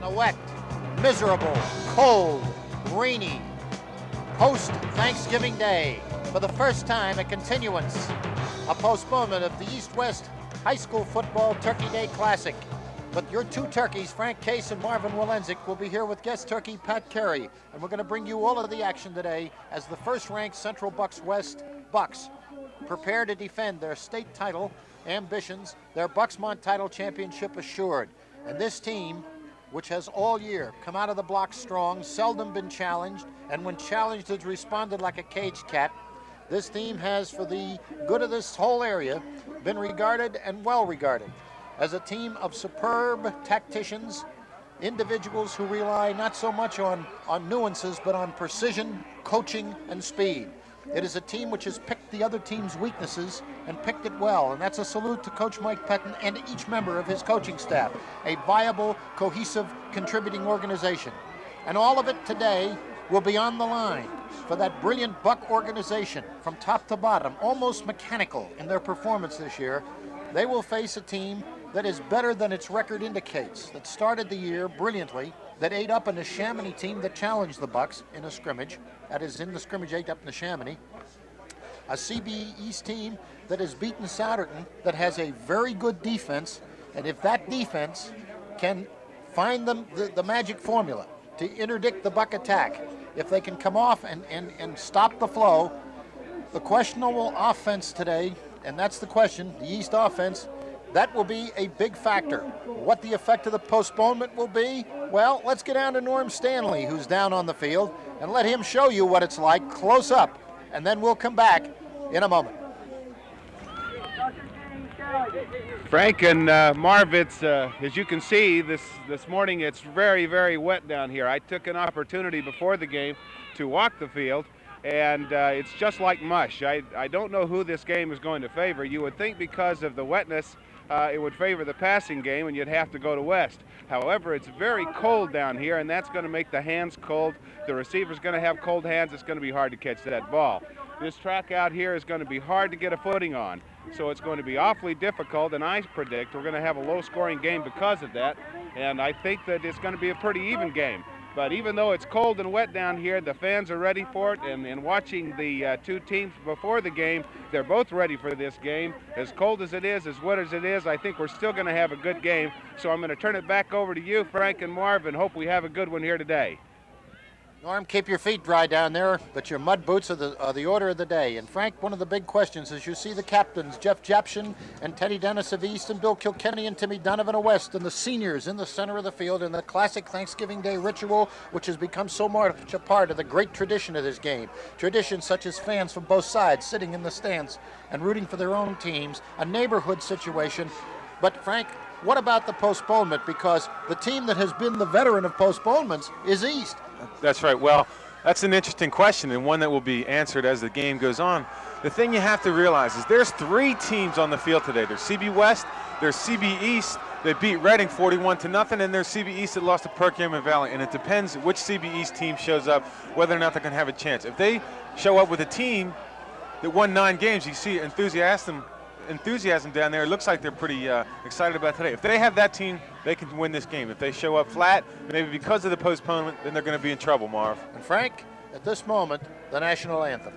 a wet, miserable, cold, rainy post-Thanksgiving Day. For the first time, a continuance, a postponement of the East-West High School Football Turkey Day Classic. But your two turkeys, Frank Case and Marvin Walenzik, will be here with guest turkey Pat Carey. And we're going to bring you all of the action today as the first-ranked Central Bucs West Bucs prepare to defend their state title ambitions, their Bucksmont title championship assured. And this team, which has all year come out of the block strong, seldom been challenged, and when challenged has responded like a caged cat, this team has, for the good of this whole area, been regarded and well regarded as a team of superb tacticians, individuals who rely not so much on nuances, but on precision, coaching, and speed. It is a team which has picked the other team's weaknesses and picked it well, and that's a salute to Coach Mike Pettin and each member of his coaching staff. A viable, cohesive, contributing organization. And all of it today will be on the line for that brilliant Buck organization from top to bottom, almost mechanical in their performance this year. They will face a team that is better than its record indicates, that started the year brilliantly, that ate up in a Chamonix team that challenged the Bucs in a scrimmage. That is, in the scrimmage, ate up in the Chamonix. A CB East team that has beaten Souderton, that has a very good defense, and if that defense can find the magic formula to interdict the Buck attack, if they can come off and stop the flow, the questionable offense today, and that's the question, the East offense, that will be a big factor. What the effect of the postponement will be, well, let's get down to Norm Stanley, who's down on the field, and let him show you what it's like close up, and then we'll come back in a moment. Frank and Marv, it's, as you can see, this morning it's very, very wet down here. I took an opportunity before the game to walk the field, and it's just like mush. I don't know who this game is going to favor. You would think because of the wetness, it would favor the passing game and you'd have to go to West. However, it's very cold down here, and that's going to make the hands cold. The receiver's going to have cold hands. It's going to be hard to catch that ball. This track out here is going to be hard to get a footing on, so it's going to be awfully difficult, and I predict we're going to have a low-scoring game because of that, and I think that it's going to be a pretty even game. But even though it's cold and wet down here, the fans are ready for it, and watching the two teams before the game, they're both ready for this game. As cold as it is, as wet as it is, I think we're still going to have a good game. So I'm going to turn it back over to you, Frank and Marv, and hope we have a good one here today. Norm, keep your feet dry down there, but your mud boots are the order of the day. And Frank, one of the big questions is you see the captains, Jeff Japshin and Teddy Dennis of East, and Bill Kilkenny and Timmy Donovan of West, and the seniors in the center of the field in the classic Thanksgiving Day ritual, which has become so much a part of the great tradition of this game. Traditions such as fans from both sides sitting in the stands and rooting for their own teams, a neighborhood situation. But Frank, what about the postponement? Because the team that has been the veteran of postponements is East. That's right. Well, that's an interesting question, and one that will be answered as the game goes on. The thing you have to realize is there's three teams on the field today. There's CB West, there's CB East, they beat Reading 41-0, and there's CB East that lost to Perkiomen Valley. And it depends which CB East team shows up, whether or not they're going to have a chance. If they show up with a team that won 9 games, you see enthusiasm down there. It looks like they're pretty excited about today. If they have that team, they can win this game. If they show up flat, maybe because of the postponement, then they're going to be in trouble, Marv. And Frank, at this moment, the national anthem.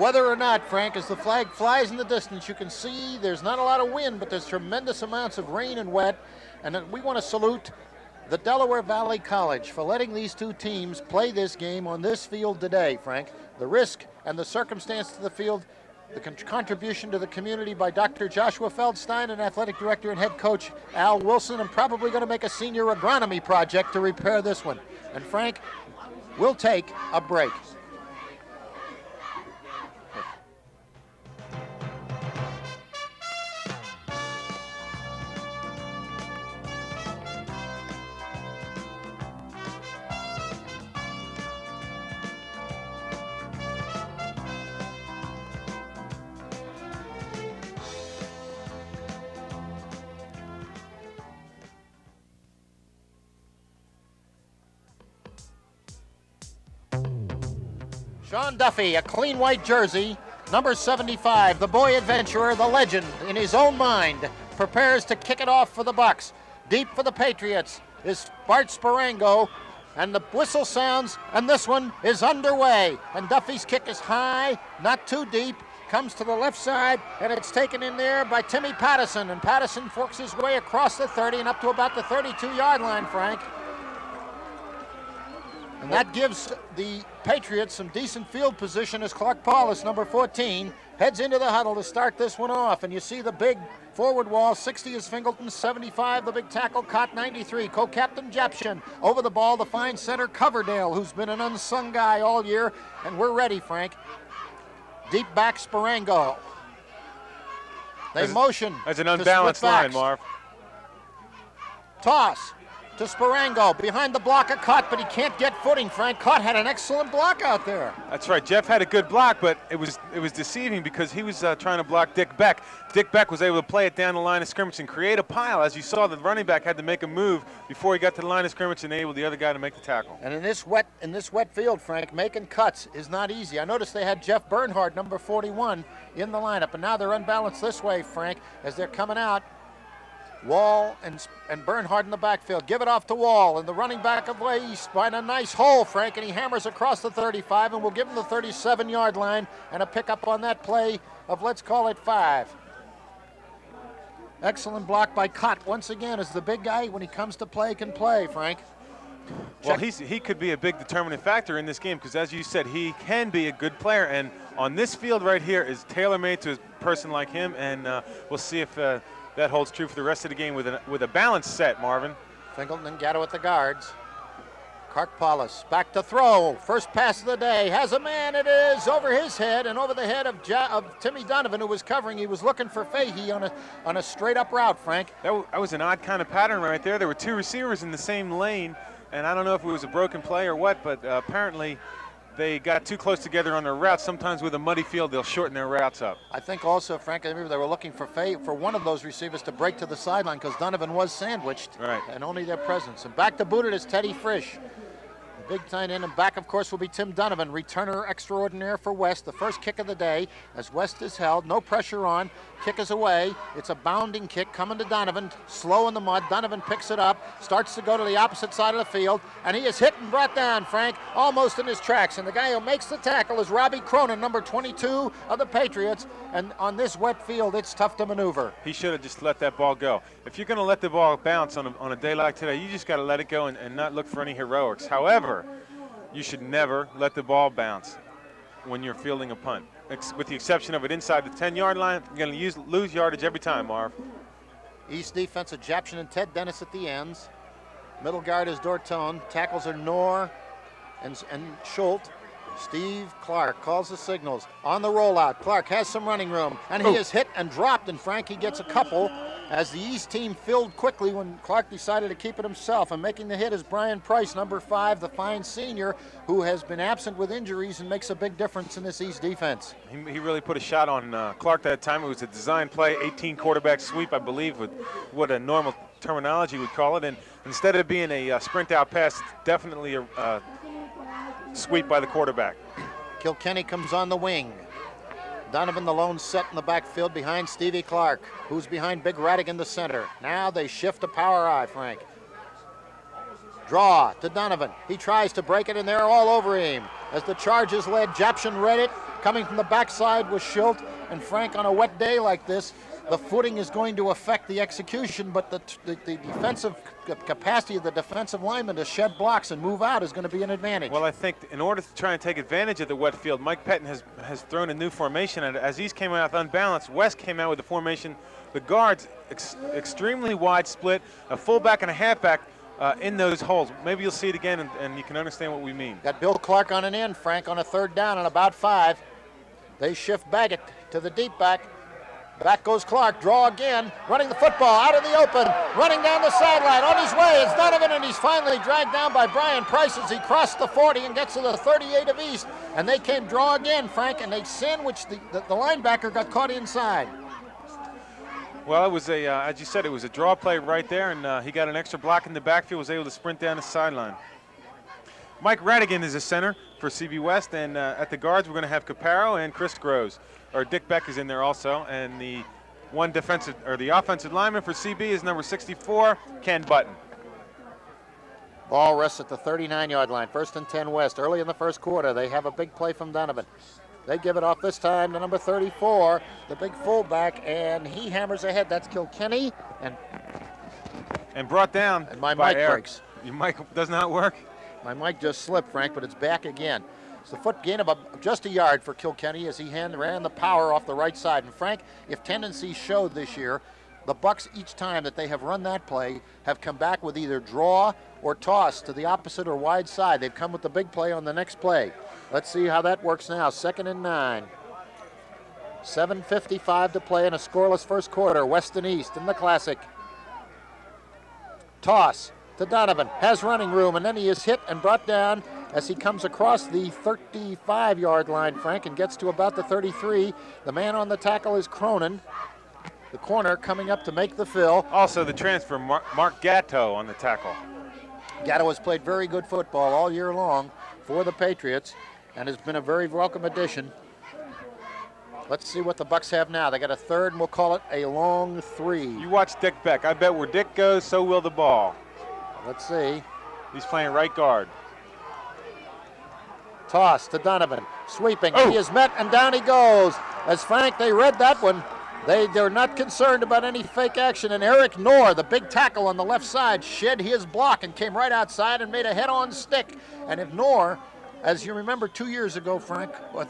Whether or not, Frank, as the flag flies in the distance, you can see there's not a lot of wind, but there's tremendous amounts of rain and wet. And we want to salute the Delaware Valley College for letting these two teams play this game on this field today, Frank. The risk and the circumstance to the field, the contribution to the community by Dr. Joshua Feldstein and athletic director and head coach Al Wilson, and probably going to make a senior agronomy project to repair this one. And Frank, we'll take a break. Sean Duffy, a clean white jersey, number 75, the boy adventurer, the legend, in his own mind, prepares to kick it off for the Bucs. Deep for the Patriots is Bart Sparango, and the whistle sounds, and this one is underway. And Duffy's kick is high, not too deep, comes to the left side, and it's taken in there by Timmy Pattison, and Pattison forks his way across the 30 and up to about the 32-yard line, Frank. And that gives the Patriots some decent field position as Clark Paulus, number 14, heads into the huddle to start this one off. And you see the big forward wall, 60 is Fingleton, 75 the big tackle, Cott 93, co-captain Japshin. Over the ball, the fine center Coverdale, who's been an unsung guy all year. And we're ready, Frank. Deep back Sparango. They motion. That's an unbalanced line, Marv. Toss to Sparango, behind the block of Cott, but he can't get footing, Frank. Cott had an excellent block out there. That's right. Jeff had a good block, but it was deceiving because he was trying to block Dick Beck. Dick Beck was able to play it down the line of scrimmage and create a pile. As you saw, the running back had to make a move before he got to the line of scrimmage and enabled the other guy to make the tackle. And in this wet field, Frank, making cuts is not easy. I noticed they had Jeff Bernhard, number 41, in the lineup, and now they're unbalanced this way, Frank, as they're coming out. Wall and Bernhard in the backfield. Give it off to Wall, and the running back of East find a nice hole, Frank, and he hammers across the 35, and we'll give him the 37-yard line and a pickup on that play of, let's call it, 5. Excellent block by Cott once again, as the big guy, when he comes to play, can play, Frank. Well, he could be a big determining factor in this game because, as you said, he can be a good player, and on this field right here is tailor-made to a person like him, and we'll see if that holds true for the rest of the game with a balanced set, Marvin. Fingleton and Gatto at the guards. Clark Paulus back to throw. First pass of the day. Has a man. It is over his head and over the head of Timmy Donovan, who was covering. He was looking for Fahey on a straight-up route, Frank. That was an odd kind of pattern right there. There were two receivers in the same lane, and I don't know if it was a broken play or what, but apparently they got too close together on their routes. Sometimes with a muddy field, they'll shorten their routes up. I think also, Frank, I remember they were looking for one of those receivers to break to the sideline because Donovan was sandwiched. Right. And only their presence. And back to boot it is Teddy Frisch. The big tight end, and back, of course, will be Tim Donovan, returner extraordinaire for West. The first kick of the day as West is held. No pressure on. Kick is away. It's a bounding kick coming to Donovan. Slow in the mud. Donovan picks it up. Starts to go to the opposite side of the field. And he is hit and brought down, Frank, almost in his tracks. And the guy who makes the tackle is Robbie Cronin, number 22 of the Patriots. And on this wet field, it's tough to maneuver. He should have just let that ball go. If you're going to let the ball bounce on a day like today, you just got to let it go and not look for any heroics. However, you should never let the ball bounce when you're fielding a punt. With the exception of it inside the 10-yard line, you're going to lose yardage every time, Marv. East defense of Japshin and Ted Dennis at the ends. Middle guard is Dortone. Tackles are Knorr and Schultz. Steve Clark calls the signals. On the rollout, Clark has some running room, and he is hit and dropped, and Frankie gets a couple as the East team filled quickly when Clark decided to keep it himself. And making the hit is Brian Price, number 5, the fine senior, who has been absent with injuries and makes a big difference in this East defense. He really put a shot on Clark that time. It was a design play, 18 quarterback sweep, I believe, with what a normal terminology would call it. And instead of being a sprint out pass, it's definitely a sweep by the quarterback. Kilkenny comes on the wing. Donovan, the lone set in the backfield behind Stevie Clark, who's behind Big Raddick in the center. Now they shift to power eye, Frank. Draw to Donovan. He tries to break it, and they're all over him. As the charge is led, Japshin read it, coming from the backside was Schilt. And Frank, on a wet day like this, the footing is going to affect the execution, but the defensive capacity of the defensive lineman to shed blocks and move out is going to be an advantage. Well, I think in order to try and take advantage of the wet field, Mike Pettin has thrown a new formation, and as he's came out unbalanced, West came out with the formation, the guards extremely wide split, a fullback and a halfback in those holes. Maybe you'll see it again, and you can understand what we mean. Got Bill Clark on an end, Frank, on a 3rd down and about 5. They shift Baggett to the deep back. Back goes Clark, draw again, running the football out in the open, running down the sideline. On his way is Donovan, and he's finally dragged down by Brian Price as he crossed the 40 and gets to the 38 of East. And they came draw again, Frank, and they sandwiched the linebacker got caught inside. Well, it was as you said, it was a draw play right there, and he got an extra block in the backfield, was able to sprint down the sideline. Mike Radigan is a center for CB West, and at the guards we're going to have Caparo and Chris Groves. Or Dick Beck is in there also, and the offensive lineman for CB is number 64, Ken Button. Ball rests at the 39-yard line. 1st and 10 West. Early in the first quarter, they have a big play from Donovan. They give it off this time to number 34, the big fullback, and he hammers ahead. That's Kilkenny, and brought down. And my by mic Eric. breaks. Your mic does not work. My mic just slipped, Frank, but it's back again. It's the foot gain of just a yard for Kilkenny as he ran the power off the right side. And Frank, if tendencies showed this year, the Bucs each time that they have run that play have come back with either draw or toss to the opposite or wide side. They've come with the big play on the next play. Let's see how that works now. 2nd and 9. 7:55 to play in a scoreless first quarter. West and East in the Classic. Toss to Donovan, has running room, and then he is hit and brought down as he comes across the 35-yard line, Frank, and gets to about the 33. The man on the tackle is Cronin, the corner coming up to make the fill. Also the transfer, Mark Gatto on the tackle. Gatto has played very good football all year long for the Patriots and has been a very welcome addition. Let's see what the Bucs have now. They got a 3rd, and we'll call it a long 3. You watch Dick Beck. I bet where Dick goes, so will the ball. Let's see. He's playing right guard. Toss to Donovan, sweeping. Oh. He is met, and down he goes. As Frank, they read that one. They're not concerned about any fake action, and Eric Knorr, the big tackle on the left side, shed his block and came right outside and made a head-on stick. And if Knorr, as you remember 2 years ago, Frank, with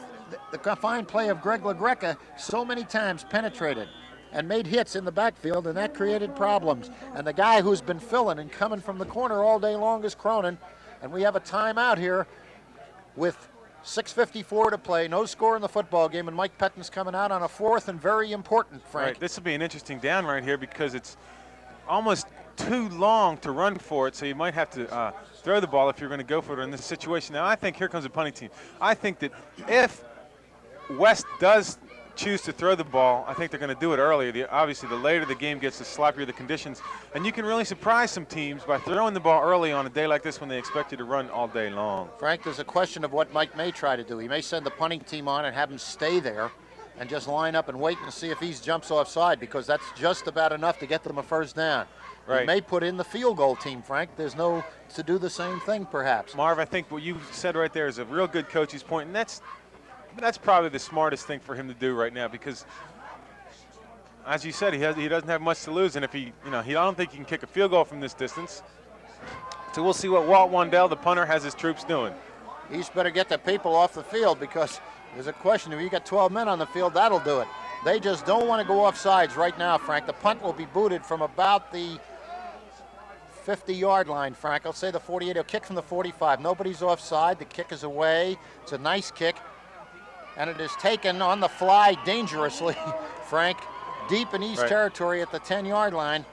the fine play of Greg LaGreca, so many times penetrated and made hits in the backfield, and that created problems. And the guy who's been filling and coming from the corner all day long is Cronin. And we have a timeout here with 6:54 to play, no score in the football game, and Mike Pettin's coming out on a 4th and very important, Frank. Right, this will be an interesting down right here because it's almost too long to run for it, so you might have to throw the ball if you're going to go for it in this situation. Now, I think here comes a punting team. I think that if West does choose to throw the ball, I think they're going to do it earlier. Obviously, the later the game gets, the sloppier the conditions. And you can really surprise some teams by throwing the ball early on a day like this when they expect you to run all day long. Frank, there's a question of what Mike may try to do. He may send the punting team on and have him stay there and just line up and wait and see if he jumps offside, because that's just about enough to get them a 1st down. Right. He may put in the field goal team, Frank. There's no to do the same thing, perhaps. Marv, I think what you said right there is a real good coach's point, and that's probably the smartest thing for him to do right now, because, as you said, he doesn't have much to lose, and if I don't think he can kick a field goal from this distance. So we'll see what Walt Wandell, the punter, has his troops doing. East better get the people off the field, because there's a question. If you got 12 men on the field, that'll do it. They just don't want to go off sides right now, Frank. The punt will be booted from about the 50-yard line, Frank. I'll say the 48. He'll kick from the 45. Nobody's offside. The kick is away. It's a nice kick. And it is taken on the fly dangerously, Frank, deep in East territory at the 10-yard line.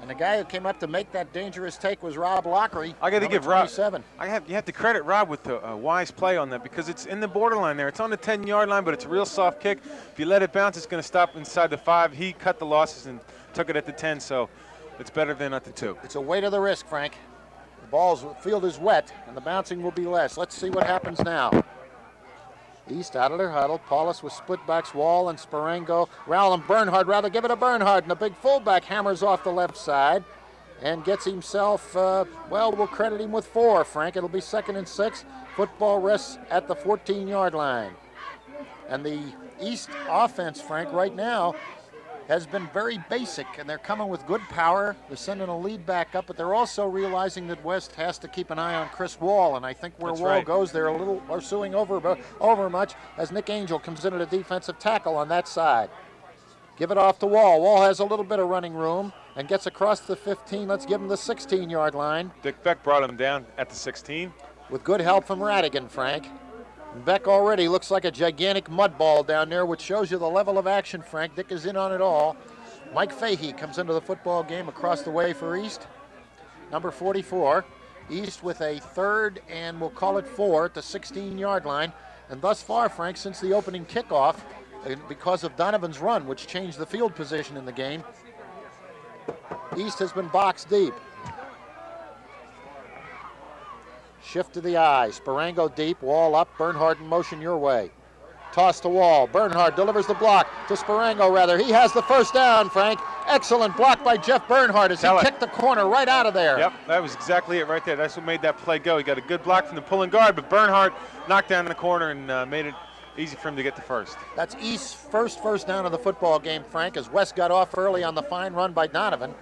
And the guy who came up to make that dangerous take was Rob Lockery. I got to give 27. Rob. You have to credit Rob with the wise play on that, because it's in the borderline there. It's on the 10-yard line, but it's a real soft kick. If you let it bounce, it's going to stop inside the 5. He cut the losses and took it at the 10, so it's better than at the 2. It's a weight of the risk, Frank. The field is wet, and the bouncing will be less. Let's see what happens now. East out of their huddle. Paulus with split backs, Wall and Sparango. Rowell and Bernhard, rather give it to Bernhard. And the big fullback hammers off the left side and gets himself, we'll credit him with 4, Frank. It'll be 2nd and 6. Football rests at the 14-yard line. And the East offense, Frank, right now has been very basic, and they're coming with good power. They're sending a lead back up, but they're also realizing that West has to keep an eye on Chris Wall, and I think where Wall goes, they're a little pursuing over much as Nick Angel comes into the defensive tackle on that side. Give it off to Wall. Wall has a little bit of running room and gets across the 15. Let's give him the 16-yard line. Dick Beck brought him down at the 16. With good help from Radigan, Frank. Beck already looks like a gigantic mud ball down there, which shows you the level of action, Frank. Dick is in on it all. Mike Fahey comes into the football game across the way for East. Number 44. East with a 3rd and we'll call it 4 at the 16-yard line. And thus far, Frank, since the opening kickoff, because of Donovan's run, which changed the field position in the game, East has been box deep. Shift to the eye. Sparango deep. Wall up. Bernhard in motion your way. Toss to Wall. Bernhard delivers the block to Sparango, rather. He has the first down, Frank. Excellent block by Jeff Bernhard as he kicked the corner right out of there. Yep, that was exactly it right there. That's what made that play go. He got a good block from the pulling guard, but Bernhard knocked down in the corner and made it easy for him to get the first. That's East's first down of the football game, Frank, as West got off early on the fine run by Donovan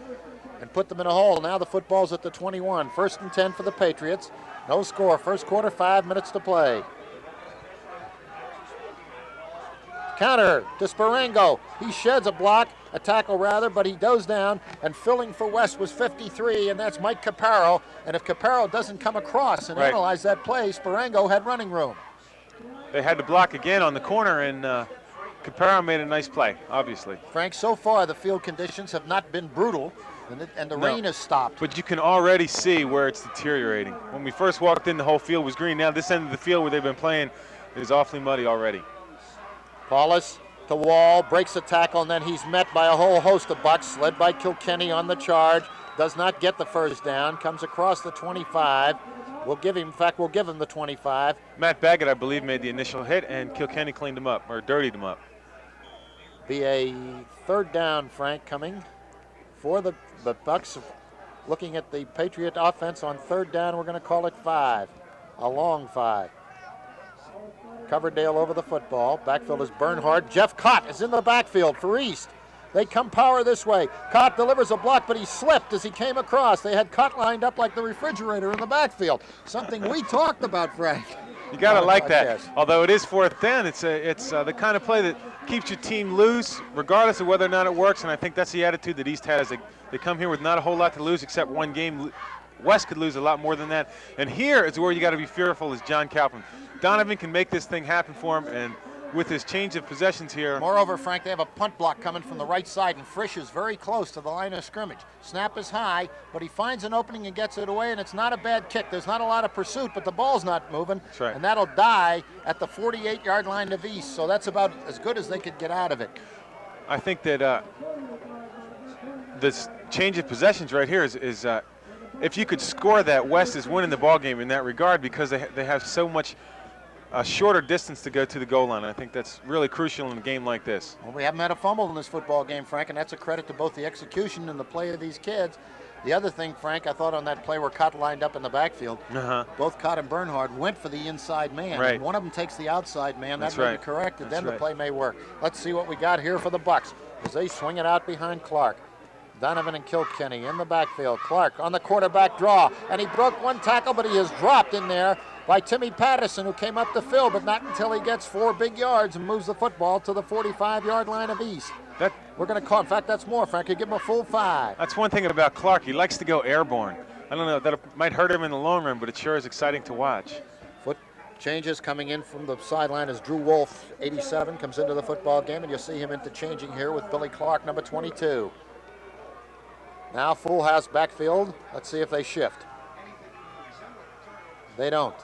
and put them in a hole. Now the football's at the 21. 1st and 10 for the Patriots. No score. First quarter, 5 minutes to play. Counter to Sparango. He sheds a tackle rather, but he goes down, and filling for West was 53, and that's Mike Caparo. And if Caparo doesn't come across and analyze that play, Sparango had running room. They had to block again on the corner, and Caparo made a nice play, obviously. Frank, so far the field conditions have not been brutal, and the rain has stopped. But you can already see where it's deteriorating. When we first walked in, the whole field was green. Now this end of the field where they've been playing is awfully muddy already. Paulus to Wall, breaks a tackle, and then he's met by a whole host of Bucs, led by Kilkenny on the charge. Does not get the first down, comes across the 25. We'll give him the 25. Matt Baggett, I believe, made the initial hit, and Kilkenny cleaned him up, or dirtied him up. Be a 3rd down, Frank, coming for the Bucs. Looking at the Patriot offense on 3rd down, we're going to call it 5. A long 5. Coverdale over the football. Backfield is Bernhard. Jeff Cott is in the backfield for East. They come power this way. Cott delivers a block, but he slipped as he came across. They had Cott lined up like the refrigerator in the backfield. Something we talked about, Frank. You got to like that. Although it is 4th down, it's the kind of play that keeps your team loose, regardless of whether or not it works. And I think that's the attitude that East has. They come here with not a whole lot to lose except one game. West could lose a lot more than that. And here is where you got to be fearful is John Kaplan. Donovan can make this thing happen for him, and with his change of possessions here. Moreover, Frank, they have a punt block coming from the right side, and Frisch is very close to the line of scrimmage. Snap is high, but he finds an opening and gets it away, and it's not a bad kick. There's not a lot of pursuit, but the ball's not moving. That's right. And that'll die at the 48-yard line of East, so that's about as good as they could get out of it. I think that this change of possessions right here is if you could score that, West is winning the ball game in that regard because they have so much a shorter distance to go to the goal line. I think that's really crucial in a game like this. Well, we haven't had a fumble in this football game, Frank, and that's a credit to both the execution and the play of these kids. The other thing, Frank, I thought on that play where Cott lined up in the backfield, both Cott and Bernhard went for the inside man. Right. And one of them takes the outside man. That's that may right. be corrected. That's then right. the play may work. Let's see what we got here for the Bucs as they swing it out behind Clark. Donovan and Kilkenny in the backfield. Clark on the quarterback draw, and he broke one tackle, but he is dropped in there by Timmy Patterson, who came up the field, but not until he gets 4 big yards and moves the football to the 45-yard line of East. We're going to call, in fact, that's more, Frank. You give him a full 5. That's one thing about Clark. He likes to go airborne. I don't know, that might hurt him in the long run, but it sure is exciting to watch. Foot changes coming in from the sideline as Drew Wolf, 87, comes into the football game, and you'll see him interchanging here with Billy Clark, number 22. Now full house backfield. Let's see if they shift. They don't.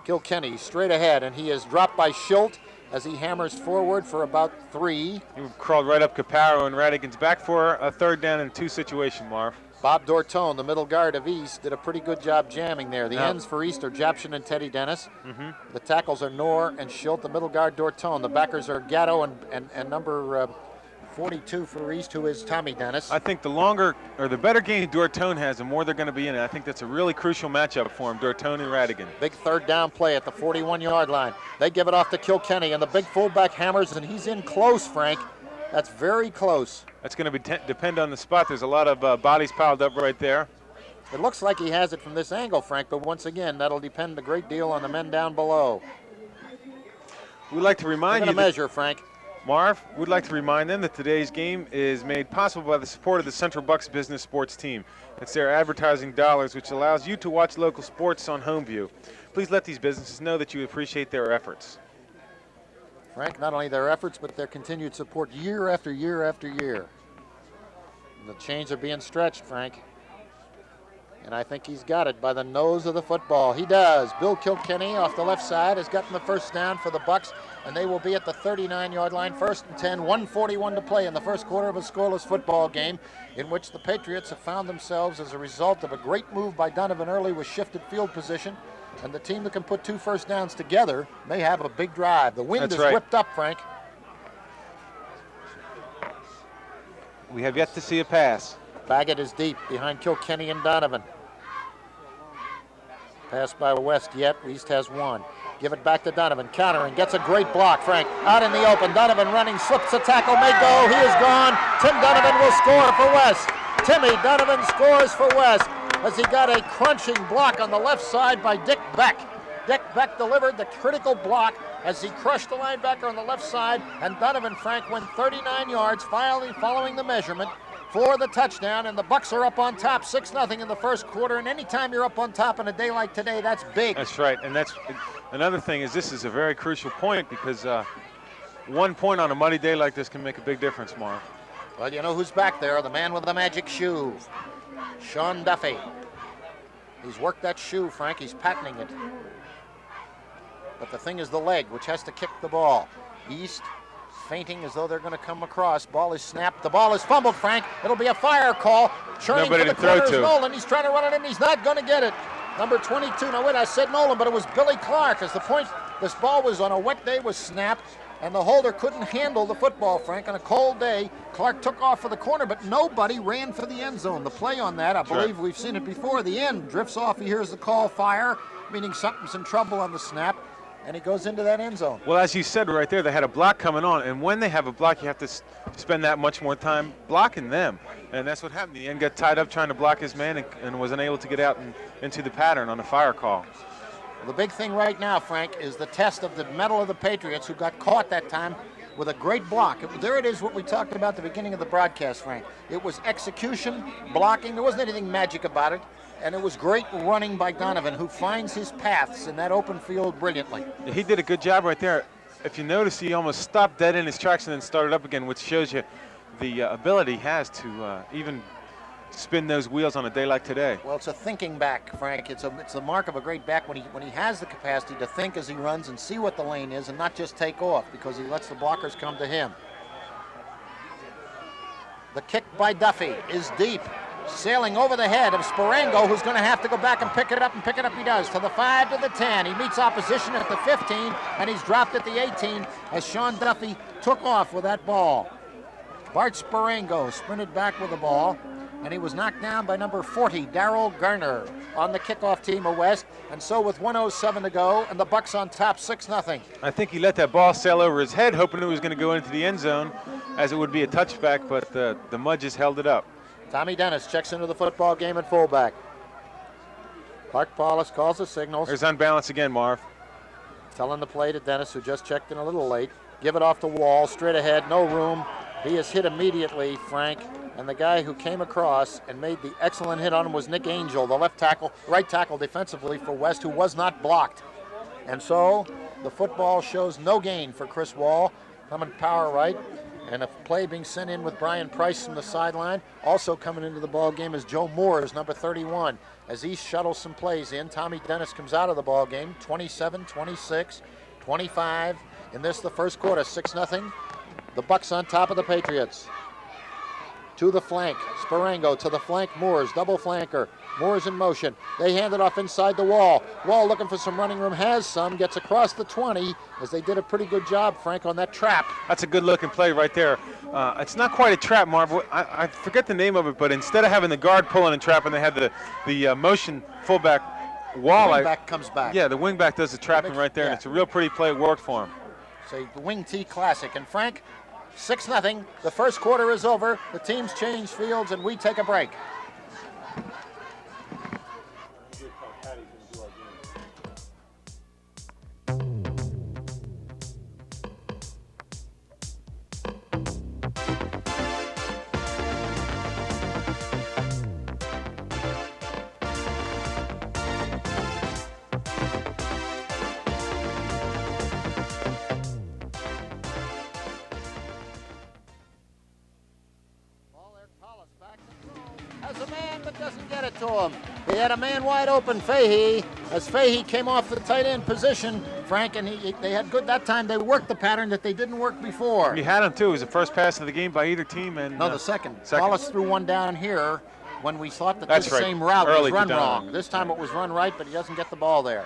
Kilkenny straight ahead, and he is dropped by Schilt as he hammers forward for about 3. He crawled right up Caparo and Radigan's back for a 3rd down and 2 situation, Marv. Bob Dortone, the middle guard of East, did a pretty good job jamming there. The ends for East are Japshin and Teddy Dennis. The tackles are Knorr and Schilt. The middle guard, Dortone. The backers are Gatto and number 42 for East, who is Tommy Dennis. I think the longer or the better game Doylestown has, the more they're going to be in it. I think that's a really crucial matchup for him, Doylestown and Radigan. Big third down play at the 41-yard line. They give it off to Kilkenny, and the big fullback hammers, and he's in close, Frank. That's very close. That's going to depend on the spot. There's a lot of bodies piled up right there. It looks like he has it from this angle, Frank, but once again, that'll depend a great deal on the men down below. We'd like to remind you that, measure, Frank. Marv, we'd like to remind them that today's game is made possible by the support of the Central Bucs Business Sports Team. It's their advertising dollars which allows you to watch local sports on Home Vue. Please let these businesses know that you appreciate their efforts. Frank, not only their efforts, but their continued support year after year after year. And the chains are being stretched, Frank. And I think he's got it by the nose of the football. He does. Bill Kilkenny off the left side has gotten the first down for the Bucs, and they will be at the 39-yard line, 1st and 10, 1:41 to play in the first quarter of a scoreless football game in which the Patriots have found themselves as a result of a great move by Donovan early with shifted field position, and the team that can put 2 first downs together may have a big drive. The wind is whipped up, Frank. We have yet to see a pass. Baggett is deep behind Kilkenny and Donovan. Pass by West yet. East has 1. Give it back to Donovan. Countering. Gets a great block. Frank out in the open. Donovan running. Slips a tackle. May go. He is gone. Tim Donovan will score for West. Timmy Donovan scores for West as he got a crunching block on the left side by Dick Beck. Dick Beck delivered the critical block as he crushed the linebacker on the left side, and Donovan, Frank, went 39 yards following the measurement for the touchdown, and the Bucs are up on top 6-0 in the first quarter, and anytime you're up on top in a day like today, that's big. That's right, and that's another thing is this is a very crucial point because 1 point on a muddy day like this can make a big difference, Mark. Well, you know who's back there, the man with the magic shoe, Sean Duffy. He's worked that shoe, Frank, he's patenting it. But the thing is the leg, which has to kick the ball. East feinting as though they're going to come across. Ball is snapped. The ball is fumbled, Frank. It'll be a fire call. Churning for the corner is Nolan. He's trying to run it in. He's not going to get it. Number 22. Now, wait, I said Nolan, but it was Billy Clark. As the point, this ball was on a wet day, was snapped, and the holder couldn't handle the football, Frank. On a cold day, Clark took off for the corner, but nobody ran for the end zone. The play on that, I believe we've seen it before. The end drifts off. He hears the call, fire, meaning something's in trouble on the snap. And he goes into that end zone. Well, as you said right there, they had a block coming on, and when they have a block, you have to spend that much more time blocking them, and that's what happened. The end got tied up trying to block his man and was unable to get out into the pattern on a fire call. The big thing right now, Frank, is the test of the mettle of the Patriots, who got caught that time with a great block. There it is, what we talked about at the beginning of the broadcast, Frank. It was execution, blocking. There wasn't anything magic about it. And it was great running by Donovan, who finds his paths in that open field brilliantly. He did a good job right there. If you notice, he almost stopped dead in his tracks and then started up again, which shows you the ability he has to even spin those wheels on a day like today. Well, it's a thinking back, Frank. It's the mark of a great back when he has the capacity to think as he runs and see what the lane is and not just take off, because he lets the blockers come to him. The kick by Duffy is deep. Sailing over the head of Sparango, who's going to have to go back and pick it up, and pick it up he does, to the 5, to the 10. He meets opposition at the 15, and he's dropped at the 18 as Sean Duffy took off with that ball. Bart Sparango sprinted back with the ball, and he was knocked down by number 40, Darrell Garner, on the kickoff team of West. And so with 1:07 to go, and the Bucs on top 6-0. I think he let that ball sail over his head, hoping it was going to go into the end zone, as it would be a touchback, but the mud just held it up. Tommy Dennis checks into the football game at fullback. Clark Paulus calls the signals. There's unbalance again, Marv. Telling the play to Dennis, who just checked in a little late. Give it off the wall, straight ahead, no room. He is hit immediately, Frank. And the guy who came across and made the excellent hit on him was Nick Angel, the right tackle defensively for West, who was not blocked. And so the football shows no gain for Chris Wall, coming power right. And a play being sent in with Brian Price from the sideline. Also coming into the ball game is Joe Moores, number 31. As he shuttles some plays in, Tommy Dennis comes out of the ball game. 27, 26, 25. In this, the first quarter, 6-0. The Bucs on top of the Patriots. To the flank, Sparango to the flank, Moores, double flanker. Moore's in motion. They hand it off inside the Wall. Wall looking for some running room, has some, gets across the 20, as they did a pretty good job, Frank, on that trap. That's a good looking play right there. It's not quite a trap, Marv. I forget the name of it, but instead of having the guard pulling and trapping, they had the motion fullback Wall. The wingback comes back. Yeah, the wingback does the trapping right there, yeah. and it's a real pretty play. It worked for him. So the wing T classic. And Frank, 6-0. The first quarter is over. The teams change fields, and we take a break. Has a man but doesn't get it to him. He had a man wide open, Fahey. As Fahey came off the tight end position, Frank, and they had good that time. They worked the pattern that they didn't work before. He had him too. It was the first pass of the game by either team, and no, the second. Wallace threw one down here when we thought that That's this right. same route Early was run down. wrong. This time it was run right, but he doesn't get the ball there.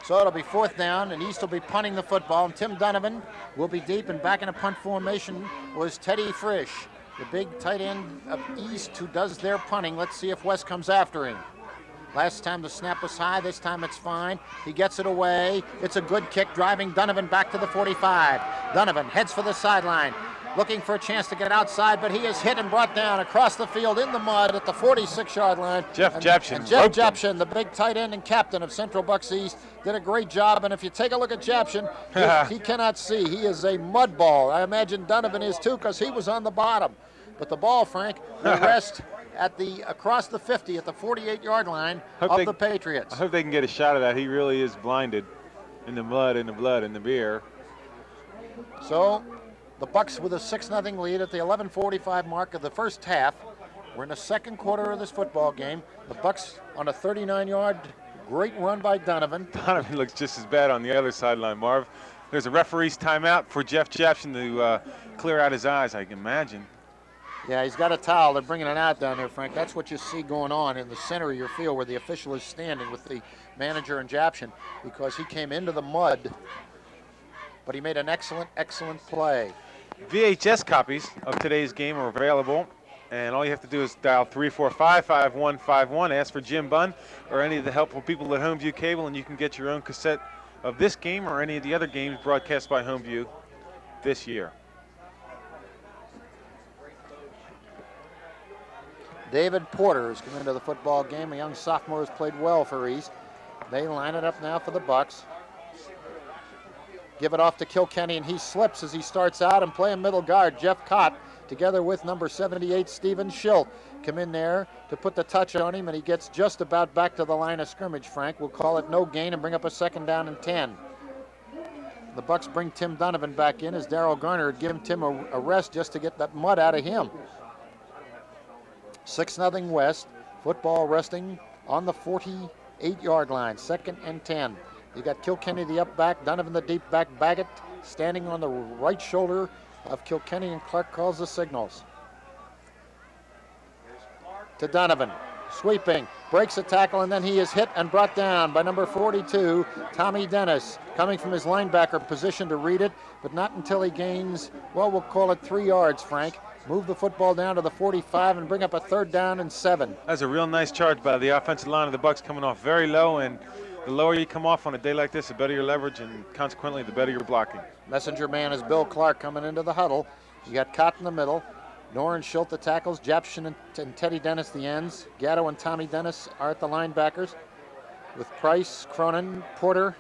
So it'll be 4th down, and East will be punting the football. And Tim Donovan will be deep, and back in a punt formation was Teddy Frisch, the big tight end of East who does their punting. Let's see if West comes after him. Last time the snap was high, this time it's fine. He gets it away. It's a good kick, driving Donovan back to the 45. Donovan heads for the sideline, looking for a chance to get outside, but he is hit and brought down across the field in the mud at the 46-yard line. Jeff Japshin. Jeff Japshin, the big tight end and captain of Central Bucs East, did a great job. And if you take a look at Japshin, he cannot see. He is a mud ball. I imagine Donovan is too, because he was on the bottom. But the ball, Frank, will rest at across the 50 at the 48-yard line of the Patriots. I hope they can get a shot of that. He really is blinded in the mud, in the blood, in the beer. So the Bucs with a 6-0 lead at the 11:45 mark of the first half. We're in the second quarter of this football game. The Bucs on a 39-yard great run by Donovan. Donovan looks just as bad on the other sideline, Marv. There's a referee's timeout for Jeff Japshin to clear out his eyes, I can imagine. Yeah, he's got a towel. They're bringing it out down there, Frank. That's what you see going on in the center of your field where the official is standing with the manager and Japshin, because he came into the mud, but he made an excellent play. VHS copies of today's game are available, and all you have to do is dial 345-5151, ask for Jim Bunn or any of the helpful people at Home Vue Cable, and you can get your own cassette of this game or any of the other games broadcast by Home Vue this year. David Porter has come into the football game. A young sophomore has played well for East. They line it up now for the Bucs. Give it off to Kilkenny, and he slips as he starts out, and playing middle guard, Jeff Cott, together with number 78, Stephen Schilt, come in there to put the touch on him, and he gets just about back to the line of scrimmage, Frank. We'll call it no gain and bring up a 2nd down and 10. The Bucs bring Tim Donovan back in as Darrell Garner had given Tim a rest just to get that mud out of him. 6-0 West. Football resting on the 48-yard line. 2nd and 10. You got Kilkenny the up back, Donovan the deep back, Baggett standing on the right shoulder of Kilkenny, and Clark calls the signals. To Donovan, sweeping, breaks a tackle, and then he is hit and brought down by number 42, Tommy Dennis, coming from his linebacker position to read it, but not until he gains, well, we'll call it 3 yards, Frank. Move the football down to the 45 and bring up a 3rd down and 7. That's a real nice charge by the offensive line of the Bucs, coming off very low, and the lower you come off on a day like this, the better your leverage, and consequently the better your blocking. Messenger man is Bill Clark coming into the huddle. You got Cott in the middle. Noren Schilt the tackles, Japshin and Teddy Dennis the ends. Gatto and Tommy Dennis are at the linebackers, with Price, Cronin, Porter,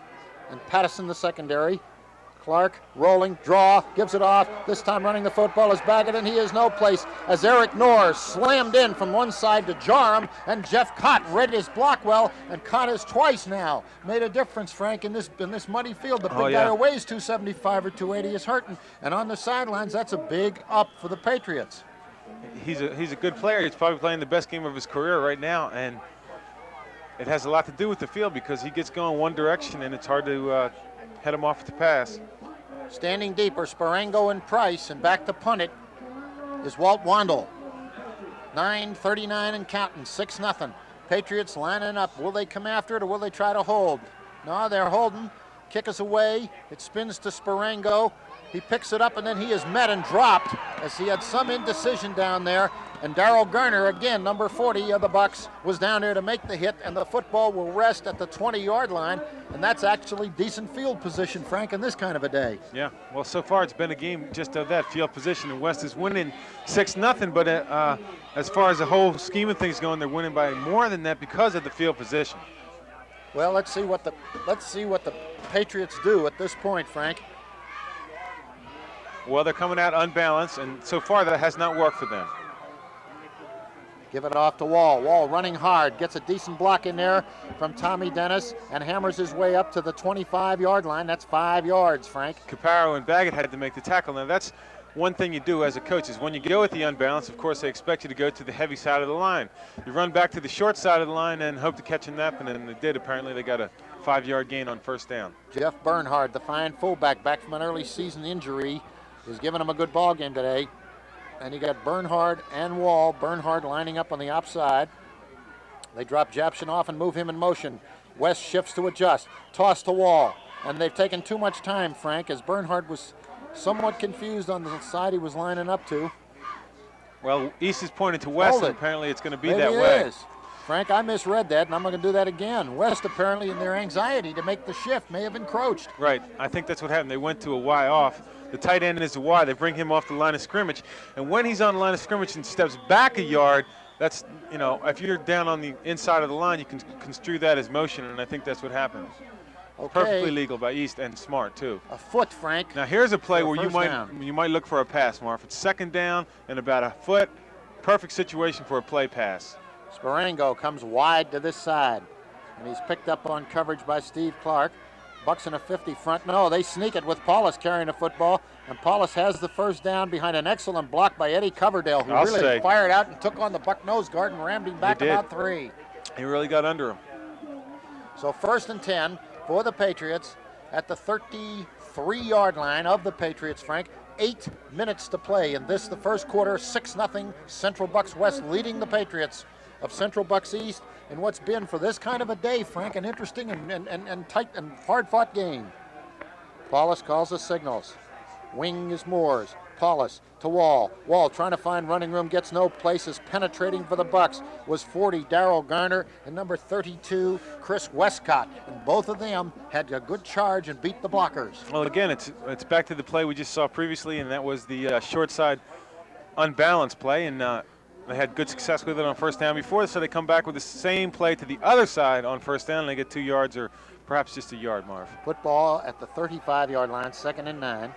and Pattison the secondary. Clark rolling, draw, gives it off. This time running the football is Baggett, and he is no place as Eric Knorr slammed in from one side to jar him, and Jeff Cott read his block well, and Cott has twice now made a difference, Frank, in this muddy field. The big guy who weighs 275 or 280 is hurting, and on the sidelines, that's a big up for the Patriots. He's a good player. He's probably playing the best game of his career right now, and it has a lot to do with the field because he gets going one direction, and it's hard to head him off with the pass. Standing deeper, Sparango and Price, and back to punt it is Walt Wandel. 9:39 and counting, 6-0. Patriots lining up. Will they come after it or will they try to hold? No, they're holding. Kick is away. It spins to Sparango. He picks it up and then he is met and dropped as he had some indecision down there. And Darrell Garner, again, number 40 of the Bucs, was down there to make the hit, and the football will rest at the 20-yard line, and that's actually decent field position, Frank, in this kind of a day. Yeah, well, so far it's been a game just of that field position, and West is winning 6-0, but as far as the whole scheme of things going, they're winning by more than that because of the field position. Well, let's see what the Patriots do at this point, Frank. Well, they're coming out unbalanced, and so far that has not worked for them. Give it off to Wall. Wall running hard, gets a decent block in there from Tommy Dennis and hammers his way up to the 25-yard line. That's 5 yards, Frank. Caparo and Baggett had to make the tackle. Now, that's one thing you do as a coach is when you go with the unbalance, of course, they expect you to go to the heavy side of the line. You run back to the short side of the line and hope to catch a nap, and they did. Apparently, they got a 5-yard gain on first down. Jeff Bernhard, the fine fullback, back from an early season injury, is giving him a good ball game today. And you got Bernhard and Wall. Bernhard lining up on the outside. They drop Japshin off and move him in motion. West shifts to adjust. Toss to Wall. And they've taken too much time, Frank, as Bernhard was somewhat confused on the side he was lining up to. Well, East is pointing to West, and apparently it's going to be that Maybe way. it is. Frank, I misread that, and I'm going to do that again. West, apparently, in their anxiety to make the shift, may have encroached. Right. I think that's what happened. They went to a Y off. The tight end is a Y. They bring him off the line of scrimmage. And when he's on the line of scrimmage and steps back a yard, that's, you know, if you're down on the inside of the line, you can construe that as motion, and I think that's what happened. Okay. Perfectly legal by East and smart, too. A foot, Frank. Now, here's a play where down. you might look for a pass, Marv. It's second down and about a foot. Perfect situation for a play pass. Sparango comes wide to this side, and he's picked up on coverage by Steve Clark. Bucs in a 50 front. No, they sneak it with Paulus carrying the football, and Paulus has the first down behind an excellent block by Eddie Coverdale, who really fired out and took on the Buck nose guard and rammed him back about 3. He really got under him. So 1st and 10 for the Patriots at the 33-yard line of the Patriots, Frank. 8 minutes to play in this, the first quarter. 6-0 Central Bucs West leading the Patriots of Central Bucs East in what's been, for this kind of a day, Frank, an interesting and tight and hard-fought game. Paulus calls the signals. Wing is Moores. Paulus to Wall. Wall trying to find running room, gets no places. Penetrating for the Bucs was 40, Darrell Garner, and number 32, Chris Westcott. And both of them had a good charge and beat the blockers. Well, again, it's back to the play we just saw previously, and that was the short side unbalanced play, and they had good success with it on first down before, so they come back with the same play to the other side on first down, and they get 2 yards or perhaps just a yard, Marv. Football at the 35-yard line, 2nd and 9.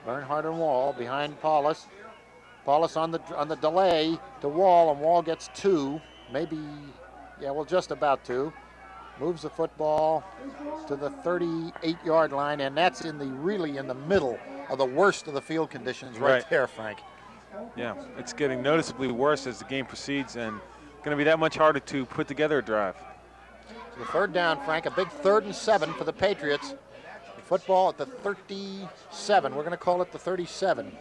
Bernhard and Wall behind Paulus. Paulus on the delay to Wall, and Wall gets 2, maybe, yeah, well, just about 2. Moves the football to the 38-yard line, and that's really in the middle of the worst of the field conditions right there, Frank. Yeah, it's getting noticeably worse as the game proceeds, and going to be that much harder to put together a drive. So the 3rd down, Frank, a big 3rd and 7 for the Patriots. The football at the 37. We're going to call it the 37.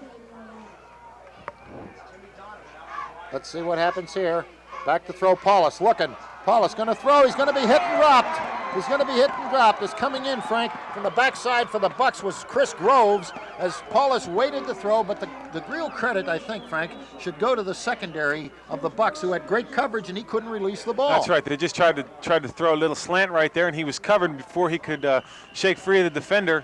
Let's see what happens here. Back to throw, Paulus looking. Paulus going to throw. He's going to be hit and dropped. He's going to be hit and dropped. Is coming in, Frank, from the backside for the Bucs was Chris Groves as Paulus waited to throw, but the real credit, I think, Frank, should go to the secondary of the Bucs, who had great coverage and he couldn't release the ball. That's right. They just tried to throw a little slant right there, and he was covered before he could shake free of the defender.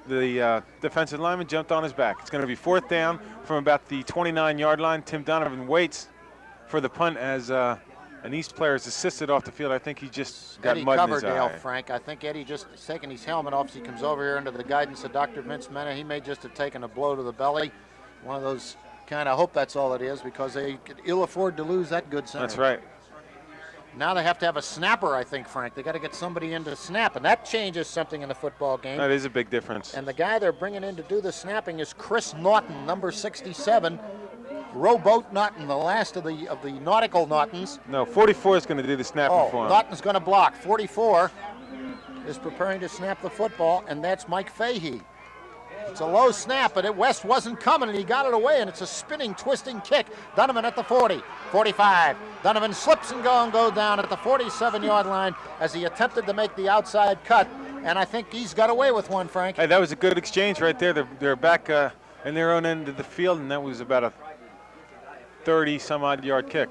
The defensive lineman jumped on his back. It's going to be 4th down from about the 29-yard line. Tim Donovan waits for the punt as an East player is assisted off the field. I think he just got Eddie mud in his Coverdale, eye. Frank. I think Eddie just is taking his helmet off as he comes over here under the guidance of Dr. Vince Mena. He may just have taken a blow to the belly. One of those kind of, hope that's all it is, because they could ill afford to lose that good center. That's right. Now they have to have a snapper, I think, Frank. They got to get somebody in to snap, and that changes something in the football game. That is a big difference. And the guy they're bringing in to do the snapping is Chris Naughton, number 67. Rowboat Naughton, the last of the nautical Naughtons. No, 44 is going to do the snapping for him. Naughton's going to block. 44 is preparing to snap the football, and that's Mike Fahey. It's a low snap, but West wasn't coming, and he got it away, and it's a spinning, twisting kick. Donovan at the 40, 45. Donovan slips and goes down at the 47-yard line as he attempted to make the outside cut, and I think he's got away with one, Frank. Hey, that was a good exchange right there. They're back in their own end of the field, and that was about a 30-some-odd yard kick.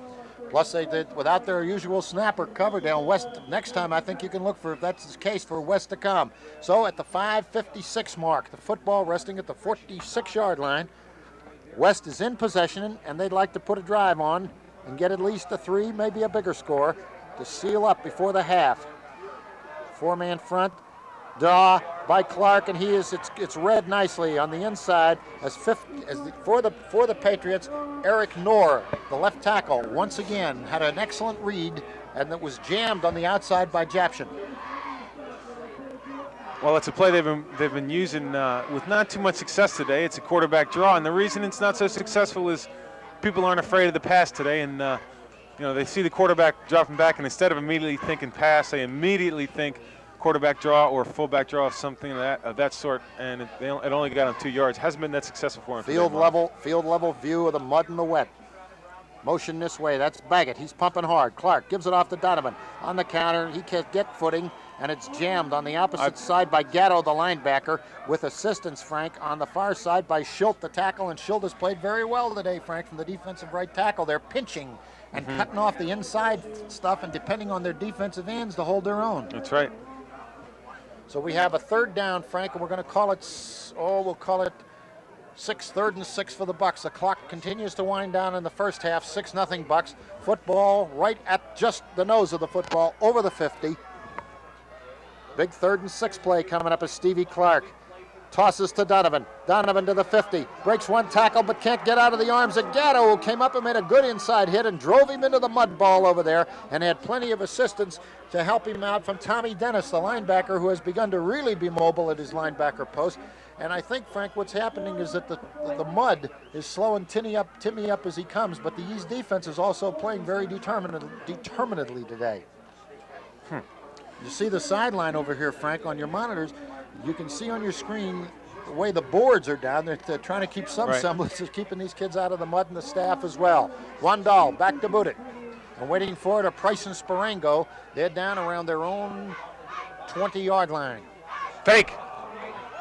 Plus, they did without their usual snapper cover down. West, next time, I think you can look for, if that's the case, for West to come. So at the 5:56 mark, the football resting at the 46-yard line. West is in possession, and they'd like to put a drive on and get at least a 3, maybe a bigger score, to seal up before the half. 4-man front. Draw by Clark, and it's read nicely on the inside for the Patriots. Eric Knorr, the left tackle, once again had an excellent read, and it was jammed on the outside by Japshin. Well, it's a play they've been using with not too much success today. It's a quarterback draw, and the reason it's not so successful is people aren't afraid of the pass today, and they see the quarterback dropping back, and instead of immediately thinking pass, they immediately think quarterback draw or fullback draw, something of that sort, and it only got him 2 yards. Hasn't been that successful for him. Field level view of the mud and the wet. Motion this way. That's Baggett. He's pumping hard. Clark gives it off to Donovan. On the counter, he can't get footing, and it's jammed on the opposite side by Gatto, the linebacker, with assistance, Frank, on the far side by Schilt, the tackle, and Schilt has played very well today, Frank, from the defensive right tackle. They're pinching and cutting off the inside stuff and depending on their defensive ends to hold their own. That's right. So we have a 3rd down, Frank, and we're going to call it, we'll call it 3rd and 6 for the Bucs. The clock continues to wind down in the first half, 6-0 Bucs. Football right at just the nose of the football, over the 50. Big 3rd and 6 play coming up as Stevie Clark tosses to Donovan. Donovan to the 50, breaks one tackle but can't get out of the arms of Gatto, who came up and made a good inside hit and drove him into the mud ball over there, and had plenty of assistance to help him out from Tommy Dennis, the linebacker, who has begun to really be mobile at his linebacker post. And I think, Frank, what's happening is that the mud is slowing Timmy up as he comes, but the East defense is also playing very determinedly today. You see the sideline over here, Frank, on your monitors. You can see on your screen the way the boards are down. They're trying to keep some semblance of keeping these kids out of the mud, and the staff as well. Wandal back to boot it. And waiting for it are Price and Sparango. They're down around their own 20-yard line. Fake.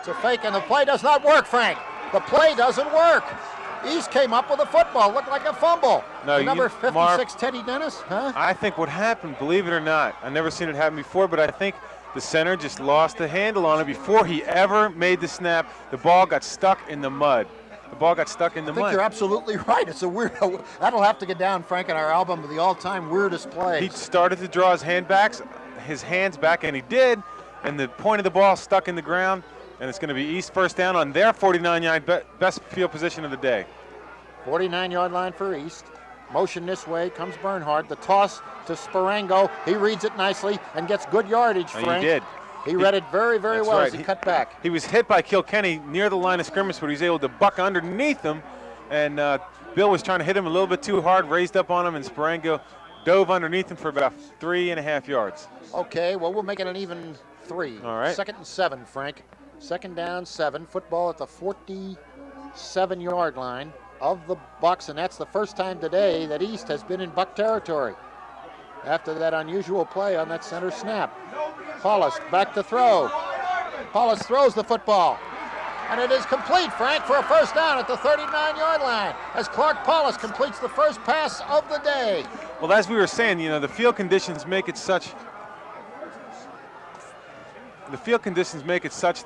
It's a fake, and the play does not work, Frank. The play doesn't work. East came up with a football. Looked like a fumble. No, number 56, Teddy Dennis, huh? I think what happened, believe it or not, I've never seen it happen before, but I think the center just lost the handle on it before he ever made the snap. The ball got stuck in the mud. I think you're absolutely right. It's a weird. That'll have to get down, Frank, in our album of the all-time weirdest plays. He started to draw his hands back, and he did, and the point of the ball stuck in the ground, and it's going to be East 1st down on their 49-yard best field position of the day. 49-yard line for East. Motion this way, comes Bernhard. The toss to Sparango. He reads it nicely and gets good yardage, Frank. He did. He read it very, very well as he cut back. He was hit by Kilkenny near the line of scrimmage, but he was able to buck underneath him, and Bill was trying to hit him a little bit too hard, raised up on him, and Sparango dove underneath him for about 3.5 yards. Okay, well, we'll make it an even 3. All right. 2nd and 7, Frank. 2nd down, 7. Football at the 47-yard line of the Bucs, and that's the first time today that East has been in Buck territory after that unusual play on that center snap. Paulus back to throw. Paulus throws the football, and it is complete, Frank, for a 1st down at the 39-yard line as Clark Paulus completes the first pass of the day. Well, as we were saying, the field conditions make it such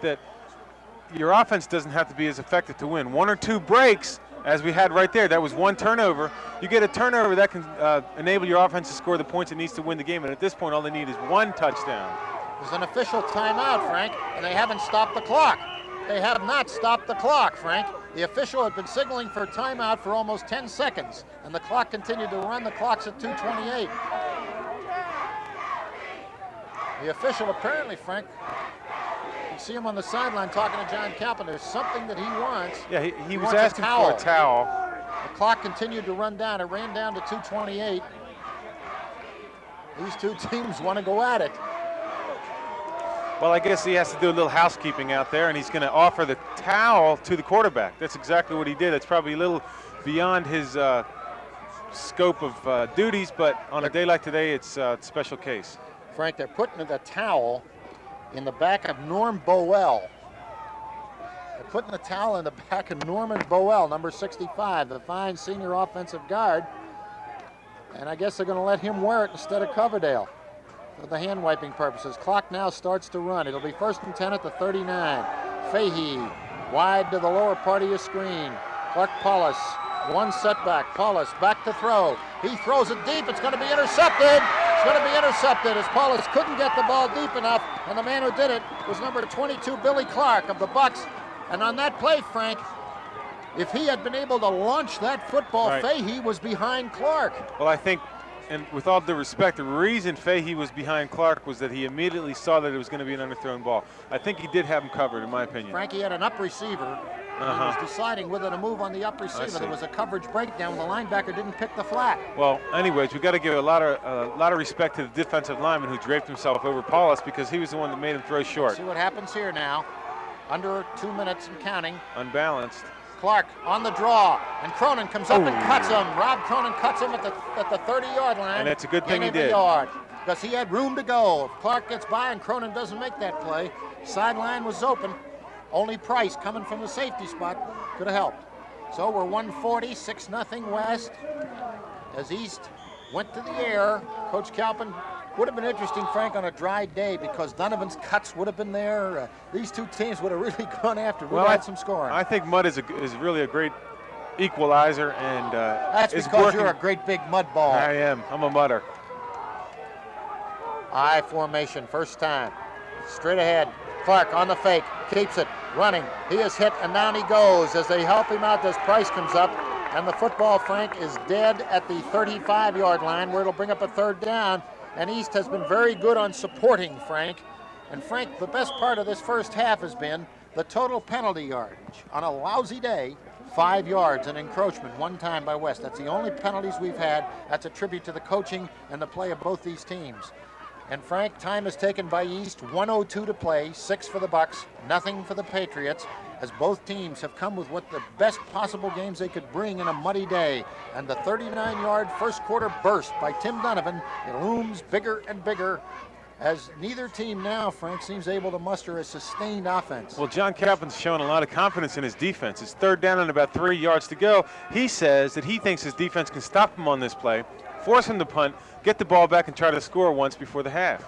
that your offense doesn't have to be as effective to win. 1 or 2 breaks, as we had right there, that was 1 turnover. You get a turnover that can enable your offense to score the points it needs to win the game, and at this point all they need is 1 touchdown. There's an official timeout, Frank, and they haven't stopped the clock. They have not stopped the clock, Frank. The official had been signaling for a timeout for almost 10 seconds, and the clock continued to run. The clock's at 2:28. The official apparently, Frank, you see him on the sideline talking to John Calpin. There's something that he wants. Yeah, he was asking for a towel. The clock continued to run down. It ran down to 2:28. These two teams want to go at it. Well, I guess he has to do a little housekeeping out there, and he's going to offer the towel to the quarterback. That's exactly what he did. That's probably a little beyond his scope of duties, but on a day like today, it's a special case. Frank, they're putting the towel in the back of Norm Bowell. They're putting the towel in the back of Norman Bowell, number 65, the fine senior offensive guard. And I guess they're going to let him wear it instead of Coverdale for the hand wiping purposes. Clock now starts to run. It'll be 1st and 10 at the 39. Fahey wide to the lower part of your screen. Clark Paulus, one setback. Paulus back to throw. He throws it deep. It's going to be intercepted. It's going to be intercepted as Paulus couldn't get the ball deep enough, and the man who did it was number 22, Billy Clark of the Bucs. And on that play, Frank, if he had been able to launch that football, right, Fahey was behind Clark. Well, I think, and with all due respect, the reason Fahey was behind Clark was that he immediately saw that it was going to be an underthrown ball. I think he did have him covered, in my opinion. Frank, he had an up receiver. He was deciding whether to move on the up receiver. There was a coverage breakdown. The linebacker didn't pick the flat. Well, anyways, we got to give a lot of respect to the defensive lineman who draped himself over Paulus because he was the one that made him throw short. Let's see what happens here now. Under 2 minutes and counting. Unbalanced. Clark on the draw, and Cronin comes up and cuts him. Rob Cronin cuts him at the 30-yard line. And it's a good thing he did. Because he had room to go. If Clark gets by and Cronin doesn't make that play, sideline was open. Only Price coming from the safety spot could have helped. So we're 140, 6-0 West. As East went to the air, Coach Calpin. Would have been interesting, Frank, on a dry day because Donovan's cuts would have been there. These two teams would have really gone after. We've had some scoring. I think mud is really a great equalizer, and that's because you're a great big mud ball. I am. I'm a mudder. I formation, first time. Straight ahead. Clark on the fake, keeps it, running. He is hit, and down he goes as they help him out as Price comes up. And the football, Frank, is dead at the 35-yard line where it'll bring up a 3rd down. And East has been very good on supporting Frank. And Frank, the best part of this first half has been the total penalty yardage. On a lousy day, 5 yards, an encroachment, one time by West. That's the only penalties we've had. That's a tribute to the coaching and the play of both these teams. And Frank, time is taken by East, 1:02 to play, 6 for the Bucs, nothing for the Patriots, as both teams have come with what the best possible games they could bring in a muddy day. And the 39-yard first quarter burst by Tim Donovan, it looms bigger and bigger as neither team now, Frank, seems able to muster a sustained offense. Well, John Calpin's shown a lot of confidence in his defense. It's 3rd down and about 3 yards to go. He says that he thinks his defense can stop him on this play, force him to punt, get the ball back, and try to score once before the half.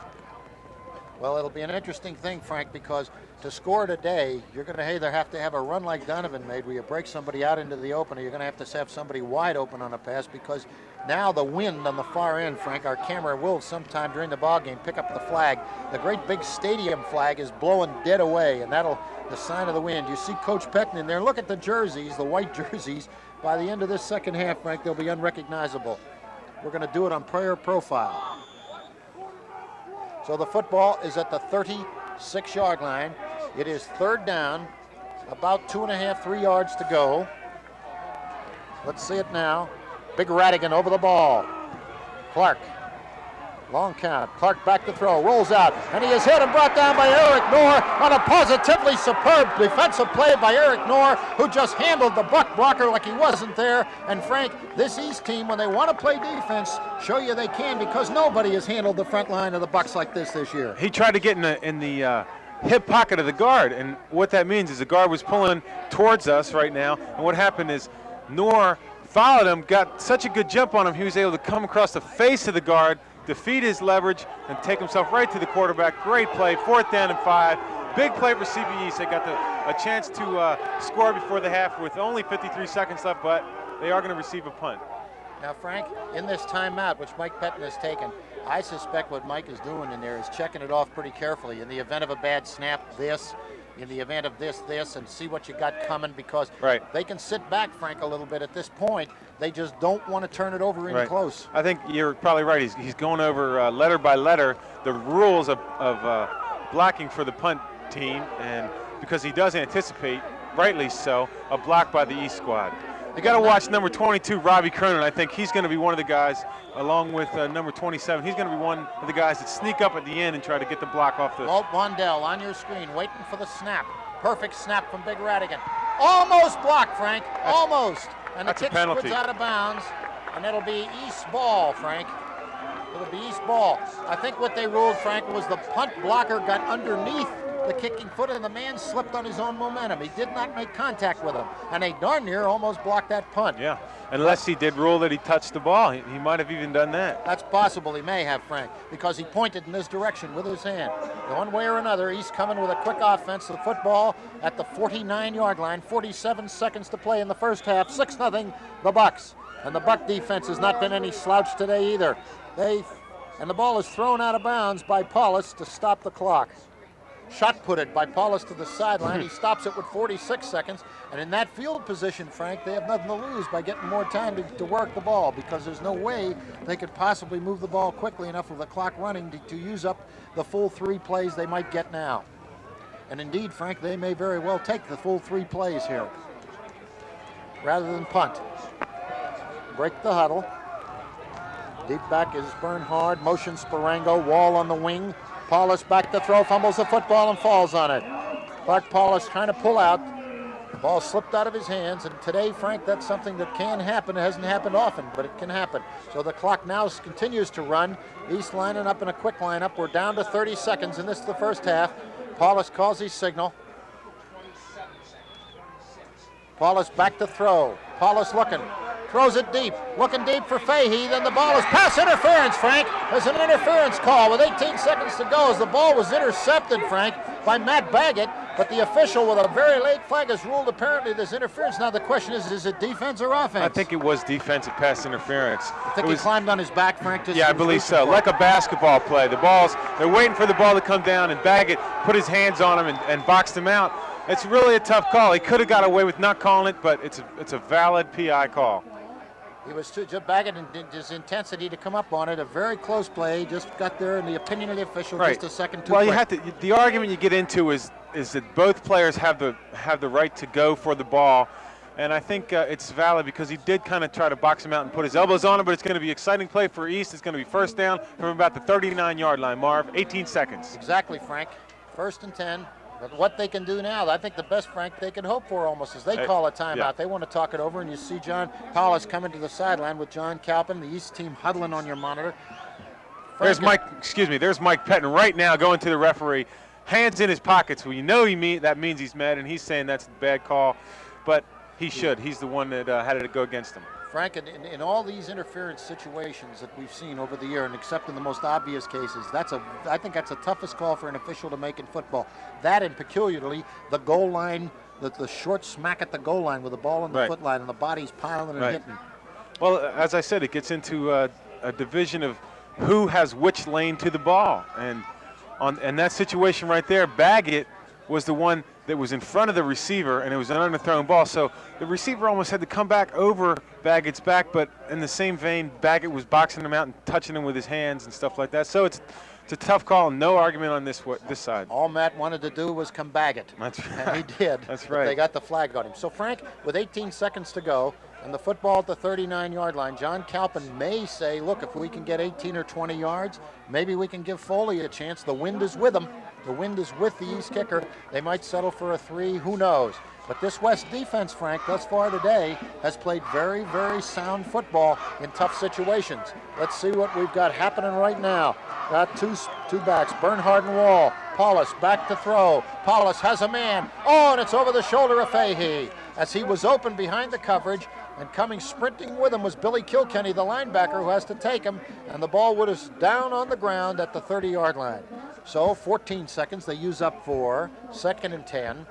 Well, it'll be an interesting thing, Frank, because to score today, you're going to either have to have a run like Donovan made where you break somebody out into the open, or you're going to have somebody wide open on a pass because now the wind on the far end, Frank, our camera will sometime during the ball game pick up the flag. The great big stadium flag is blowing dead away, and that'll the sign of the wind. You see Coach Petten in there. Look at the jerseys, the white jerseys. By the end of this second half, Frank, they'll be unrecognizable. We're going to do it on prayer profile. So the football is at the 36-yard line. It is 3rd down, about 2.5, 3 yards to go. Let's see it now. Big Radigan over the ball. Clark, long count. Clark back to throw, rolls out, and he is hit and brought down by Eric Knorr on a positively superb defensive play by Eric Knorr, who just handled the Buck blocker like he wasn't there. And Frank, this East team, when they want to play defense, show you they can because nobody has handled the front line of the Bucs like this year. He tried to get in the hip pocket of the guard, and what that means is the guard was pulling towards us right now, and what happened is Knorr followed him, got such a good jump on him, he was able to come across the face of the guard, defeat his leverage, and take himself right to the quarterback. Great play, 4th down and 5. Big play for CB East. They got a chance to score before the half with only 53 seconds left, but they are going to receive a punt. Now, Frank, in this timeout, which Mike Petten has taken, I suspect what Mike is doing in there is checking it off pretty carefully. In the event of a bad snap, this. In the event of this, and see what you got coming because they can sit back, Frank, a little bit at this point. They just don't want to turn it over in close. I think you're probably right. He's going over letter by letter the rules of blocking for the punt team, and because he does anticipate, rightly so, a block by the East squad. You got to watch number 22, Robbie Cronin. I think he's going to be one of the guys, along with number 27. He's going to be one of the guys that sneak up at the end and try to get the block off the. Walt Wandell on your screen, waiting for the snap. Perfect snap from Big Radigan. Almost blocked, Frank. Almost. And the kick squids out of bounds, and it'll be East ball, Frank. It'll be East ball. I think what they ruled, Frank, was the punt blocker got underneath the kicking foot, and the man slipped on his own momentum. He did not make contact with him, and they darn near almost blocked that punt. Yeah, unless he did rule that he touched the ball. He might have even done that. That's possible. He may have, Frank, because he pointed in this direction with his hand. One way or another, East coming with a quick offense. The football at the 49-yard line, 47 seconds to play in the first half, 6-0 the Bucs. And the Buck defense has not been any slouch today either. And the ball is thrown out of bounds by Paulus to stop the clock. Shot putted by Paulus to the sideline. He stops it with 46 seconds. And in that field position, Frank, they have nothing to lose by getting more time to work the ball, because there's no way they could possibly move the ball quickly enough with the clock running to use up the full 3 plays they might get now. And indeed, Frank, they may very well take the full 3 plays here rather than punt. Break the huddle. Deep back is Bernhard. Motion Sparango. Wall on the wing. Paulus back to throw, fumbles the football and falls on it. Clark Paulus trying to pull out. The ball slipped out of his hands, and today, Frank, that's something that can happen. It hasn't happened often, but it can happen. So the clock now continues to run. East lining up in a quick lineup. We're down to 30 seconds, and this is the first half. Paulus calls his signal. Paulus back to throw. Paulus looking. Throws it deep, looking deep for Fahey. Then the ball is pass interference, Frank. There's an interference call with 18 seconds to go as the ball was intercepted, Frank, by Matt Baggett. But the official with a very late flag has ruled apparently there's interference. Now the question is it defense or offense? I think it was defensive pass interference. I think he climbed on his back, Frank. Yeah, I believe so. Like a basketball play. They're waiting for the ball to come down, and Baggett put his hands on him and boxed him out. It's really a tough call. He could have got away with not calling it, but it's a valid PI call. He was too, Baggett and his intensity to come up on it. A very close play, just got there in the opinion of the official, right. Just a second too quick. quick. You have to. The argument you get into is that both players have the right to go for the ball, and I think it's valid because he did kind of try to box him out and put his elbows on him. But it's going to be an exciting play for East. It's going to be first down from about the 39-yard line. Marv, 18 seconds. Exactly, Frank. 1st and 10. But what they can do now, I think the best, Frank, they can hope for almost is they call a timeout. Yeah. They want to talk it over, and you see John Paulus coming to the sideline with John Calpin, the East team huddling on your monitor. There's Mike Pettin right now going to the referee, hands in his pockets. Well, you know that means he's mad, and he's saying that's a bad call, but he should. He's the one that had it go against him. Frank, in all these interference situations that we've seen over the year, and except in the most obvious cases, I think that's the toughest call for an official to make in football. That, and peculiarly, the goal line, the short smack at the goal line with the ball on the foot line and the body's piling and hitting. Well, as I said, it gets into a division of who has which lane to the ball. And in that situation right there, Baggett was the one that was in front of the receiver, and it was an underthrown ball. So the receiver almost had to come back over Baggett's back, but in the same vein, Baggett was boxing him out and touching him with his hands and stuff like that. So it's a tough call, and no argument on this side. All Matt wanted to do was come Baggett. That's right. And he did. That's right. They got the flag on him. So, Frank, with 18 seconds to go, and the football at the 39-yard line, John Calpin may say, look, if we can get 18 or 20 yards, maybe we can give Foley a chance. The wind is with him. The wind is with the East kicker. They might settle for a 3. Who knows? But this West defense, Frank, thus far today, has played very, very sound football in tough situations. Let's see what we've got happening right now. Got two backs, Bernhard and Wall. Paulus back to throw. Paulus has a man. Oh, and it's over the shoulder of Fahey. As he was open behind the coverage, and coming sprinting with him was Billy Kilkenny, the linebacker, who has to take him, and the ball would have down on the ground at the 30-yard line. So 14 seconds they use up for 2nd and 10.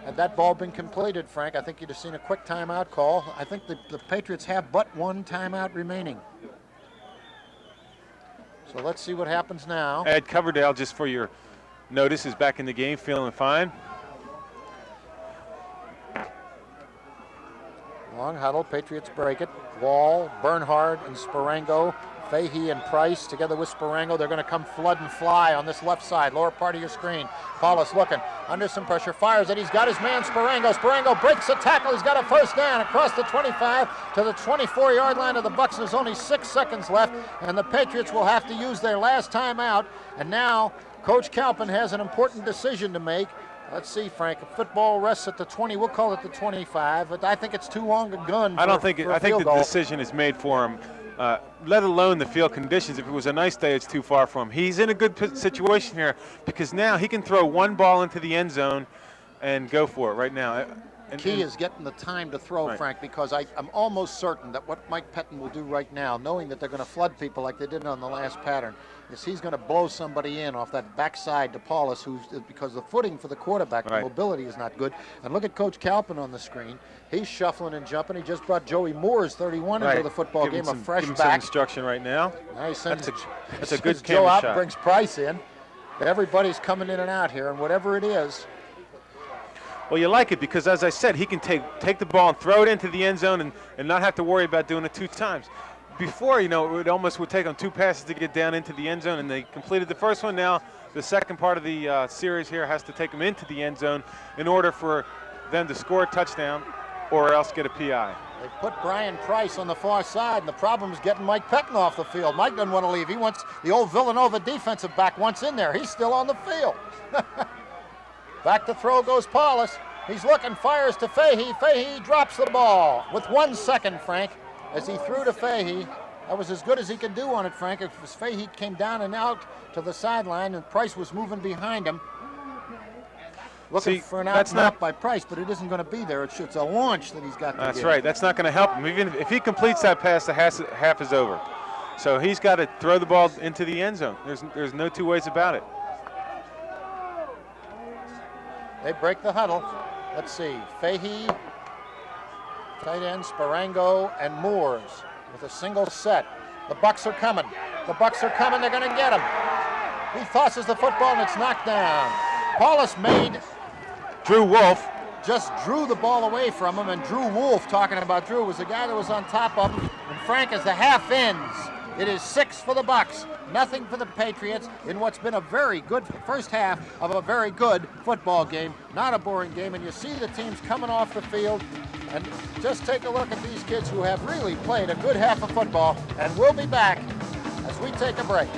Had that ball been completed, Frank, I think you'd have seen a quick timeout call. I think the Patriots have but one timeout remaining. So let's see what happens now. Ed Coverdale, just for your notice, is back in the game, feeling fine. Long huddle, Patriots break it. Wall, Bernhard, and Sparango Fahey and Price together with Sparango. They're going to come flood and fly on this left side, lower part of your screen. Paulus looking under some pressure, fires it. He's got his man Sparango. Sparango breaks the tackle. He's got a first down across the 25 to the 24-yard line of the Bucs. There's only 6 seconds left, and the Patriots will have to use their last timeout. And now Coach Kalpin has an important decision to make. Let's see, Frank. If football rests at the 20, we'll call it the 25. But I think it's too long a gun. I think the decision is made for him. Let alone the field conditions. If it was a nice day, it's too far from him. He's in a good situation here because now he can throw one ball into the end zone and go for it right now. Key is getting the time to throw, right, Frank, because I'm almost certain that what Mike Pettine will do right now, knowing that they're going to flood people like they did on the last pattern, is he's going to blow somebody in off that backside to Paulus, because the footing for the quarterback, the mobility is not good. And look at Coach Kalpin on the screen. He's shuffling and jumping. He just brought Joey Moore's 31 into the football game, a fresh back. Some instruction right now. Nice. That's a good Joe camera out shot. Brings Price in. Everybody's coming in and out here, and whatever it is. Well, you like it because, as I said, he can take the ball and throw it into the end zone and not have to worry about doing it 2 times. Before, it would take them 2 passes to get down into the end zone, and they completed the first one. Now the second part of the series here has to take them into the end zone in order for them to score a touchdown or else get a PI. They put Brian Price on the far side, and the problem is getting Mike Pettine off the field. Mike doesn't want to leave. He wants the old Villanova defensive back once in there. He's still on the field. Back to throw goes Paulus. He's looking, fires to Fahey. Fahey drops the ball with 1 second, Frank, as he threw to Fahey. That was as good as he could do on it, Frank. If Fahey came down and out to the sideline and Price was moving behind him. Looking for an out and out by Price, but it isn't going to be there. It's a launch that he's got to That's give. right. That's not going to help him. Even if he completes that pass, the half is over. So he's got to throw the ball into the end zone. There's no 2 ways about it. They break the huddle. Let's see. Fahey, tight end, Sparango, and Moores with a single set. The Bucs are coming. The Bucs are coming. They're going to get him. He tosses the football, and it's knocked down. Paulus made. Drew Wolf just drew the ball away from him, and Drew Wolf, talking about Drew, was the guy that was on top of him. And Frank, as the half ends, it is 6 for the Bucs, nothing for the Patriots in what's been a very good first half of a very good football game. Not a boring game, and you see the teams coming off the field. And just take a look at these kids who have really played a good half of football, and we'll be back as we take a break.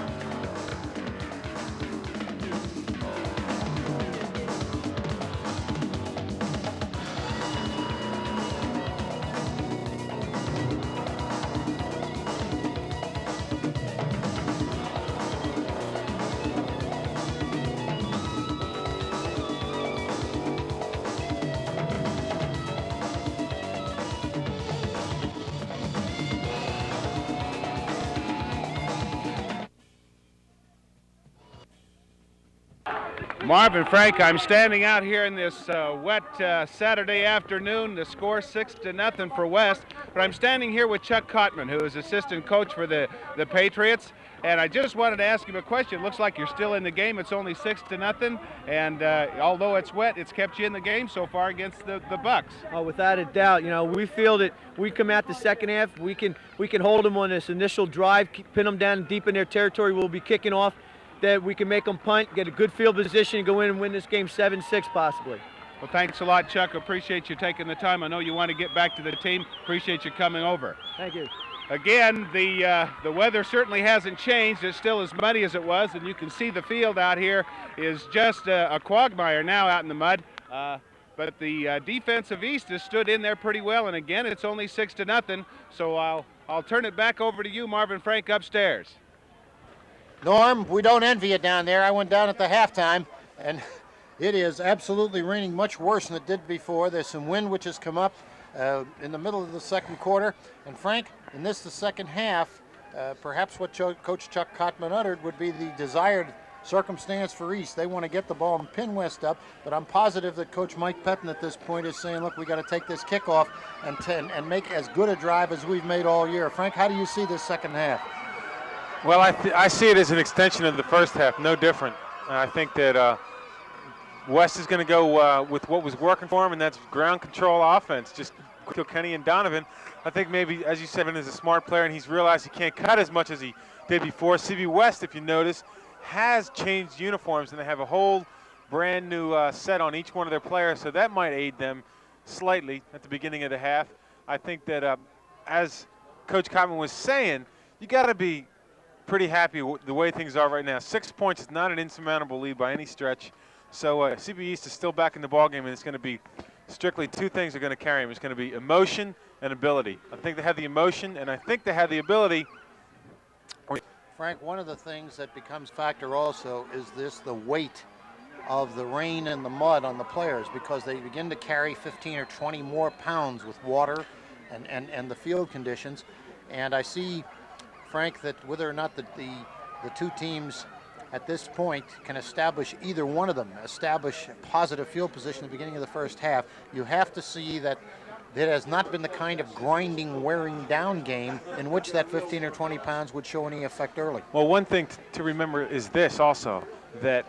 Marvin, Frank, I'm standing out here in this wet Saturday afternoon. The score 6-0 for West. But I'm standing here with Chuck Cotman, who is assistant coach for the Patriots. And I just wanted to ask him a question. It looks like you're still in the game. It's only 6-0. And although it's wet, it's kept you in the game so far against the Bucs. Oh, without a doubt. We feel that we come out the second half. We can hold them on this initial drive, pin them down deep in their territory. We'll be kicking off. That we can make them punt, get a good field position, go in and win this game 7-6 possibly. Well, thanks a lot, Chuck. Appreciate you taking the time. I know you want to get back to the team. Appreciate you coming over. Thank you. Again, the weather certainly hasn't changed. It's still as muddy as it was, and you can see the field out here is just a quagmire now out in the mud. But the defensive East has stood in there pretty well, and again, it's only 6-0. So I'll turn it back over to you, Marvin Frank, upstairs. Norm, we don't envy you down there. I went down at the halftime, and it is absolutely raining much worse than it did before. There's some wind which has come up in the middle of the second quarter. And Frank, in the second half, perhaps what Coach Chuck Cotman uttered would be the desired circumstance for East. They want to get the ball and pin West up, but I'm positive that Coach Mike Pettine at this point is saying, look, we got to take this kickoff and make as good a drive as we've made all year. Frank, how do you see this second half? Well, I see it as an extension of the first half, no different. I think that West is going to go with what was working for him, and that's ground control offense. Just Kilkenny and Donovan. I think maybe, as you said, is a smart player, and he's realized he can't cut as much as he did before. CB West, if you notice, has changed uniforms, and they have a whole brand new set on each one of their players, so that might aid them slightly at the beginning of the half. I think that, as Coach Cotman was saying, you got to be pretty happy with the way things are right now. 6 points is not an insurmountable lead by any stretch. So CB East is still back in the ballgame, and it's going to be strictly two things are going to carry them. It's going to be emotion and ability. I think they have the emotion, and I think they have the ability. Frank, one of the things that becomes factor also is the weight of the rain and the mud on the players, because they begin to carry 15 or 20 more pounds with water and the field conditions. And I see, Frank, that whether or not the two teams at this point can establish, either one of them establish a positive field position at the beginning of the first half, you have to see that it has not been the kind of grinding, wearing down game in which that 15 or 20 pounds would show any effect early. Well, one thing to remember is this also, that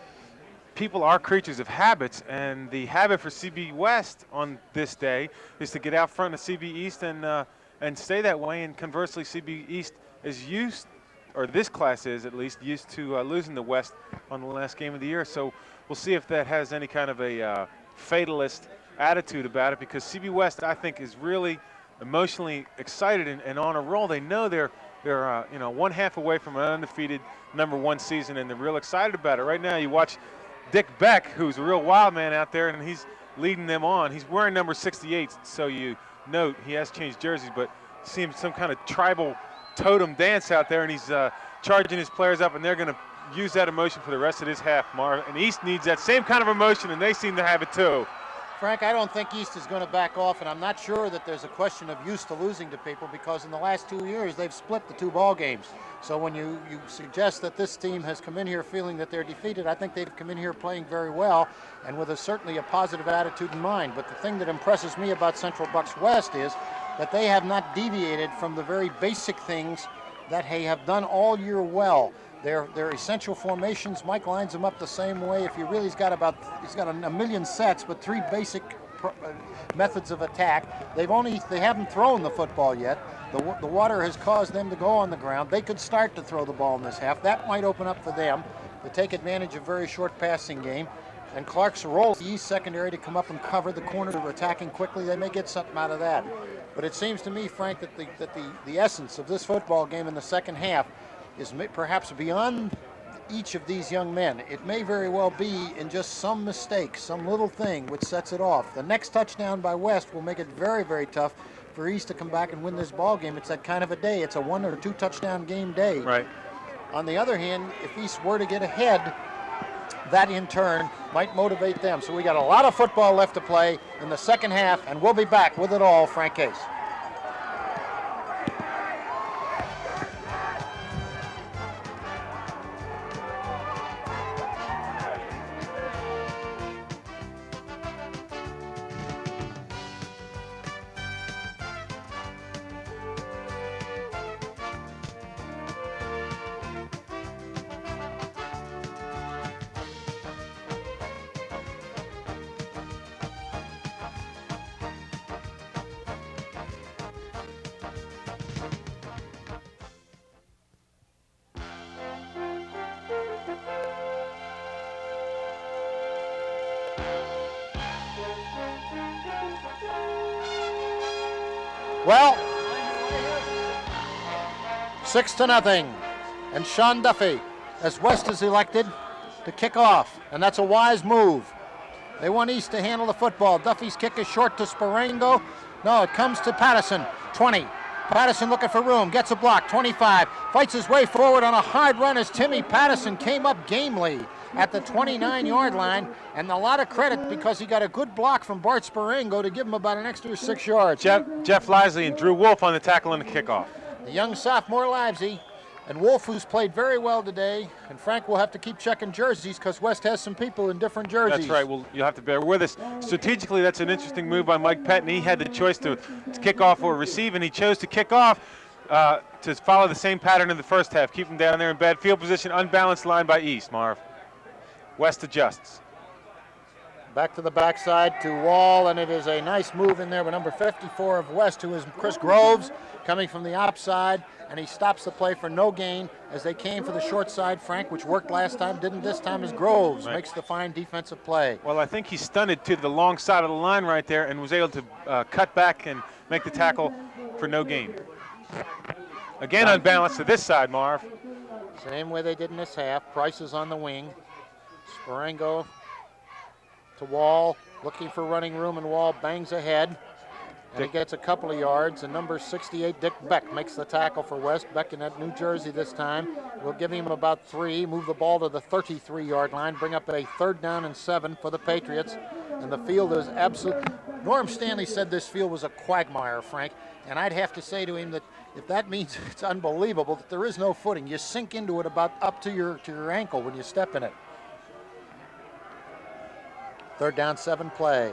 people are creatures of habits, and the habit for CB West on this day is to get out front of CB East and stay that way, and conversely CB East is used, or this class is at least, used to losing the West on the last game of the year. So we'll see if that has any kind of a fatalist attitude about it, because CB West, I think, is really emotionally excited and on a roll. They know they're one half away from an undefeated #1 season, and they're real excited about it. Right now you watch Dick Beck, who's a real wild man out there, and he's leading them on. He's wearing number 68, so you note he has changed jerseys, but seems some kind of tribal totem dance out there, and he's charging his players up, and they're going to use that emotion for the rest of this half, Marv. And East needs that same kind of emotion, and they seem to have it too. Frank, I don't think East is going to back off, and I'm not sure that there's a question of used to losing to people, because in the last 2 years they've split the two ball games. So when you suggest that this team has come in here feeling that they're defeated, I think they've come in here playing very well and with certainly a positive attitude in mind. But the thing that impresses me about Central Bucs West is that they have not deviated from the very basic things that they have done all year well. Their essential formations, Mike lines them up the same way. If you really, he's got a million sets, but three basic methods of attack. They haven't thrown the football yet. The water has caused them to go on the ground. They could start to throw the ball in this half. That might open up for them to take advantage of a very short passing game. And Clark's role, the East secondary, to come up and cover the corner, to attacking quickly. They may get something out of that. But it seems to me, Frank, that the essence of this football game in the second half is perhaps beyond each of these young men. It may very well be in just some mistake, some little thing which sets it off. The next touchdown by West will make it very, very tough for East to come back and win this ball game. It's that kind of a day. It's a 1 or 2 touchdown game day. Right. On the other hand, if East were to get ahead, that in turn might motivate them. So we got a lot of football left to play in the second half, and we'll be back with it all, Frank Case. Well, 6-0, and Sean Duffy, as West is elected to kick off, and that's a wise move. They want East to handle the football. Duffy's kick is short to Sparengo. No, it comes to Patterson, 20. Patterson looking for room, gets a block, 25. Fights his way forward on a hard run as Timmy Patterson came up gamely at the 29-yard line, and a lot of credit because he got a good block from Bart Sparengo to give him about an extra 6 yards. Jeff Livesey and Drew Wolf on the tackle and the kickoff. The young sophomore Livesey and Wolf, who's played very well today. And Frank will have to keep checking jerseys because West has some people in different jerseys. That's right. Well, you'll have to bear with us. Strategically, that's an interesting move by Mike Pettin. He had the choice to kick off or receive, and he chose to kick off to follow the same pattern in the first half. Keep him down there in bad field position, unbalanced line by East, Marv. West adjusts. Back to the backside to Wall, and it is a nice move in there by number 54 of West, who is Chris Groves, coming from the outside, and he stops the play for no gain as they came for the short side, Frank, which worked last time, didn't this time, as Groves makes the fine defensive play. Well, I think he stunted to the long side of the line right there and was able to cut back and make the tackle for no gain. Again, unbalanced to this side, Marv. Same way they did in this half. Price is on the wing. Sparango to Wall, looking for running room, and Wall bangs ahead. And he gets a couple of yards, and number 68, Dick Beck, makes the tackle for West. Beck in that New Jersey this time. We'll give him about 3, move the ball to the 33-yard line, bring up a 3rd down and 7 for the Patriots. And the field is absolute. Norm Stanley said this field was a quagmire, Frank, and I'd have to say to him that if that means it's unbelievable that there is no footing. You sink into it about up to your ankle when you step in it. 3rd down, 7 play.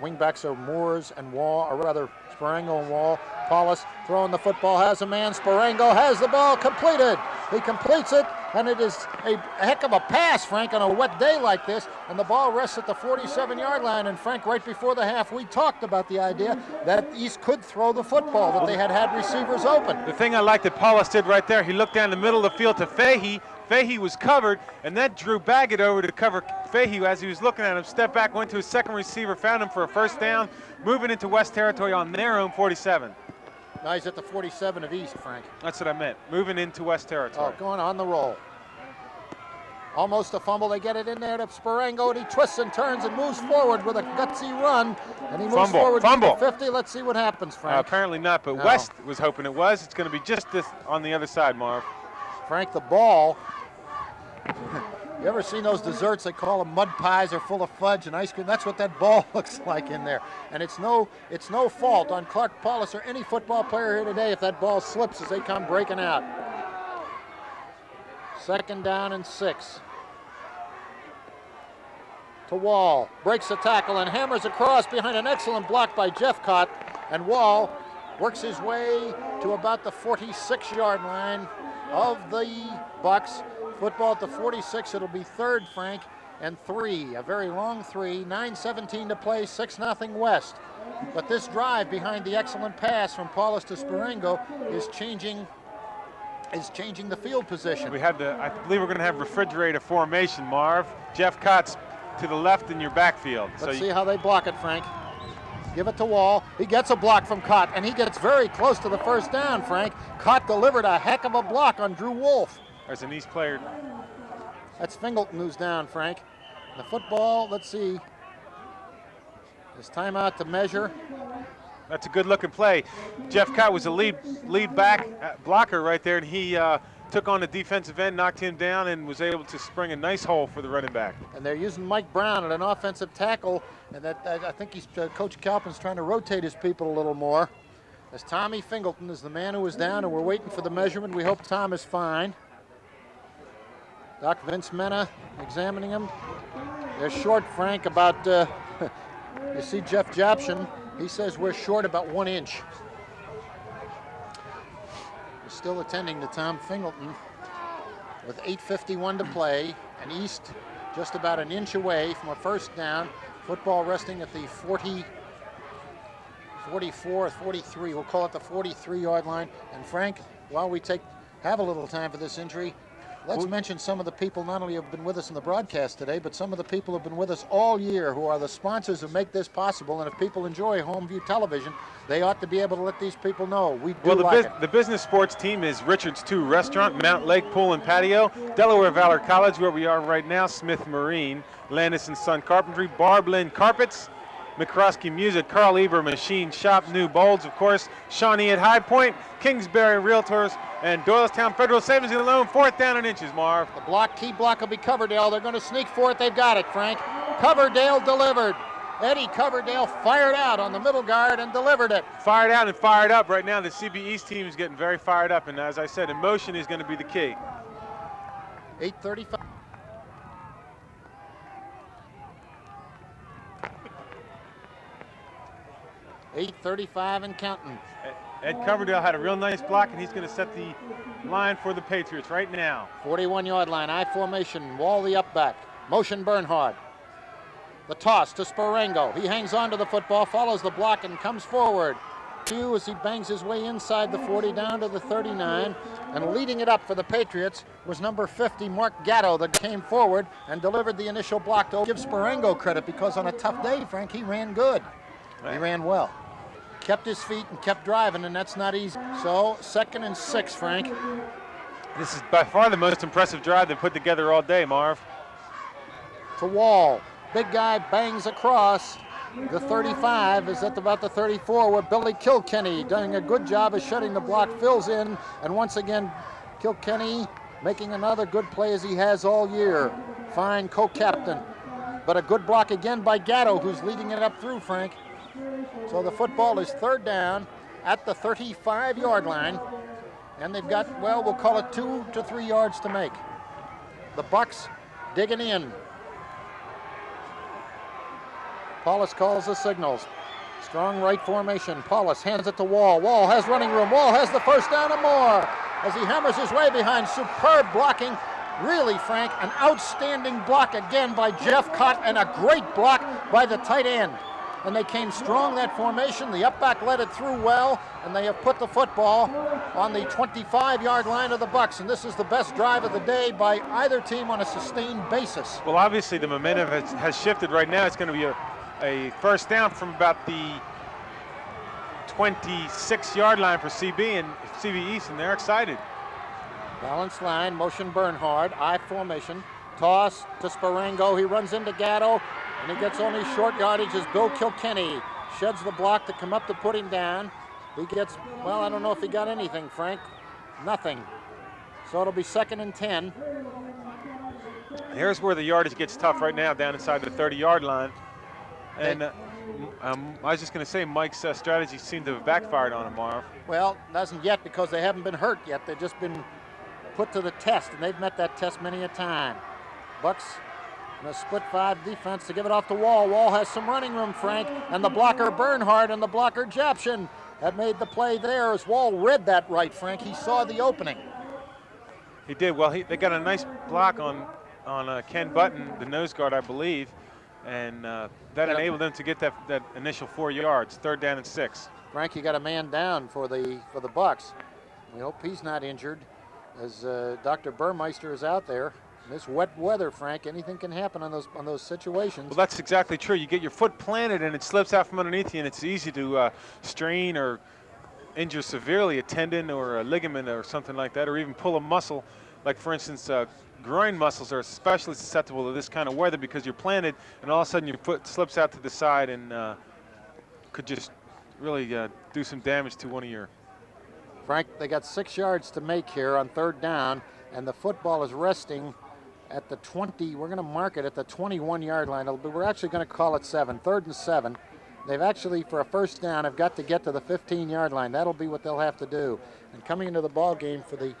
Wingbacks are Moores and Wall, or rather Sparango and Wall. Paulus throwing the football, has a man. Sparango has the ball completed. He completes it, and it is a heck of a pass, Frank, on a wet day like this. And the ball rests at the 47-yard line. And Frank, right before the half, we talked about the idea that East could throw the football, that they had receivers open. The thing I like that Paulus did right there, he looked down the middle of the field to Fahey. Fahey was covered, and that drew Baggett over to cover Fahey as he was looking at him. Step back, went to his second receiver, found him for a 1st down, moving into West territory on their own 47. Now he's at the 47 of East, Frank. That's what I meant, moving into West territory. Oh, going on the roll. Almost a fumble. They get it in there to Sparango, and he twists and turns and moves forward with a gutsy run. And he moves forward to the 50. Let's see what happens, Frank. Apparently not, but No. West was hoping it was. It's going to be just this on the other side, Marv. Frank, the ball. You ever seen those desserts? They call them mud pies. They're full of fudge and ice cream. That's what that ball looks like in there. And it's no fault on Clark Paulus or any football player here today if that ball slips as they come breaking out. 2nd down and 6. To Wall. Breaks the tackle and hammers across behind an excellent block by Jeffcott. And Wall works his way to about the 46-yard line of the Bucs. Football at the 46. It'll be 3rd, Frank, and 3. A very long 3. 9:17 to play. 6-0 West. But this drive behind the excellent pass from Paulus to Sparango is changing the field position. I believe we're going to have refrigerator formation, Marv. Jeff Cott's to the left in your backfield. Let's see how they block it, Frank. Give it to Wall. He gets a block from Cott, and he gets very close to the 1st down, Frank. Cott delivered a heck of a block on Drew Wolf. There's an East player. That's Fingleton who's down, Frank. The football, let's see. There's timeout to measure. That's a good-looking play. Jeff Cott was a lead back blocker right there, and he took on the defensive end, knocked him down, and was able to spring a nice hole for the running back. And they're using Mike Brown at an offensive tackle, and I think Coach Calpin's trying to rotate his people a little more. As Tommy Fingleton is the man who was down, and we're waiting for the measurement. We hope Tom is fine. Doc Vince Mena examining him. They're short, Frank, about, you see Jeff Joption, he says we're short about 1 inch. We're still attending to Tom Fingleton with 8:51 to play, and East just about an inch away from a 1st down. Football resting at the 44, 43, we'll call it the 43-yard line. And Frank, while we have a little time for this injury, let's mention some of the people not only have been with us in the broadcast today, but some of the people who have been with us all year who are the sponsors who make this possible. And if people enjoy Home Vue Television, they ought to be able to let these people know. The business sports team is Richard's 2 Restaurant, Mount Lake Pool and Patio, Delaware Valor College, where we are right now, Smith Marine, Landis & Son Carpentry, Barb Lynn Carpets, McCroskey Music, Carl Eber Machine Shop, New Bolds, of course, Shawnee at High Point, Kingsbury Realtors, and Doylestown Federal Savings and Loan. 4th down and inches, Marv. The key block will be Coverdale. They're going to sneak for it. They've got it, Frank. Coverdale delivered. Eddie Coverdale fired out on the middle guard and delivered it. Fired out and fired up right now. The CB East team is getting very fired up, and as I said, emotion is going to be the key. 8:35. .835 and counting. Ed Coverdale had a real nice block, and he's going to set the line for the Patriots right now. 41-yard line, I formation, Wall the up back. Motion Bernhard. The toss to Sparengo. He hangs on to the football, follows the block, and comes forward. Hugh, as he bangs his way inside the 40 down to the 39, and leading it up for the Patriots was number 50, Mark Gatto, that came forward and delivered the initial block. To give Sparengo credit, because on a tough day, Frank, he ran good. He ran well. Kept his feet and kept driving, and that's not easy. So 2nd and 6, Frank. This is by far the most impressive drive they've put together all day, Marv. To Wall. Big guy bangs across. The 35 is at about the 34, where Billy Kilkenny, doing a good job of shutting the block, fills in, and once again Kilkenny making another good play as he has all year. Fine co-captain, but a good block again by Gatto, who's leading it up through, Frank. So the football is 3rd down at the 35-yard line, and they've got, well, we'll call it 2 to 3 yards to make. The Bucs digging in. Paulus calls the signals. Strong right formation. Paulus hands it to Wall. Wall has running room. Wall has the first down and more as he hammers his way behind. Superb blocking. Really, Frank, an outstanding block again by Jeff Cott, and a great block by the tight end. And they came strong, that formation. The up back led it through well, and they have put the football on the 25-yard line of the Bucs. And this is the best drive of the day by either team on a sustained basis. Well, obviously the momentum has shifted right now. It's going to be a first down from about the 26-yard line for CB East, and they're excited. Balanced line, motion Bernhard, I formation, toss to Sparengo. He runs into Gatto, and he gets only short yardage as Bill Kilkenny sheds the block to come up to put him down. He gets, well, I don't know if he got anything, Frank. Nothing. So it'll be 2nd and 10. Here's where the yardage gets tough right now, down inside the 30-yard line. And I was just going to say, Mike's strategy seemed to have backfired on him, Marv. Well, doesn't yet, because they haven't been hurt yet. They've just been put to the test, and they've met that test many a time. Bucs in a split 5 defense to give it off to Wall. Wall has some running room, Frank, and the blocker Bernhard and the blocker Japshin have made the play there as Wall read that right, Frank. He saw the opening. He did. Well, they got a nice block on Ken Button, the nose guard, I believe. And that enabled them to get that initial 4 yards. 3rd down and 6. Frank, you got a man down for the Bucs. We hope he's not injured, as Dr. Burmeister is out there. In this wet weather, Frank, anything can happen on those situations. Well, that's exactly true. You get your foot planted and it slips out from underneath you, and it's easy to strain or injure severely a tendon or a ligament or something like that, or even pull a muscle. Like, for instance, groin muscles are especially susceptible to this kind of weather because you're planted and all of a sudden your foot slips out to the side and could just really do some damage to one of your. Frank, they got 6 yards to make here on 3rd down, and the football is resting at the 20. We're going to mark it at the 21-yard line. We're actually going to call it 7, 3rd and 7. They've actually, for a first down, have got to get to the 15-yard line. That'll be what they'll have to do. And coming into the ball game for the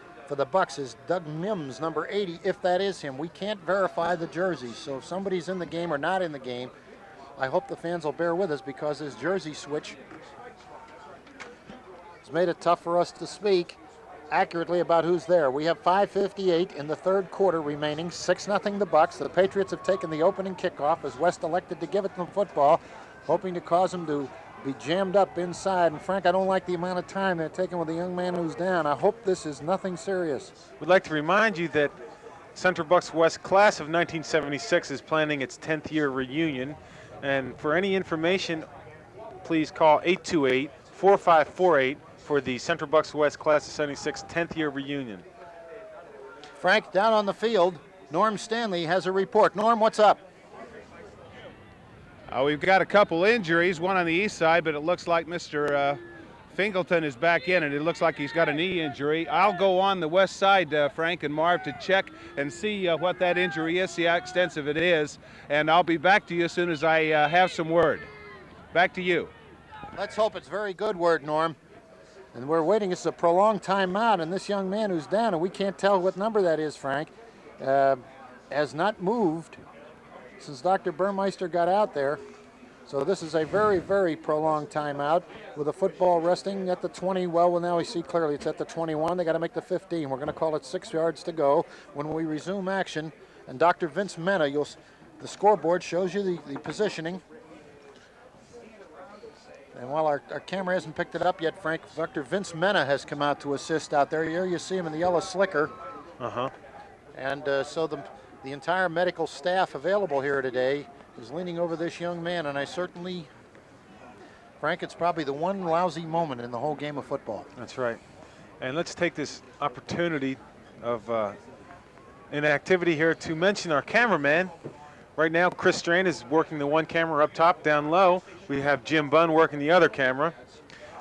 Bucs is Doug Mims, number 80, if that is him. We can't verify the jerseys, so if somebody's in the game or not in the game, I hope the fans will bear with us, because his jersey switch has made it tough for us to speak accurately about who's there. We have 5:58 in the 3rd quarter remaining, 6-0 the Bucs. The Patriots have taken the opening kickoff as West elected to give it the football, hoping to cause them to be jammed up inside. And Frank, I don't like the amount of time they're taking with a young man who's down. I hope this is nothing serious. We'd like to remind you that Central Bucs West class of 1976 is planning its 10th year reunion. And for any information, please call 828-4548 for the Central Bucs West class of 76 10th year reunion. Frank, down on the field, Norm Stanley has a report. Norm, what's up? We've got a couple injuries, one on the east side, but it looks like Mr. Fingleton is back in, and it looks like he's got a knee injury. I'll go on the west side, Frank and Marv, to check and see what that injury is, see how extensive it is, and I'll be back to you as soon as I have some word. Back to you. Let's hope it's very good word, Norm. And we're waiting. It's a prolonged timeout, and this young man who's down, and we can't tell what number that is, Frank, has not moved since Dr. Burmeister got out there. So this is a very, very prolonged timeout with the football resting at the 20. Well, now we see clearly it's at the 21. They got to make the 15. We're going to call it 6 yards to go when we resume action. And Dr. Vince Mena, The scoreboard shows you the positioning. And while our camera hasn't picked it up yet, Frank, Dr. Vince Mena has come out to assist out there. Here you see him in the yellow slicker. And so the entire medical staff available here today is leaning over this young man. And I certainly, Frank, it's probably the one lousy moment in the whole game of football. That's right. And let's take this opportunity of inactivity here to mention our cameraman. Right now, Chris Strand is working the one camera up top. Down low, we have Jim Bunn working the other camera.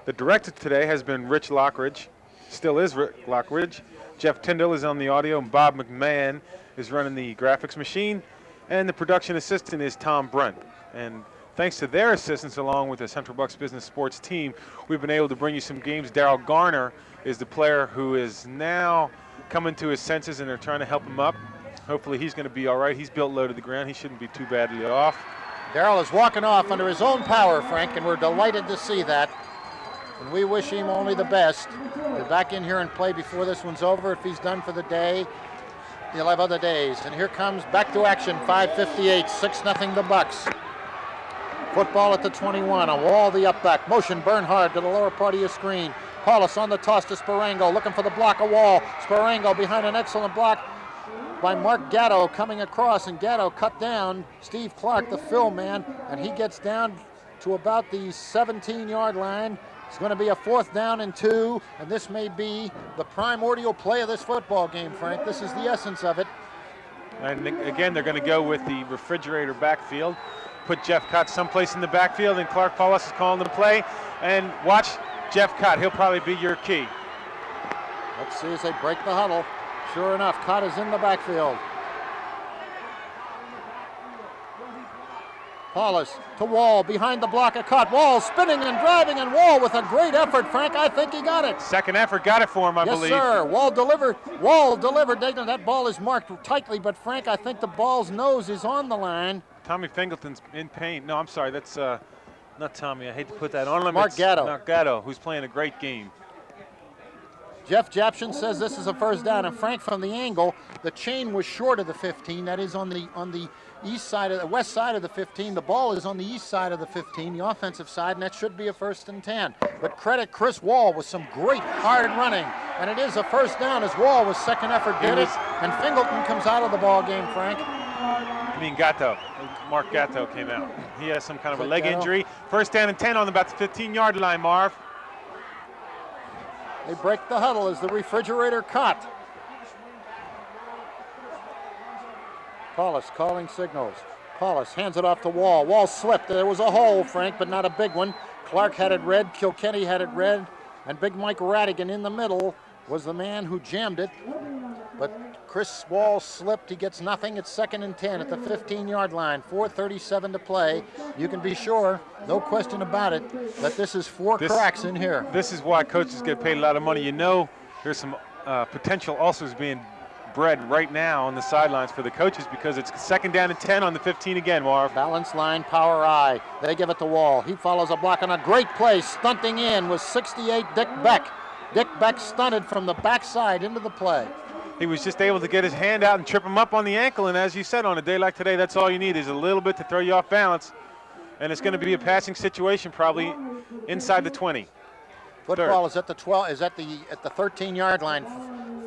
The director today has been Rich Lockridge, still is Rick Lockridge. Jeff Tyndall is on the audio, and Bob McMahon is running the graphics machine. And the production assistant is Tom Brunt. And thanks to their assistance, along with the Central Bucs Business Sports team, we've been able to bring you some games. Daryl Garner is the player who is now coming to his senses, and they're trying to help him up. Hopefully he's going to be all right. He's built low to the ground. He shouldn't be too badly off. Daryl is walking off under his own power, Frank, and we're delighted to see that. And we wish him only the best. He'll be back in here and play before this one's over. If he's done for the day, he'll have other days. And here comes back to action, 5:58, 6-0 the Bucs. Football at the 21, a wall the up back. Motion Bernhard to the lower part of your screen. Paulus on the toss to Sparango, looking for the block of Wall. Sparango behind an excellent block by Mark Gatto coming across, and Gatto cut down Steve Clark, the fill man, and he gets down to about the 17-yard line. It's going to be a 4th down and 2, and this may be the primordial play of this football game, Frank. This is the essence of it. And again, they're going to go with the refrigerator backfield. Put Jeff Cott someplace in the backfield, and Clark Paulus is calling the play. And watch Jeff Cott. He'll probably be your key. Let's see as they break the huddle. Sure enough, Cott is in the backfield. Paulus to Wall, behind the block of Cott. Wall spinning and driving, and Wall with a great effort, Frank. I think he got it. Second effort got it for him, I believe. Yes, sir. Wall delivered. That ball is marked tightly, but Frank, I think the ball's nose is on the line. Tommy Fingleton's in pain. No, I'm sorry. That's not Tommy. I hate to put that on him. Mark Gatto. Mark Gatto, who's playing a great game. Jeff Jaption says this is a 1st down, and Frank, from the angle, the chain was short of the 15. That is on the east side of the west side of the 15. The ball is on the east side of the 15, the offensive side, and that should be a 1st and 10. But credit Chris Wall with some great hard running, and it is a 1st down as Wall with second effort did it, and Fingleton comes out of the ball game, Frank. I mean Gatto. Mark Gatto came out. He has some kind of a leg Gatto? injury. 1st down and 10 on about the 15-yard line, Marv. They break the huddle as the refrigerator caught. Paulus calling signals. Paulus hands it off to Wall. Wall slipped. There was a hole, Frank, but not a big one. Clark had it red. Kilkenny had it red. And Big Mike Radigan in the middle was the man who jammed it. But Chris Wall slipped. He gets nothing. It's 2nd and 10 at the 15-yard line. 4:37 to play. You can be sure, no question about it, that this is cracks in here. This is why coaches get paid a lot of money. You know there's some potential ulcers being bred right now on the sidelines for the coaches because it's 2nd down and 10 on the 15 again, Marv. Balance line, power eye. They give it to Wall. He follows a block on a great play. Stunting in was 68 Dick Beck. Dick Beck stunted from the backside into the play. He was just able to get his hand out and trip him up on the ankle, and as you said, on a day like today, that's all you need is a little bit to throw you off balance, and it's going to be a passing situation probably inside the 20. Football is at the 12, is at the 13-yard line.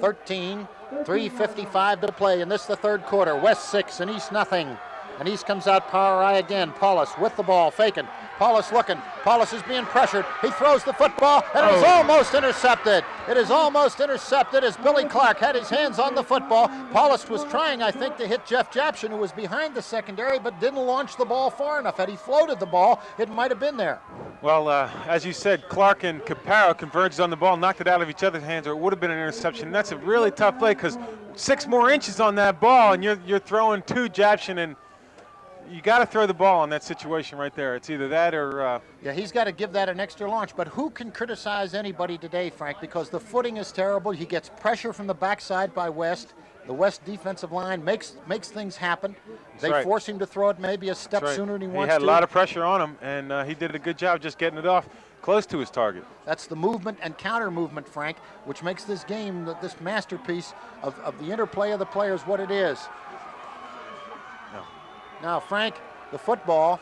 13, 3:55 to play, and this is the 3rd quarter. West 6 and East nothing. And East comes out power eye again. Paulus with the ball, faking. Paulus looking. Paulus is being pressured. He throws the football, and it is almost intercepted. It is almost intercepted as Billy Clark had his hands on the football. Paulus was trying, I think, to hit Jeff Jaption, who was behind the secondary, but didn't launch the ball far enough. Had he floated the ball, it might have been there. Well, as you said, Clark and Caparo converged on the ball, knocked it out of each other's hands, or it would have been an interception. That's a really tough play because 6 more inches on that ball, and you're throwing to Jaption, and you got to throw the ball in that situation right there. It's either that or... Yeah, he's got to give that an extra launch. But who can criticize anybody today, Frank? Because the footing is terrible. He gets pressure from the backside by West. The West defensive line makes things happen. They force him to throw it maybe a step sooner than he wants to. He had a lot of pressure on him, and he did a good job just getting it off close to his target. That's the movement and counter movement, Frank, which makes this game, this masterpiece of the interplay of the players, what it is. Now, Frank, the football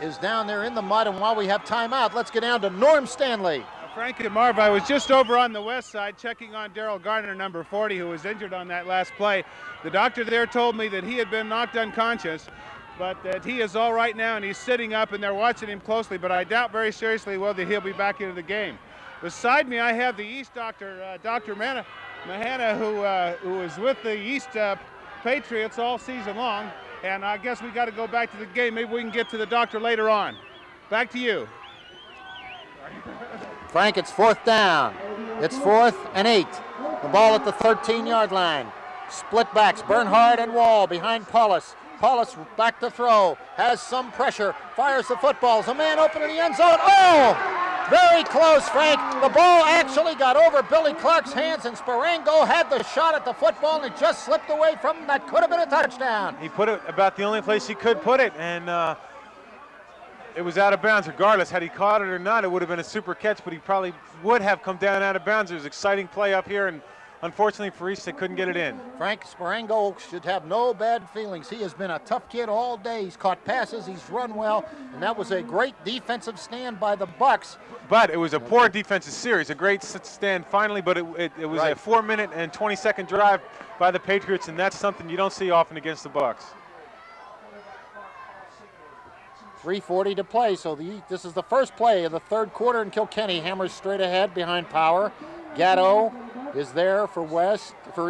is down there in the mud, and while we have timeout, let's get down to Norm Stanley. Frank and Marv, I was just over on the west side checking on Daryl Garner, number 40, who was injured on that last play. The doctor there told me that he had been knocked unconscious, but that he is all right now, and he's sitting up, and they're watching him closely, but I doubt very seriously whether he'll be back into the game. Beside me, I have the East doctor, Dr. Mahana, who was with the East Patriots all season long, and I guess we got to go back to the game. Maybe we can get to the doctor later on. Back to you. Frank, it's 4th down. It's 4th and 8. The ball at the 13-yard line. Split backs, Bernhard and Wall behind Paulus. Paulus back to throw, has some pressure, fires the football. There's a man open in the end zone. Oh! Very close, Frank. The ball actually got over Billy Clark's hands, and Sparango had the shot at the football, and it just slipped away from him. That could have been a touchdown. He put it about the only place he could put it, and it was out of bounds. Regardless, had he caught it or not, it would have been a super catch, but he probably would have come down out of bounds. It was an exciting play up here, and unfortunately for East, they couldn't get it in. Frank Sparango should have no bad feelings. He has been a tough kid all day. He's caught passes, he's run well, and that was a great defensive stand by the Bucs. But it was a poor defensive series, a great stand finally, but it was right. a 4-minute and 20-second drive by the Patriots, and that's something you don't see often against the Bucs. 3:40 to play, so this is the first play of the third quarter, and Kilkenny hammers straight ahead behind Power. Gatto is there for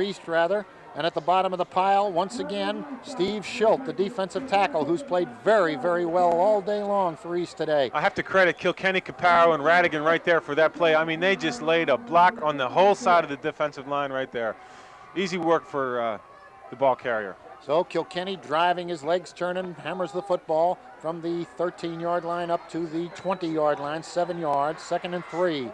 East, and at the bottom of the pile, once again, Steve Schilt, the defensive tackle, who's played very, very well all day long for East today. I have to credit Kilkenny, Caparo, and Radigan right there for that play. I mean, they just laid a block on the whole side of the defensive line right there. Easy work for the ball carrier. So Kilkenny driving, his legs turning, hammers the football from the 13-yard line up to the 20-yard line, 7 yards, 2nd and 3.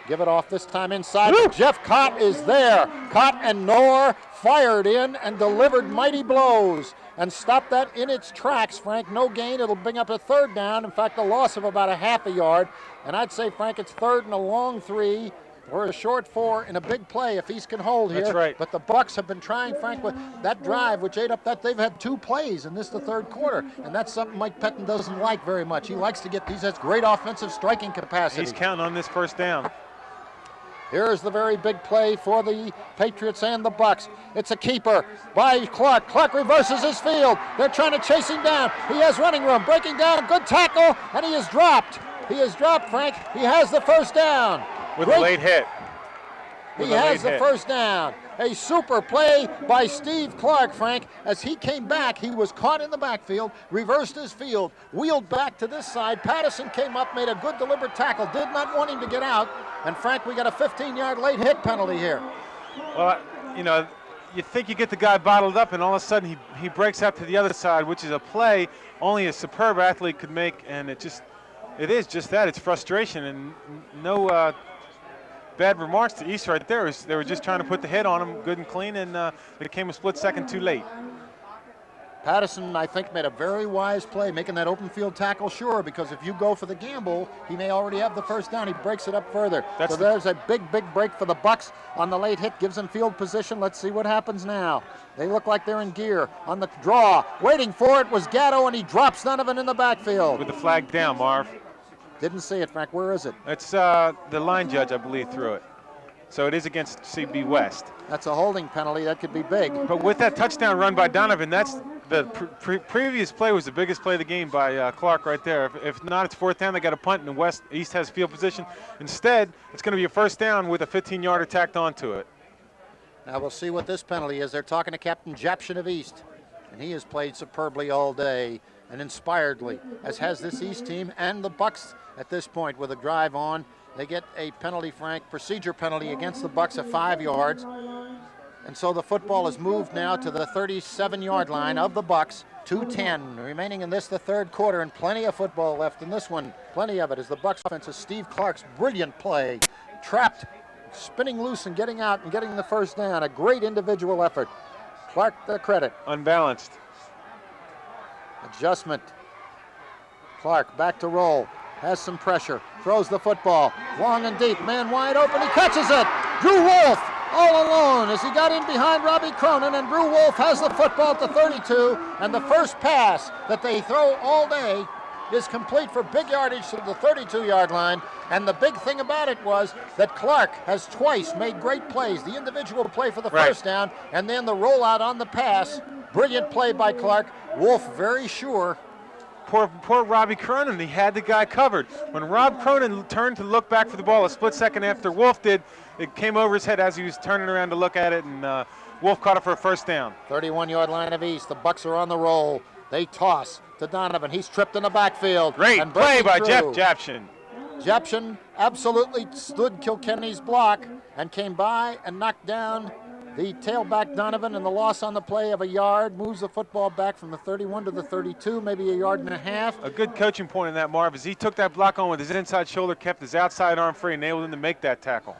Give it off this time inside. Jeff Cott is there. Cott and Knorr fired in and delivered mighty blows and stopped that in its tracks, Frank. No gain. It'll bring up a 3rd down. In fact, a loss of about a half a yard. And I'd say, Frank, it's 3rd and a long 3. Or a short 4 in a big play if East can hold here. That's right. But the Bucs have been trying, Frank, with that drive, which ate up that. They've had 2 plays in the third quarter, and that's something Mike Pettin doesn't like very much. He likes to get these. Has great offensive striking capacity. He's counting on this 1st down. Here's the very big play for the Patriots and the Bucs. It's a keeper by Clark. Clark reverses his field. They're trying to chase him down. He has running room, breaking down, good tackle, and he is dropped. He is dropped, Frank. He has the 1st down. With a late hit. He has the 1st down. A super play by Steve Clark, Frank. As he came back, he was caught in the backfield, reversed his field, wheeled back to this side. Patterson came up, made a good deliberate tackle, did not want him to get out. And Frank, we got a 15-yard late hit penalty here. Well, you know, you think you get the guy bottled up, and all of a sudden he breaks out to the other side, which is a play only a superb athlete could make, and it is just that. It's frustration, and no bad remarks to East right there. They were just trying to put the hit on him good and clean, and it came a split second too late. Patterson, I think, made a very wise play, making that open field tackle, sure, because if you go for the gamble, he may already have the 1st down. He breaks it up further. So there's a big break for the Bucs on the late hit, gives them field position. Let's see what happens now. They look like they're in gear. On the draw, waiting for it was Gatto, and he drops Donovan in the backfield. With the flag down, Marv. Didn't see it, Frank. Where is it? It's the line judge, I believe, threw it. So it is against CB West. That's a holding penalty. That could be big. But with that touchdown run by Donovan, that's the previous play was the biggest play of the game by Clark right there. If not, it's 4th down. They got a punt, and East has field position. Instead, it's going to be a 1st down with a 15-yarder tacked onto it. Now we'll see what this penalty is. They're talking to Captain Japshin of East, and he has played superbly all day and inspiredly, as has this East team and the Bucs at this point with a drive on. They get a penalty, Frank, procedure penalty against the Bucs of 5 yards. And so the football is moved now to the 37-yard line of the Bucs. 2:10 remaining in this, the third quarter, and plenty of football left in this one. Plenty of it as the Bucs offense is Steve Clark's brilliant play. Trapped, spinning loose and getting out and getting the 1st down. A great individual effort. Clark the credit. Unbalanced. Adjustment. Clark back to roll. Has some pressure. Throws the football. Long and deep. Man wide open. He catches it. Drew Wolf all alone as he got in behind Robbie Cronin, and Drew Wolf has the football at the 32, and the first pass that they throw all day is complete for big yardage to the 32-yard line. And the big thing about it was that Clark has twice made great plays. The individual play for the first down, and then the rollout on the pass. Brilliant play by Clark. Wolf very sure. Poor Robbie Cronin, he had the guy covered. When Rob Cronin turned to look back for the ball a split second after Wolf did, it came over his head as he was turning around to look at it, and Wolf caught it for a first down. 31-yard line of East. The Bucs are on the roll. They toss to Donovan. He's tripped in the backfield. Great play by Jeff Japshin. Japshin absolutely stood Kilkenny's block and came by and knocked down the tailback Donovan, and the loss on the play of a yard moves the football back from the 31 to the 32, maybe a yard and a half. A good coaching point in that, Marv, is he took that block on with his inside shoulder, kept his outside arm free, and enabled him to make that tackle.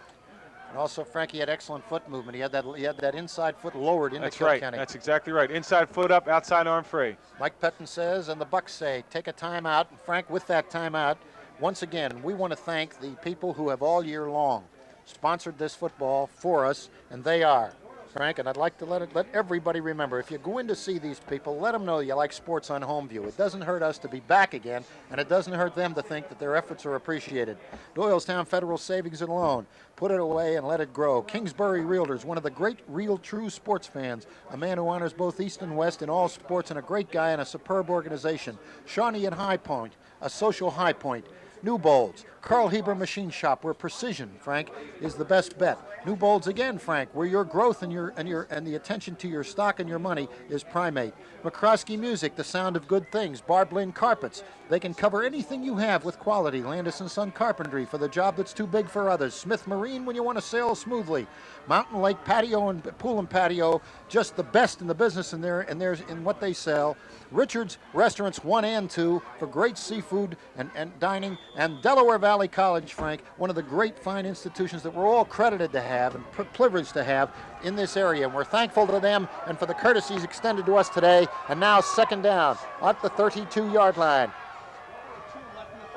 And also, Frankie had excellent foot movement. He had that inside foot lowered into That's Kilkenny. Right. That's exactly right. Inside foot up, outside arm free. Mike Pettin says, and the Bucs say, take a timeout. And Frank, with that timeout, once again, we want to thank the people who have all year long sponsored this football for us, and they are. Frank, and I'd like to let everybody remember, if you go in to see these people, let them know you like sports on Home Vue. It doesn't hurt us to be back again, and it doesn't hurt them to think that their efforts are appreciated. Doylestown Federal Savings and Loan, put it away and let it grow. Kingsbury Realtors, one of the great real true sports fans, a man who honors both East and West in all sports, and a great guy and a superb organization. Shawnee and High Point, a social high point. Newbolds, Carl Heber Machine Shop, where precision, Frank, is the best bet. Newbolds again, Frank, where your growth and the attention to your stock and your money is primate. McCroskey Music, the sound of good things. Barb Lynn Carpets, they can cover anything you have with quality. Landis and Son Carpentry for the job that's too big for others. Smith Marine when you want to sail smoothly. Mountain Lake Patio and Pool and Patio, just the best in the business in what they sell. Richard's Restaurants 1 and 2 for great seafood and dining, and Delaware Valley College, Frank, one of the great fine institutions that we're all credited to have and privileged to have in this area. And we're thankful to them and for the courtesies extended to us today. And now second down at the 32-yard line.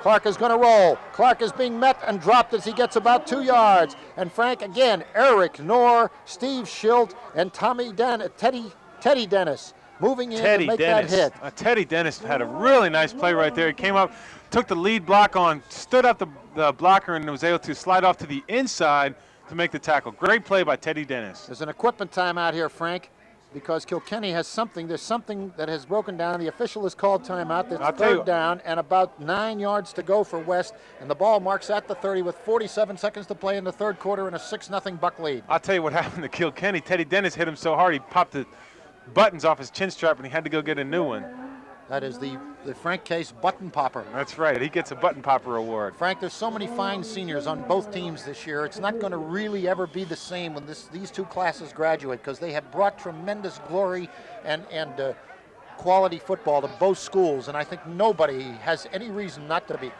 Clark is going to roll. Clark is being met and dropped as he gets about 2 yards. And Frank, again, Eric Knorr, Steve Schilt, and Teddy Dennis moving in to make that hit. Teddy Dennis had a really nice play right there. He came up, took the lead block on, stood up the blocker, and was able to slide off to the inside to make the tackle. Great play by Teddy Dennis. There's an equipment timeout here, Frank, because Kilkenny has something. There's something that has broken down. The official has called timeout. There's third down and about 9 yards to go for West, and the ball marks at the 30 with 47 seconds to play in the third quarter and a 6-0 Buck lead. I'll tell you what happened to Kilkenny. Teddy Dennis hit him so hard he popped the buttons off his chin strap, and he had to go get a new one. That is the Frank Case button popper. That's right. He gets a button popper award. Frank, there's so many fine seniors on both teams this year. It's not going to really ever be the same when these two classes graduate, because they have brought tremendous glory and quality football to both schools. And I think nobody has any reason not to be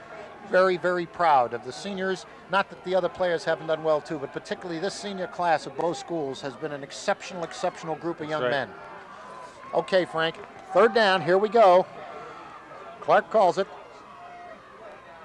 very, very proud of the seniors. Not that the other players haven't done well too, but particularly this senior class of both schools has been an exceptional group of young men. Okay, Frank, third down, here we go. Clark calls it.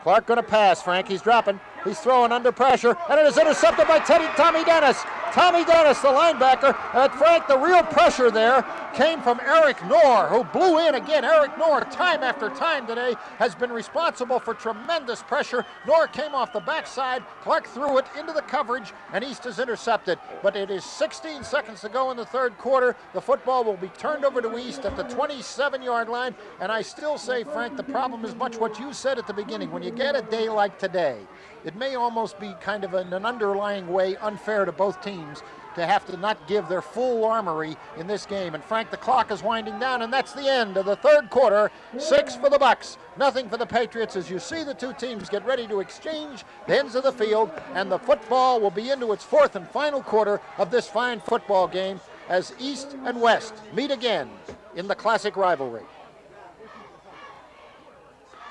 Clark going to pass, Frank. He's dropping. He's throwing under pressure, and it is intercepted by Tommy Dennis. Tommy Dennis, the linebacker. Frank, the real pressure there came from Eric Knorr, who blew in again. Eric Knorr, time after time today, has been responsible for tremendous pressure. Knorr came off the backside. Clark threw it into the coverage, and East is intercepted. But it is 16 seconds to go in the third quarter. The football will be turned over to East at the 27-yard line. And I still say, Frank, the problem is much what you said at the beginning. When you get a day like today, it may almost be kind of an underlying way unfair to both teams to have to not give their full armory in this game. And Frank, the clock is winding down, and that's the end of the third quarter. 6 for the Bucs, nothing for the Patriots, as you see the two teams get ready to exchange the ends of the field, and the football will be into its fourth and final quarter of this fine football game as East and West meet again in the classic rivalry.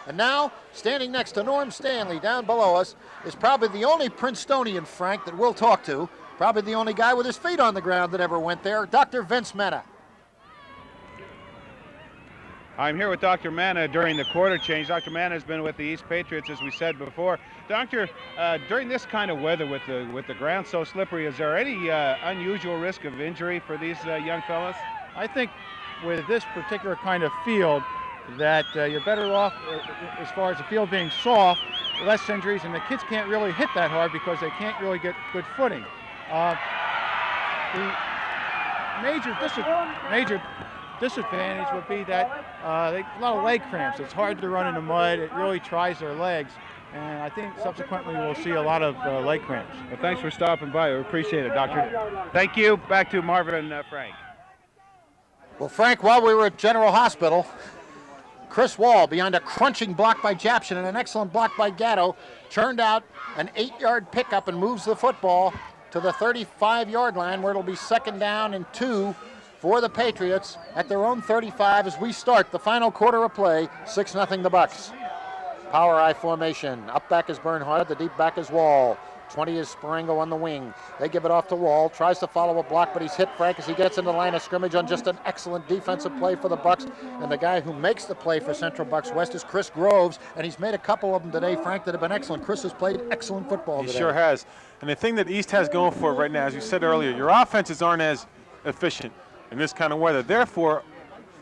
And now, standing next to Norm Stanley down below us, is probably the only Princetonian, Frank, that we'll talk to. Probably the only guy with his feet on the ground that ever went there, Dr. Vince Mena. I'm here with Dr. Manna during the quarter change. Dr. Manna has been with the East Patriots, as we said before. Doctor, during this kind of weather with the ground so slippery, is there any unusual risk of injury for these young fellas? I think with this particular kind of field that you're better off as far as the field being soft, less injuries, and the kids can't really hit that hard because they can't really get good footing. The major disadvantage would be that a lot of leg cramps. It's hard to run in the mud. It really tries their legs. And I think subsequently we'll see a lot of leg cramps. Well, thanks for stopping by. We appreciate it, Doctor. Thank you. Back to Marvin and Frank. Well, Frank, while we were at General Hospital, Chris Wall, behind a crunching block by Jaption and an excellent block by Gatto, turned out an 8-yard pickup and moves the football to the 35-yard line, where it'll be 2nd down and 2 for the Patriots at their own 35 as we start the final quarter of play. 6-0 the Bucs. Power I formation. Up back is Bernhard. The deep back is Wall. 20 is Sparango on the wing. They give it off to Wall. Tries to follow a block, but he's hit, Frank, as he gets into the line of scrimmage on just an excellent defensive play for the Bucs. And the guy who makes the play for Central Bucs West is Chris Groves, and he's made a couple of them today, Frank, that have been excellent. Chris has played excellent football today. He sure has. And the thing that East has going for it right now, as you said earlier, your offenses aren't as efficient in this kind of weather. Therefore,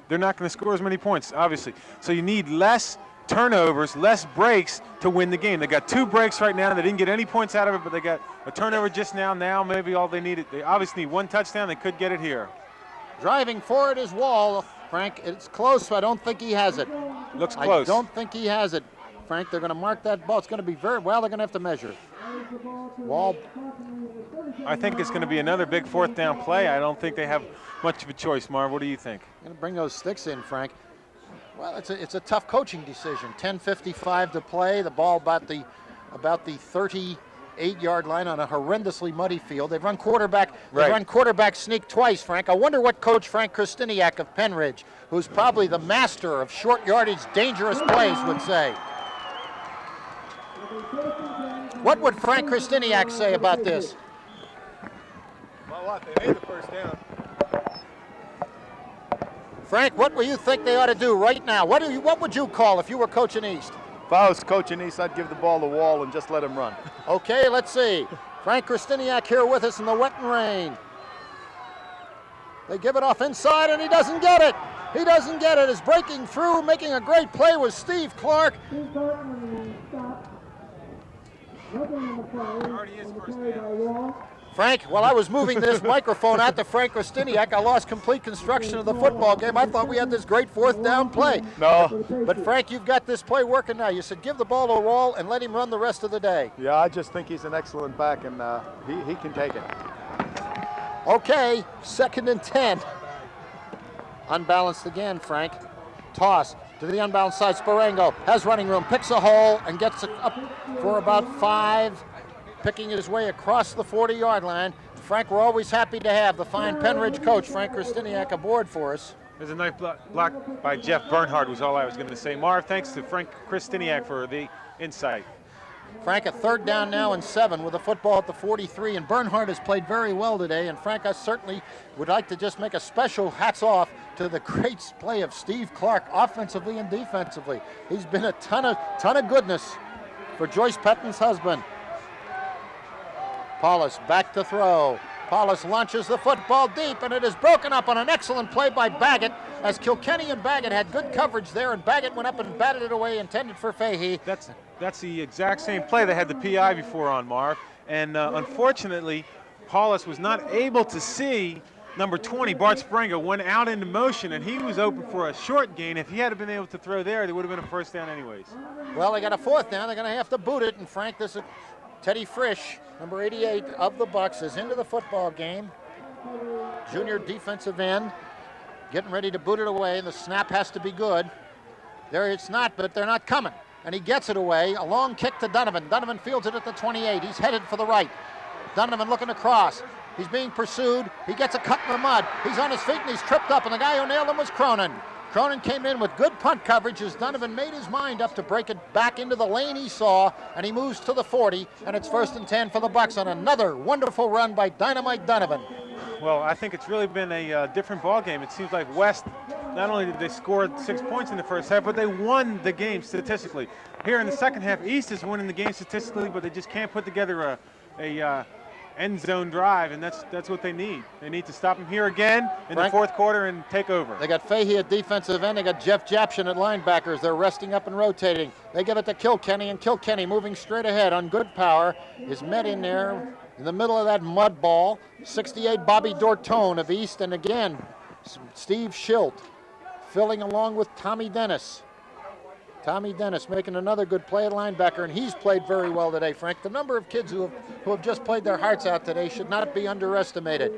they're not going to score as many points, obviously. So you need less turnovers, less breaks to win the game. They got 2 breaks right now. They didn't get any points out of it, but they got a turnover just now. Now maybe all they needed. They obviously need 1 touchdown. They could get it here. Driving forward is Wall. Frank, it's close, so I don't think he has it. Looks close. I don't think he has it. Frank, they're going to mark that ball. It's going to be they're going to have to measure. Wall. I think it's going to be another big 4th down play. I don't think they have much of a choice, Marv. What do you think? Going to bring those sticks in, Frank. Well, it's a tough coaching decision. 10:55 to play. The ball about the 38-yard line on a horrendously muddy field. They've run quarterback. They've run quarterback sneak twice, Frank. I wonder what Coach Frank Kristiniak of Penridge, who's probably the master of short yardage, dangerous plays, would say. What would Frank Kristiniak say about this? Well, they made the 1st down. Frank, what do you think they ought to do right now? What would you call if you were coaching East? If I was coaching East, I'd give the ball to Wall and just let him run. Okay, let's see. Frank Kristiniak here with us in the wet and rain. They give it off inside, and he doesn't get it. He doesn't get it. Is breaking through, making a great play with Steve Clark. Already is 1st down. Frank, while I was moving this microphone out to Frank Kristiniak, I lost complete construction of the football game. I thought we had this great 4th down play. No. But Frank, you've got this play working now. You said give the ball to Wall and let him run the rest of the day. Yeah, I just think he's an excellent back, and he can take it. Okay, 2nd and 10. Unbalanced again, Frank. Toss to the unbalanced side. Sparango has running room, picks a hole, and gets it up for about 5. Picking his way across the 40-yard line. Frank, we're always happy to have the fine Penridge coach, Frank Kristiniak, aboard for us. There's a nice block by Jeff Bernhard was all I was going to say. Marv, thanks to Frank Kristiniak for the insight. Frank, a 3rd down now and 7 with a football at the 43, and Bernhard has played very well today. And Frank, I certainly would like to just make a special hats off to the great play of Steve Clark, offensively and defensively. He's been a ton of goodness for Joyce Petton's husband. Paulus back to throw. Paulus launches the football deep, and it is broken up on an excellent play by Baggett, as Kilkenny and Baggett had good coverage there, and Baggett went up and batted it away, intended for Fahey. That's the exact same play they had the PI before on, Marv. And unfortunately, Paulus was not able to see number 20, Bart Sparango, went out into motion, and he was open for a short gain. If he had been able to throw there, would have been a 1st down anyways. Well, they got a 4th down. They're going to have to boot it, and Frank, this is Teddy Frisch, number 88 of the Bucs, is into the football game. Junior defensive end, getting ready to boot it away. The snap has to be good. There it's not, but they're not coming. And he gets it away. A long kick to Donovan. Donovan fields it at the 28. He's headed for the right. Donovan looking across. He's being pursued. He gets a cut in the mud. He's on his feet and he's tripped up, and the guy who nailed him was Cronin. Cronin came in with good punt coverage as Donovan made his mind up to break it back into the lane he saw, and he moves to the 40, and it's 1st and 10 for the Bucs on another wonderful run by Dynamite Donovan. Well, I think it's really been a different ball game. It seems like West not only did they score 6 points in the first half, but they won the game statistically. Here in the second half, East is winning the game statistically, but they just can't put together a end zone drive, and that's what they need. They need to stop him here again in the fourth quarter and take over. They got Fahey at defensive end. They got Jeff Jaption at linebackers. They're resting up and rotating. They give it to Kilkenny, and Kilkenny moving straight ahead on good power is met in there in the middle of that mud ball. 68 Bobby Dortone of East, and again Steve Schilt filling along with Tommy Dennis. Tommy Dennis making another good play at linebacker, and he's played very well today, Frank. The number of kids who have just played their hearts out today should not be underestimated.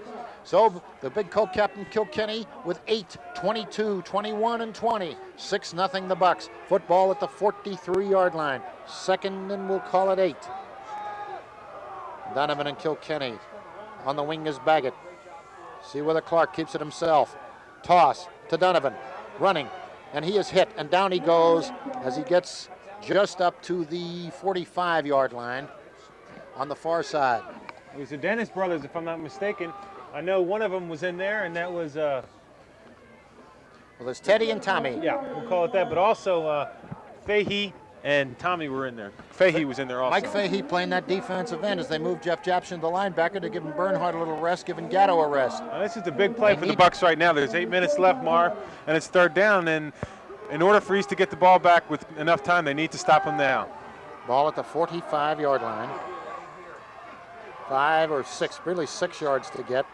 So the big co-captain Kilkenny with 8, 22, 21, and 20. 6-0 the Bucs. Football at the 43-yard line. Second, and we'll call it 8. Donovan and Kilkenny. On the wing is Baggett. See whether Clark keeps it himself. Toss to Donovan. Running. And he is hit, and down he goes as he gets just up to the 45-yard line on the far side. It was the Dennis brothers, if I'm not mistaken. I know one of them was in there, and that was... Well, there's Teddy and Tommy. Yeah, we'll call it that, but also Fahey and Tommy were in there. Fahey was in there also. Mike Fahey playing that defensive end as they move Jeff Jaption to linebacker to give him Bernhardt a little rest, giving Gatto a rest. Now, this is the big play for the Bucs right now. There's 8 minutes left, Marv, and it's third down. And in order for East to get the ball back with enough time, they need to stop him now. Ball at the 45-yard line. 5 or 6, really 6 yards to get.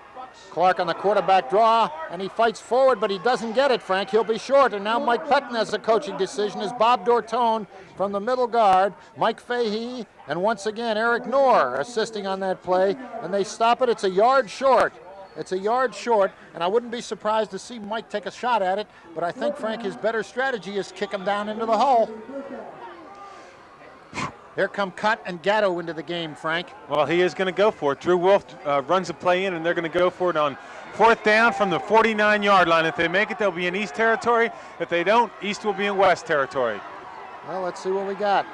Clark on the quarterback draw, and he fights forward, but he doesn't get it, Frank. He'll be short, and now Mike Pettin has a coaching decision as Bob Dortone from the middle guard, Mike Fahey, and once again Eric Knorr assisting on that play, and they stop it. It's a yard short. It's a yard short, and I wouldn't be surprised to see Mike take a shot at it, but I think, Frank, his better strategy is kick him down into the hole. Here come Cutt and Gatto into the game, Frank. Well, he is going to go for it. Drew Wolf runs the play in, and they're going to go for it on fourth down from the 49-yard line. If they make it, they'll be in East territory. If they don't, East will be in West territory. Well, let's see what we got.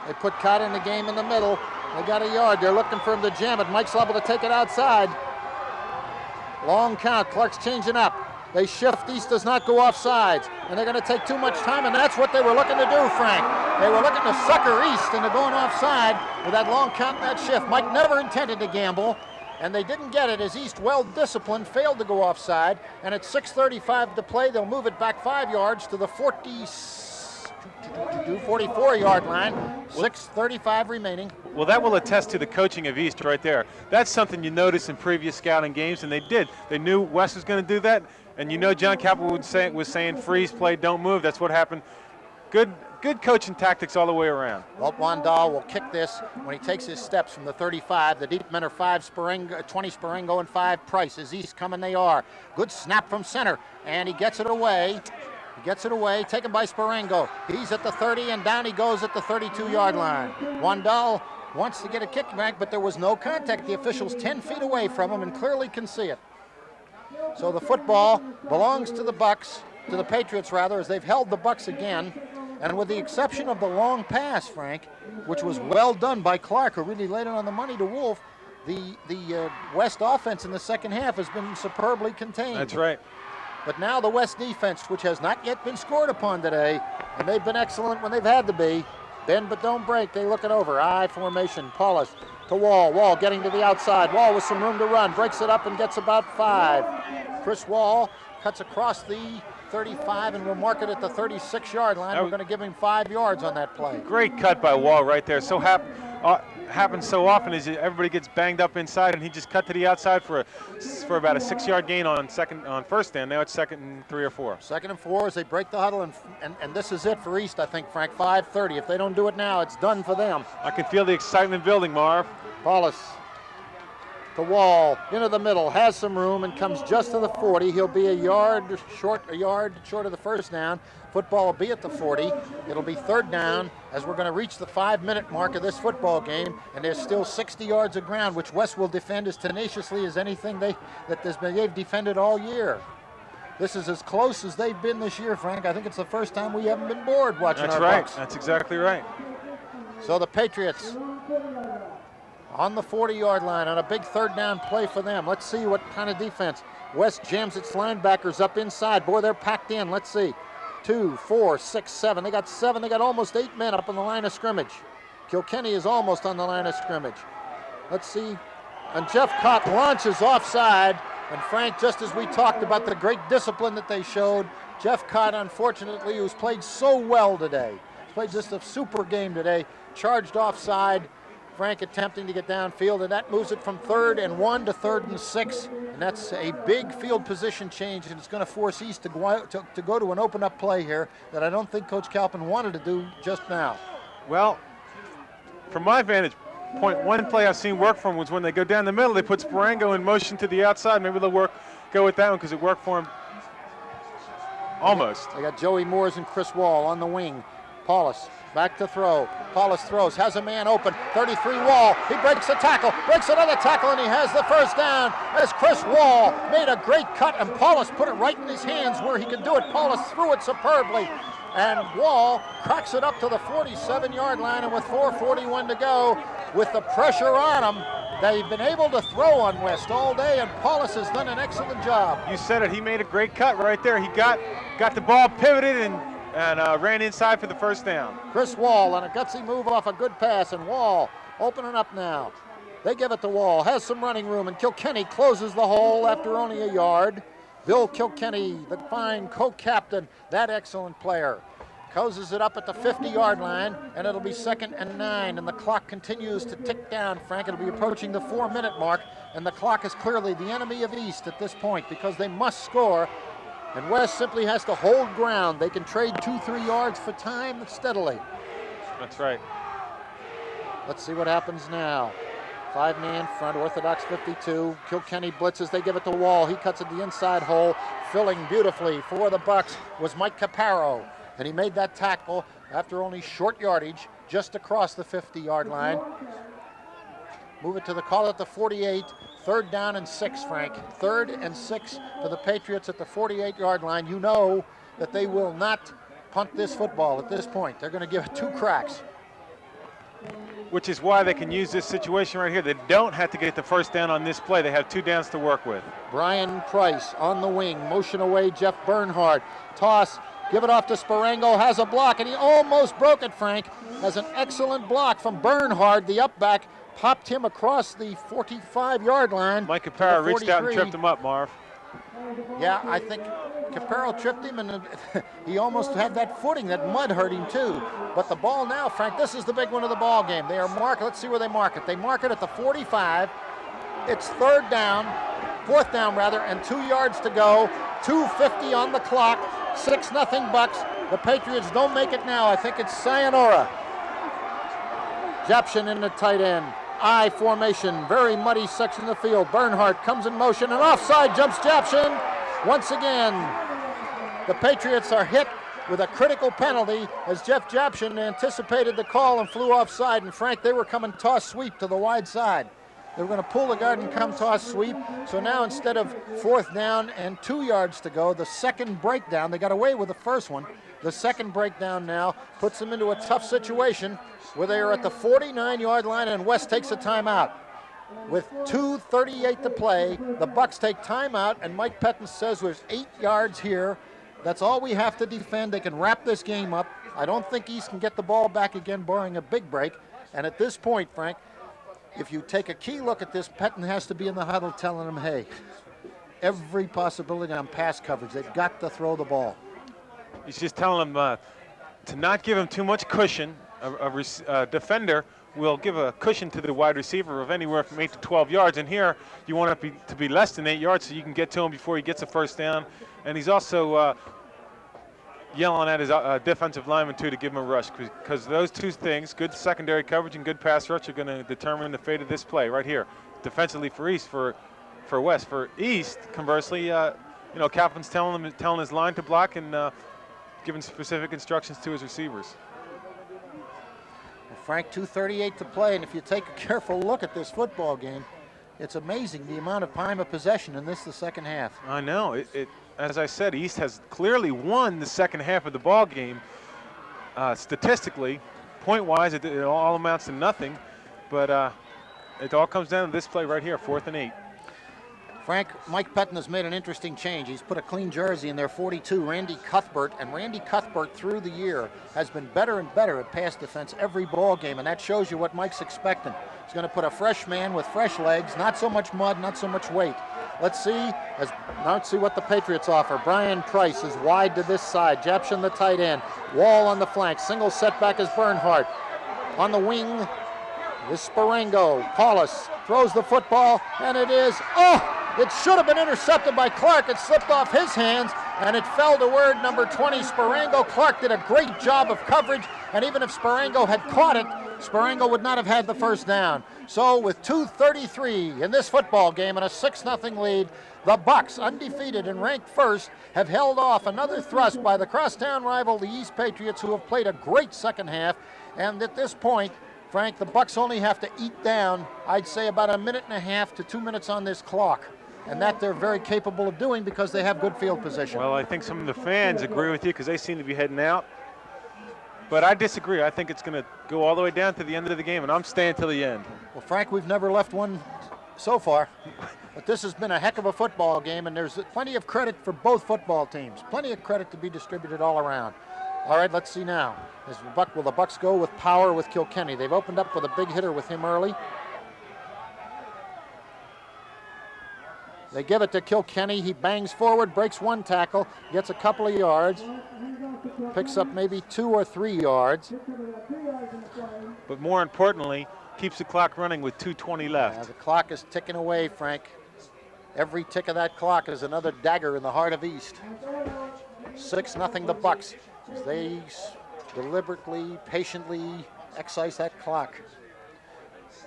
They put Cutt in the game in the middle. They got a yard. They're looking for him to jam it. Mike's liable to take it outside. Long count. Clark's changing up. They shift. East does not go off sides, and they're going to take too much time, and that's what they were looking to do, Frank. They were looking to sucker East into going offside with that long count and that shift. Mike never intended to gamble, and they didn't get it as East, well-disciplined, failed to go offside, and at 6:35 to play, they'll move it back 5 yards to the 44-yard line. 6:35 remaining. Well, that will attest to the coaching of East right there. That's something you notice in previous scouting games, and they did. They knew West was going to do that, and you know John Capel was saying freeze, play, don't move. That's what happened. Good coaching tactics all the way around. Walt Wandal will kick this when he takes his steps from the 35. The deep men are 5 Sparengo, 20 Sparengo and 5 Price. As East coming they are. Good snap from center, and he gets it away. He gets it away, taken by Sparengo. He's at the 30, and down he goes at the 32-yard line. Wandal wants to get a kickback, but there was no contact. The official's 10 feet away from him and clearly can see it. So the football belongs to the Bucs, to the Patriots rather, as they've held the Bucs again. And with the exception of the long pass, Frank, which was well done by Clark, who really laid it on the money to Wolf, the West offense in the second half has been superbly contained. That's right. But now the West defense, which has not yet been scored upon today, and they've been excellent when they've had to be, bend but don't break, they look it over. I formation, Paulus to Wall. Wall getting to the outside. Wall with some room to run, breaks it up and gets about 5. Chris Wall cuts across the 35 and we'll mark it at the 36-yard line. We're going to give him 5 yards on that play. Great cut by Wall right there. So happens so often is everybody gets banged up inside, and he just cut to the outside for about a 6-yard gain on first down. Now it's 2nd and 3 or 4. 2nd and 4 as they break the huddle, and this is it for East, I think, Frank. 5:30. If they don't do it now, it's done for them. I can feel the excitement building, Marv. Paulus to Wall, into the middle, has some room and comes just to the 40. He'll be a yard short of the first down. Football will be at the 40. It'll be 3rd down as we're going to reach the 5-minute mark of this football game, and there's still 60 yards of ground, which West will defend as tenaciously as anything they've defended all year. This is as close as they've been this year, Frank. I think it's the first time we haven't been bored watching our Bucs. That's exactly right. So the Patriots on the 40-yard line on a big third down play for them. Let's see what kind of defense. West jams its linebackers up inside. Boy, they're packed in. Let's see. 2, 4, 6, 7. They got 7. They got almost 8 men up on the line of scrimmage. Kilkenny is almost on the line of scrimmage. Let's see. And Jeff Cott launches offside. And Frank, just as we talked about the great discipline that they showed, Jeff Cott, unfortunately, who's played so well today, played just a super game today, charged offside. Frank attempting to get downfield, and that moves it from 3rd and 1 to 3rd and 6. And that's a big field position change, and it's going to force East to go to an open-up play here that I don't think Coach Calpin wanted to do just now. Well, from my vantage point, one play I've seen work for them was when they go down the middle, they put Sparango in motion to the outside. Maybe they'll go with that one because it worked for him almost. They got Joey Moores and Chris Wall on the wing. Paulus back to throw. Paulus throws, has a man open. 33 Wall. He breaks a tackle, breaks another tackle, and he has the first down as Chris Wall made a great cut, and Paulus put it right in his hands where he could do it. Paulus threw it superbly, and Wall cracks it up to the 47-yard line, and with 4:41 to go, with the pressure on him, they've been able to throw on West all day, and Paulus has done an excellent job. You said it. He made a great cut right there. He got the ball pivoted and ran inside for the first down. Chris Wall on a gutsy move off a good pass, and Wall opening up now. They give it to Wall, has some running room, and Kilkenny closes the hole after only a yard. Bill Kilkenny, the fine co-captain, that excellent player, closes it up at the 50-yard line, and it'll be 2nd and 9, and the clock continues to tick down, Frank. It'll be approaching the 4-minute mark, and the clock is clearly the enemy of East at this point because they must score. And West simply has to hold ground. They can trade 2-3 yards for time steadily. That's right. Let's see what happens now. 5-man front, Orthodox 52. Kilkenny blitzes, they give it to Wall. He cuts at the inside hole. Filling beautifully for the Bucs was Mike Caparo. And he made that tackle after only short yardage, just across the 50-yard line. Move it to the call at the 48. 3rd down and 6, Frank. 3rd and 6 for the Patriots at the 48-yard line. You know that they will not punt this football at this point. They're going to give it 2 cracks. Which is why they can use this situation right here. They don't have to get the first down on this play. They have 2 downs to work with. Brian Price on the wing. Motion away Jeff Bernhard. Toss. Give it off to Sparango. Has a block, and he almost broke it, Frank. Has an excellent block from Bernhard, the up back. Popped him across the 45-yard line. Mike Caparo reached out and tripped him up, Marv. Yeah, I think Caparo tripped him, and he almost had that footing. That mud hurt him too. But the ball now, Frank, this is the big one of the ball game. They are marked. Let's see where they mark it. They mark it at the 45. It's 4th down rather, and 2 yards to go. 2:50 on the clock. 6-0 Bucs. The Patriots don't make it now. I think it's sayonara. Japshin in the tight end. I formation, very muddy section of the field. Bernhardt comes in motion, and offside jumps Japshin. Once again, the Patriots are hit with a critical penalty as Jeff Japshin anticipated the call and flew offside. And Frank, they were coming toss sweep to the wide side. They were going to pull the guard and come toss sweep. So now instead of 4th down and 2 yards to go, the second breakdown, they got away with the first one. The second breakdown now puts them into a tough situation where they are at the 49-yard line, and West takes a timeout. With 2:38 to play, the Bucs take timeout, and Mike Pettin says there's 8 yards here. That's all we have to defend. They can wrap this game up. I don't think East can get the ball back again, barring a big break. And at this point, Frank, if you take a key look at this, Pettin has to be in the huddle telling them, hey, every possibility on pass coverage. They've got to throw the ball. He's just telling them to not give him too much cushion. A defender will give a cushion to the wide receiver of anywhere from 8 to 12 yards. And here, you want it to be less than 8 yards so you can get to him before he gets a first down. And he's also yelling at his defensive lineman, too, to give him a rush. Because those 2 things, good secondary coverage and good pass rush, are going to determine the fate of this play right here. Defensively for East, for West. For East, conversely, Calvin's telling his line to block and giving specific instructions to his receivers. Frank, 2:38 to play, and if you take a careful look at this football game, it's amazing the amount of time of possession in the second half. I know. As I said, East has clearly won the second half of the ball game. Statistically, point-wise, it all amounts to nothing. But it all comes down to this play right here, 4th and 8. Frank, Mike Pettin has made an interesting change. He's put a clean jersey in there, 42, Randy Cuthbert, and Randy Cuthbert through the year has been better and better at pass defense every ball game, and that shows you what Mike's expecting. He's going to put a fresh man with fresh legs, not so much mud, not so much weight. Let's see what the Patriots offer. Brian Price is wide to this side. Japshin the tight end. Wall on the flank. Single setback is Bernhardt. On the wing is Sparengo. Paulus throws the football, and it is, it should have been intercepted by Clark. It slipped off his hands, and it fell toward number 20, Sparengo. Clark did a great job of coverage, and even if Sparengo had caught it, Sparengo would not have had the first down. So with 2:33 in this football game and a 6-0 lead, the Bucs, undefeated and ranked first, have held off another thrust by the crosstown rival, the East Patriots, who have played a great second half. And at this point, Frank, the Bucs only have to eat down, I'd say, about 1.5 to 2 minutes on this clock. And that they're very capable of doing because they have good field position. Well, I think some of the fans agree with you because they seem to be heading out. But I disagree. I think it's going to go all the way down to the end of the game, and I'm staying till the end. Well, Frank, we've never left one so far. But this has been a heck of a football game, and there's plenty of credit for both football teams. Plenty of credit to be distributed all around. All right, let's see now. Will the Bucs go with power with Kilkenny? They've opened up with a big hitter with him early. They give it to Kilkenny. He bangs forward, breaks one tackle, gets a couple of yards, picks up maybe 2 or 3 yards. But more importantly, keeps the clock running with 2:20 left. The clock is ticking away, Frank. Every tick of that clock is another dagger in the heart of East. 6-0 the Bucs. They deliberately, patiently excise that clock.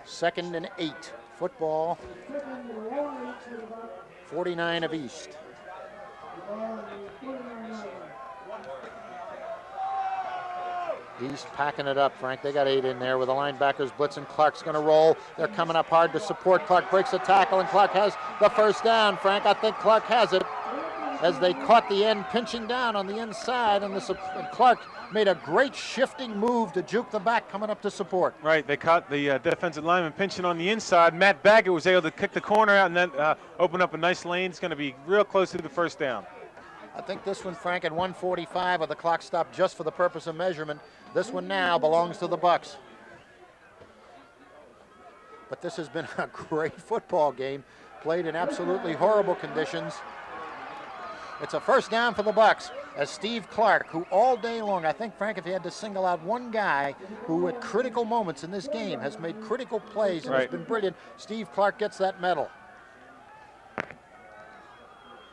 2nd and 8. Football, 49 of East. East packing it up, Frank. They got 8 in there with the linebackers blitzing. Clark's going to roll. They're coming up hard to support. Clark breaks a tackle, and Clark has the first down. Frank, I think Clark has it as they caught the end pinching down on the inside, and Clark made a great shifting move to juke the back coming up to support. Right, they caught the defensive lineman pinching on the inside. Matt Baggett was able to kick the corner out and then open up a nice lane. It's going to be real close to the first down. I think this one, Frank, at 1:45, with the clock stopped just for the purpose of measurement. This one now belongs to the Bucs. But this has been a great football game, played in absolutely horrible conditions. It's a first down for the Bucs as Steve Clark, who all day long, I think, Frank, if he had to single out one guy who at critical moments in this game has made critical plays and has been brilliant, Steve Clark gets that medal.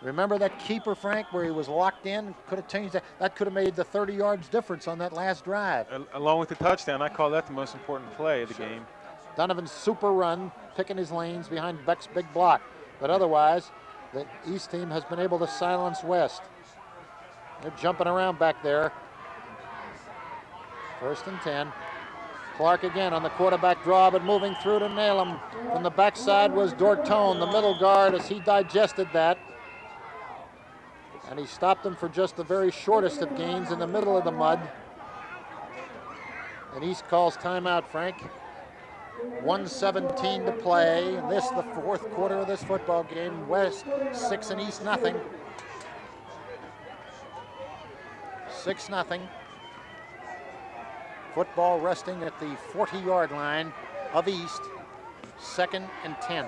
Remember that keeper, Frank, where he was locked in? Could have changed that. That could have made the 30 yards difference on that last drive. Along with the touchdown, I call that the most important play of the game. Donovan's super run, picking his lanes behind Beck's big block. But otherwise, the East team has been able to silence West. They're jumping around back there. 1st and 10. Clark again on the quarterback draw, but moving through to nail him. From the backside was Dortone, the middle guard, as he digested that. And he stopped him for just the very shortest of gains in the middle of the mud. And East calls timeout, Frank. 1:17 to play. This, the 4th quarter of this football game. West 6 and East nothing. 6-0. Football resting at the 40-yard line of East. 2nd and 10.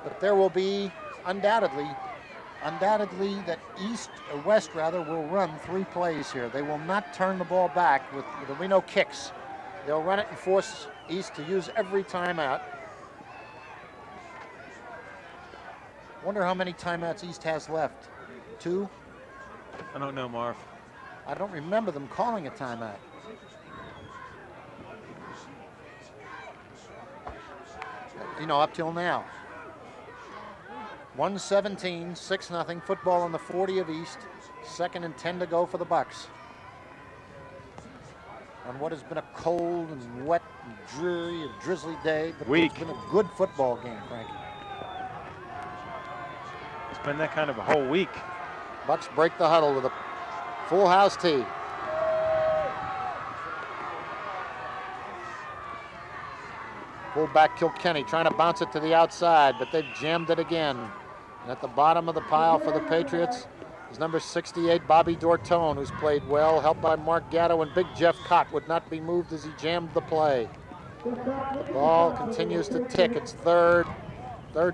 But there will be undoubtedly that West will run 3 plays here. They will not turn the ball back with there'll be no kicks. They'll run it and force East to use every timeout. Wonder how many timeouts East has left. 2? I don't know, Marv. I don't remember them calling a timeout. Up till now. 1:17, 6-0, football on the 40 of East. 2nd and 10 to go for the Bucs. On what has been a cold and wet and dreary and drizzly day, but it's been a good football game, Frank. It's been that kind of a whole week. Bucs break the huddle with a full house tee. Fullback Kilkenny trying to bounce it to the outside, but they've jammed it again. And at the bottom of the pile for the Patriots is number 68, Bobby Dortone, who's played well, helped by Mark Gatto, and Big Jeff Cott would not be moved as he jammed the play. The ball continues to tick. It's third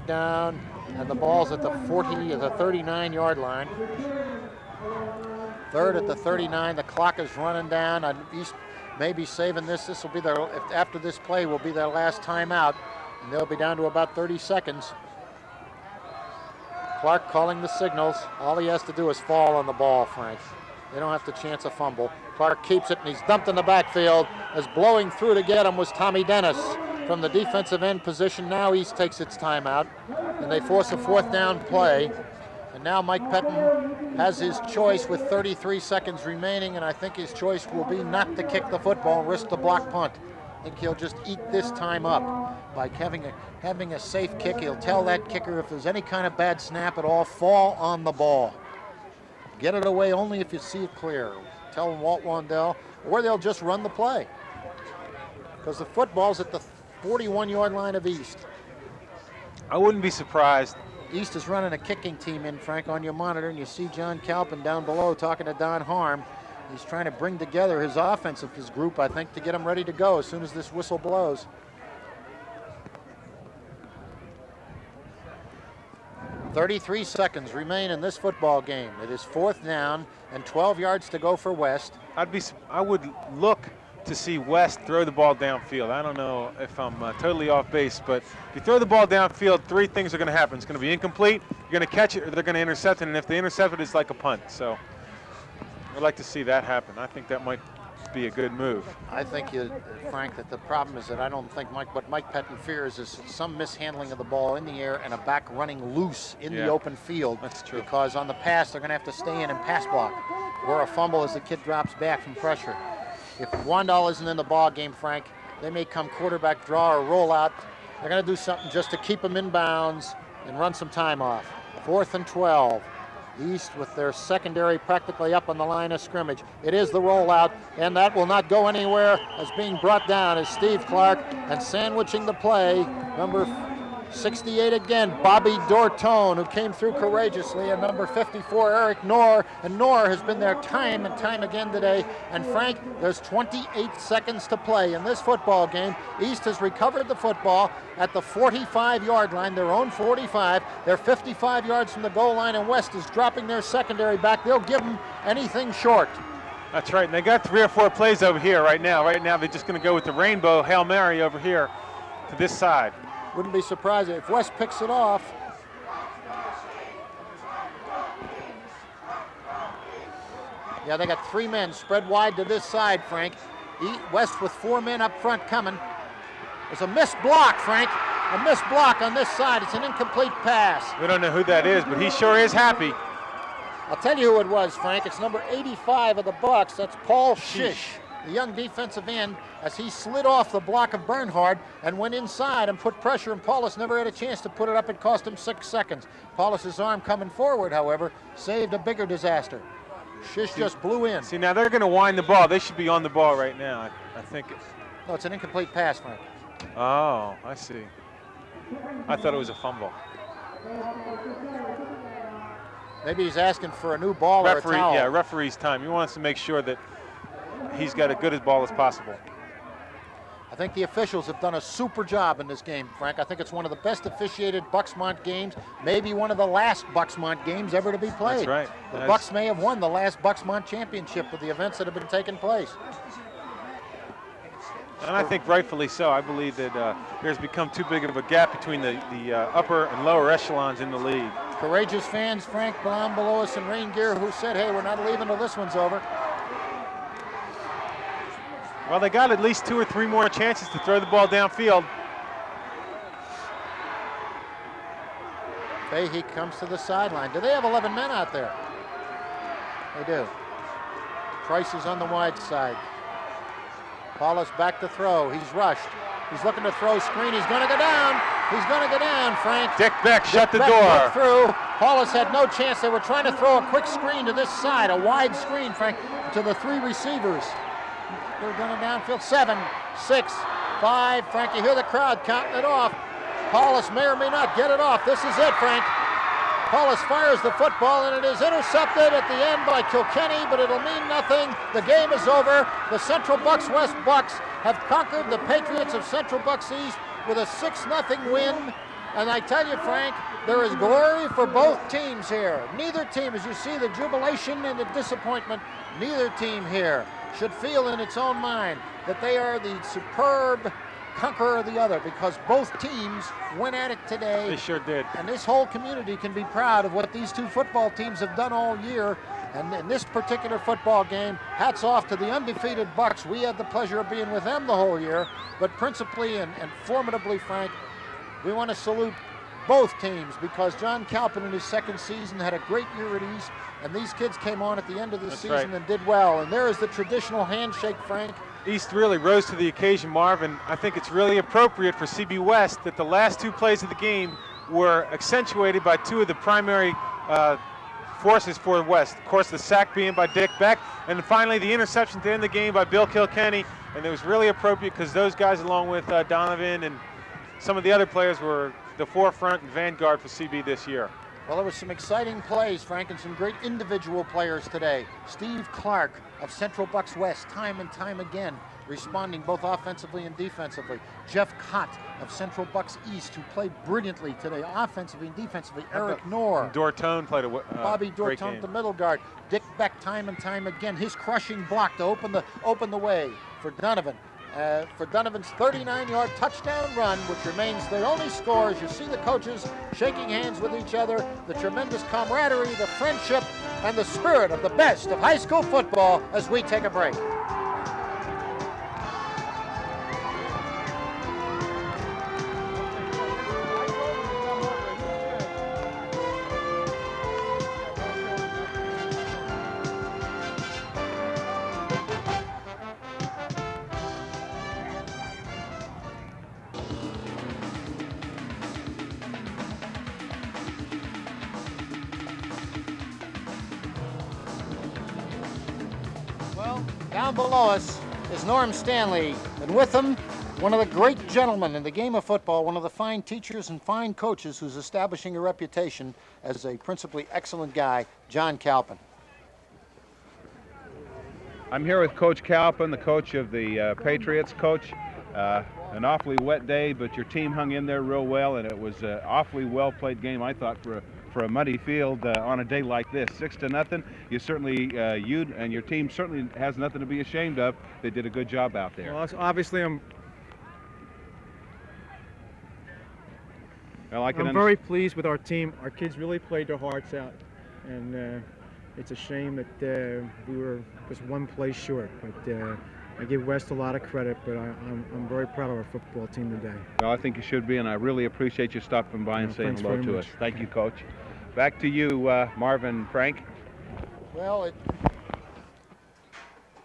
down, and the ball's at the 39-yard line. Third at the 39. The clock is running down. East may be saving this. This will be their, after this play, will be their last timeout, and they'll be down to about 30 seconds. Clark calling the signals. All he has to do is fall on the ball, Frank. They don't have to chance a fumble. Clark keeps it, and he's dumped in the backfield. As blowing through to get him was Tommy Dennis from the defensive end position. Now East takes its timeout, and they force a 4th down play. And now Mike Pettine has his choice with 33 seconds remaining, and I think his choice will be not to kick the football and risk the block punt. I think he'll just eat this time up by having a safe kick. He'll tell that kicker if there's any kind of bad snap at all, fall on the ball. Get it away only if you see it clear. Tell them Walt Wandell, or they'll just run the play. Because the football's at the 41-yard line of East. I wouldn't be surprised. East is running a kicking team in, Frank, on your monitor, and you see John Calpin down below talking to Don Harm. He's trying to bring together his group, I think, to get them ready to go as soon as this whistle blows. 33 seconds remain in this football game. It is 4th down and 12 yards to go for West. I would look to see West throw the ball downfield. I don't know if I'm totally off base, but if you throw the ball downfield, 3 things are going to happen. It's going to be incomplete, you're going to catch it, or they're going to intercept it, and if they intercept it, it's like a punt. So I'd like to see that happen. I think that might be a good move. I think, Frank, that the problem is that I don't think what Mike Pettine fears is some mishandling of the ball in the air and a back running loose in the open field. That's true. Because on the pass, they're going to have to stay in and pass block, or a fumble as the kid drops back from pressure. If Wandell isn't in the ball game, Frank, they may come quarterback draw or roll out. They're going to do something just to keep them in bounds and run some time off. 4th and 12. East with their secondary practically up on the line of scrimmage. It is the rollout, and that will not go anywhere, as being brought down is Steve Clark, and sandwiching the play, number 68 again, Bobby Dortone, who came through courageously, and number 54, Eric Knorr. And Knorr has been there time and time again today. And Frank, there's 28 seconds to play in this football game. East has recovered the football at the 45-yard line, their own 45. They're 55 yards from the goal line, and West is dropping their secondary back. They'll give them anything short. That's right, and they got 3 or 4 plays over here right now. Right now, they're just going to go with the rainbow Hail Mary over here to this side. Wouldn't be surprised if West picks it off. Yeah, they got 3 men spread wide to this side, Frank. West with 4 men up front coming. There's a missed block, Frank. A missed block on this side. It's an incomplete pass. We don't know who that is, but he sure is happy. I'll tell you who it was, Frank. It's number 85 of the Bucs. That's Paul Shish, the young defensive end, as he slid off the block of Bernhard and went inside and put pressure, and Paulus never had a chance to put it up. It cost him 6 seconds. Paulus's arm coming forward, however, saved a bigger disaster. Shish just blew in. See, now they're going to wind the ball. They should be on the ball right now, I think. No, it's an incomplete pass, Frank. Oh, I see. I thought it was a fumble. Maybe he's asking for a new ball or a towel. Yeah, referee's time. He wants to make sure that he's got a good as ball as possible. I think the officials have done a super job in this game, Frank. I think it's one of the best officiated Bucksmont games, maybe one of the last Bucksmont games ever to be played. That's right. The Bucs may have won the last Bucksmont championship with the events that have been taking place. And I think rightfully so. I believe that there's become too big of a gap between the upper and lower echelons in the league. Courageous fans, Frank down below us in rain gear, who said, hey, we're not leaving till this one's over. Well, they got at least 2 or 3 more chances to throw the ball downfield. Fahey comes to the sideline. Do they have 11 men out there? They do. Price is on the wide side. Paulus back to throw. He's rushed. He's looking to throw screen. He's going to go down. He's going to go down, Frank. Dick Beck shut the door. Went through. Paulus had no chance. They were trying to throw a quick screen to this side, a wide screen, Frank, to the 3 receivers. They're going to downfield. 7, 6, 5. Frank, you hear the crowd counting it off. Paulus may or may not get it off. This is it, Frank. Paulus fires the football, and it is intercepted at the end by Kilkenny, but it'll mean nothing. The game is over. The Central Bucs West Bucs have conquered the Patriots of Central Bucs East with a 6-0 win. And I tell you, Frank, there is glory for both teams here. Neither team, as you see the jubilation and the disappointment, neither team here should feel in its own mind that they are the superb conqueror of the other, because both teams went at it today. They sure did. And this whole community can be proud of what these two football teams have done all year. And in this particular football game, hats off to the undefeated Bucs. We had the pleasure of being with them the whole year. But principally and formidably, Frank, we want to salute both teams, because John Calpin in his second season had a great year at East, and these kids came on at the end of the season and did well. And there is the traditional handshake, Frank. East really rose to the occasion, Marv, and I think it's really appropriate for CB West that the last 2 plays of the game were accentuated by 2 of the primary forces for West. Of course, the sack being by Dick Beck, and finally the interception to end the game by Bill Kilkenny. And it was really appropriate because those guys, along with Donovan and some of the other players, were the forefront and vanguard for CB this year. Well, there was some exciting plays, Frank, and some great individual players today. Steve Clark of Central Bucs West, time and time again, responding both offensively and defensively. Jeff Cott of Central Bucs East, who played brilliantly today, offensively and defensively. Eric Knorr. Dortone played a Bobby great Dortone, game. the middle guard. Dick Beck, time and time again, his crushing block to open the way for Donovan. For Donovan's 39-yard touchdown run, which remains the only score. As you see the coaches shaking hands with each other, the tremendous camaraderie, the friendship, and the spirit of the best of high school football as we take a break. Down below us is Norm Stanley, and with him, one of the great gentlemen in the game of football, one of the fine teachers and fine coaches who's establishing a reputation as a principally excellent guy, John Calpin. I'm here with Coach Calpin, the coach of the Patriots. Coach, an awfully wet day, but your team hung in there real well, and it was an awfully well-played game, I thought, for a muddy field on a day like this. 6-0. You certainly, you and your team certainly has nothing to be ashamed of. They did a good job out there. Well, obviously, I'm very pleased with our team. Our kids really played their hearts out, and it's a shame that we were just 1 play short. But I give West a lot of credit, but I'm very proud of our football team today. Well, I think you should be, and I really appreciate you stopping by and saying hello to us. Thank you, Coach. Back to you, Marvin, Frank. Well,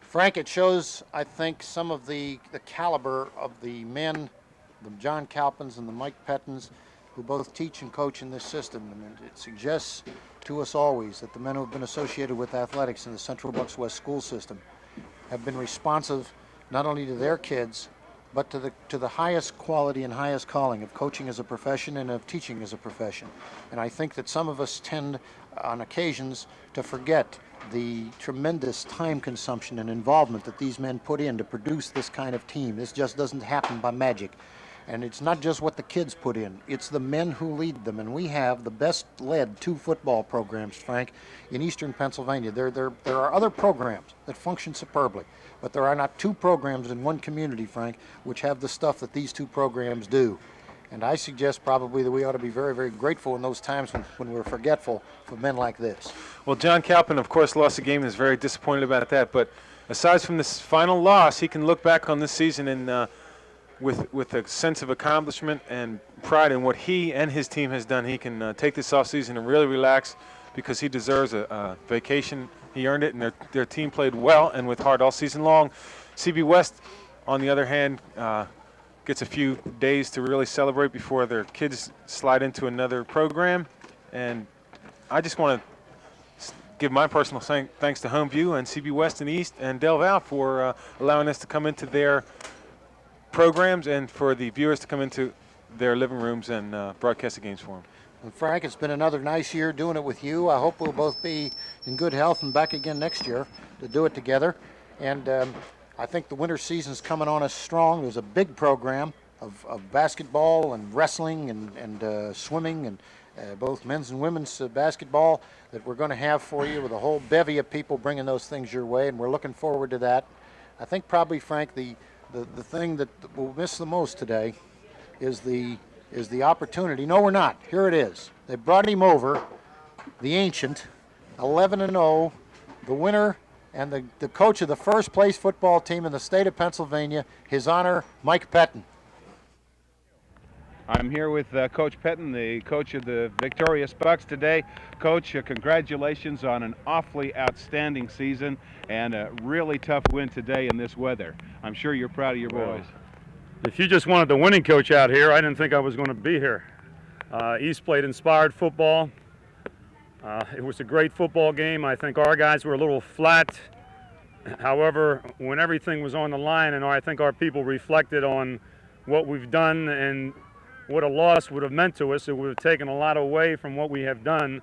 Frank, it shows, I think, some of the caliber of the men, the John Calpins and the Mike Pettins, who both teach and coach in this system. I mean, it suggests to us always that the men who have been associated with athletics in the Central Bucs West school system have been responsive not only to their kids, but to the highest quality and highest calling of coaching as a profession and of teaching as a profession. And I think that some of us tend on occasions to forget the tremendous time consumption and involvement that these men put in to produce this kind of team. This just doesn't happen by magic. And it's not just what the kids put in, it's the men who lead them. And we have the best led 2 football programs, Frank, in eastern Pennsylvania. There are other programs that function superbly, but there are not 2 programs in one community, Frank, which have the stuff that these 2 programs do. And I suggest probably that we ought to be very, very grateful in those times when we're forgetful for men like this. Well, John Calpin, of course, lost the game and is very disappointed about that. But aside from this final loss, he can look back on this season and with a sense of accomplishment and pride in what he and his team has done. He can take this offseason and really relax because he deserves a vacation. He earned it, and their team played well and with heart all season long. CB West, on the other hand, gets a few days to really celebrate before their kids slide into another program. And I just want to give my personal thanks to Home Vue and CB West and East and Del Val for allowing us to come into their programs and for the viewers to come into their living rooms and broadcast the games for them. And Frank, it's been another nice year doing it with you. I hope we'll both be in good health and back again next year to do it together. And I think the winter season's coming on us strong. There's a big program of basketball and wrestling and swimming and both men's and women's basketball that we're going to have for you, with a whole bevy of people bringing those things your way, and we're looking forward to that. I think probably, Frank, the thing that we'll miss the most today is the opportunity. No, we're not. Here it is. They brought him over, the ancient, 11-0, the winner and the coach of the first place football team in the state of Pennsylvania, His Honor Mike Pettin. I'm here with Coach Pettin, the coach of the victorious Bucs today. Coach, congratulations on an awfully outstanding season and a really tough win today in this weather. I'm sure you're proud of your boys. If you just wanted the winning coach out here, I didn't think I was going to be here. East played inspired football. It was a great football game. I think our guys were a little flat. However, when everything was on the line, and I think our people reflected on what we've done and what a loss would have meant to us, it would have taken a lot away from what we have done.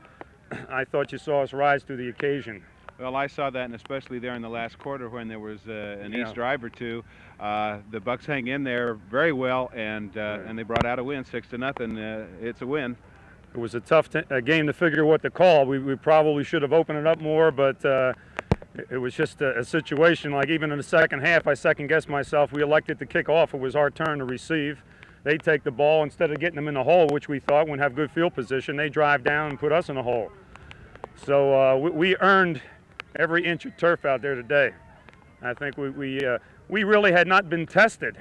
I thought you saw us rise to the occasion. Well, I saw that, and especially there in the last quarter when there was an East drive or two. The Bucs hang in there very well, and they brought out a win, 6-0. It's a win. It was a tough game to figure what to call. We probably should have opened it up more, but it was just a situation. Like even in the second half, I second-guessed myself. We elected to kick off. It was our turn to receive. They take the ball, instead of getting them in the hole, which we thought would have good field position, they drive down and put us in the hole. So we earned every inch of turf out there today. I think we really had not been tested.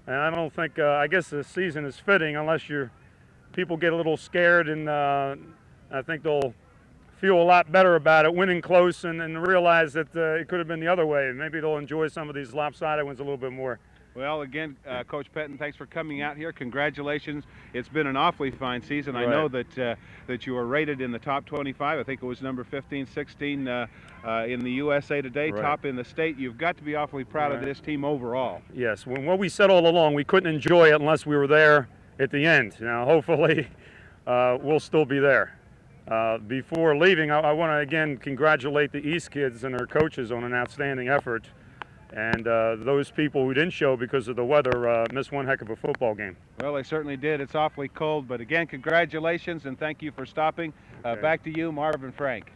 And I don't think, I guess the season is fitting unless people get a little scared, and I think they'll feel a lot better about it, winning close and realize that it could have been the other way. And maybe they'll enjoy some of these lopsided ones a little bit more. Well, again, Coach Pettin, thanks for coming out here. Congratulations. It's been an awfully fine season. Right. I know that you were rated in the top 25. I think it was number 15, 16 in the USA Today, right. Top in the state. You've got to be awfully proud of this team overall. Yes. What we said all along, we couldn't enjoy it unless we were there at the end. Now, hopefully, we'll still be there. Before leaving, I want to, again, congratulate the East kids and their coaches on an outstanding effort. And those people who didn't show because of the weather missed one heck of a football game. Well, they certainly did. It's awfully cold. But again, congratulations and thank you for stopping. Okay. Back to you, Marv and Frank.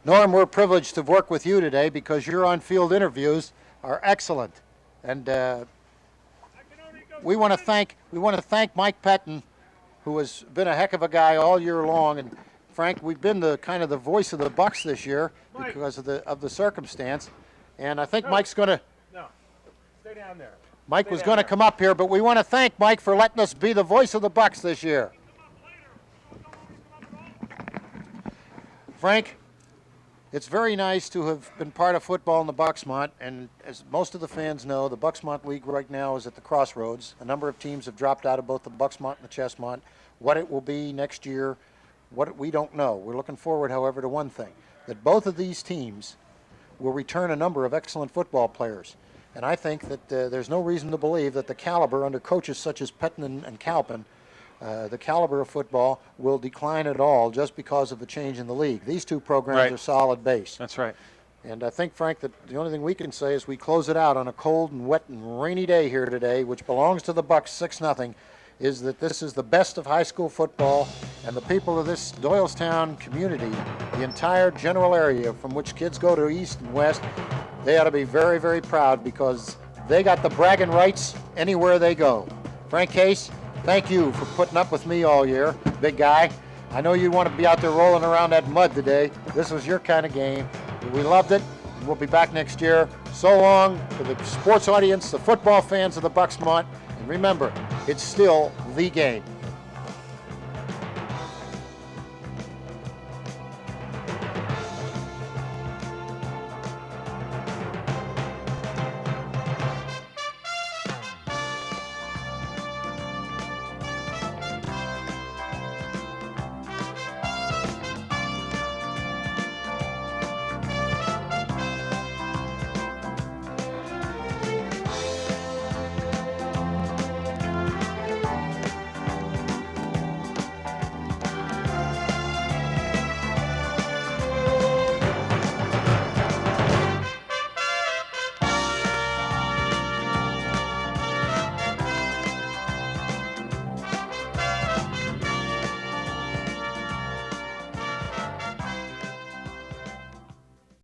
Norm, we're privileged to work with you today because your on-field interviews are excellent. And we want to thank Mike Pettin, who has been a heck of a guy all year long. And Frank, we've been the kind of the voice of the Bucs this year because of the circumstance, and I think Mike's going to. No, stay down there. Mike was going to come up here, but we want to thank Mike for letting us be the voice of the Bucs this year. Frank, it's very nice to have been part of football in the Bucksmont, and as most of the fans know, the Bucksmont League right now is at the crossroads. A number of teams have dropped out of both the Bucksmont and the Chestmont. What it will be next year, we don't know. We're looking forward, however, to one thing, that both of these teams will return a number of excellent football players. And I think that there's no reason to believe that the caliber under coaches such as Pettin and Calpin, the caliber of football will decline at all just because of the change in the league. These two programs are solid base. That's right. And I think, Frank, that the only thing we can say is we close it out on a cold and wet and rainy day here today, which belongs to the Bucs 6-0. Is that this is the best of high school football, and the people of this Doylestown community, the entire general area from which kids go to east and west, they ought to be very, very proud because they got the bragging rights anywhere they go. Frank Case, thank you for putting up with me all year, big guy. I know you want to be out there rolling around that mud today. This was your kind of game. We loved it, and we'll be back next year. So long to the sports audience, the football fans of the Bucksmont, and remember, it's still the game.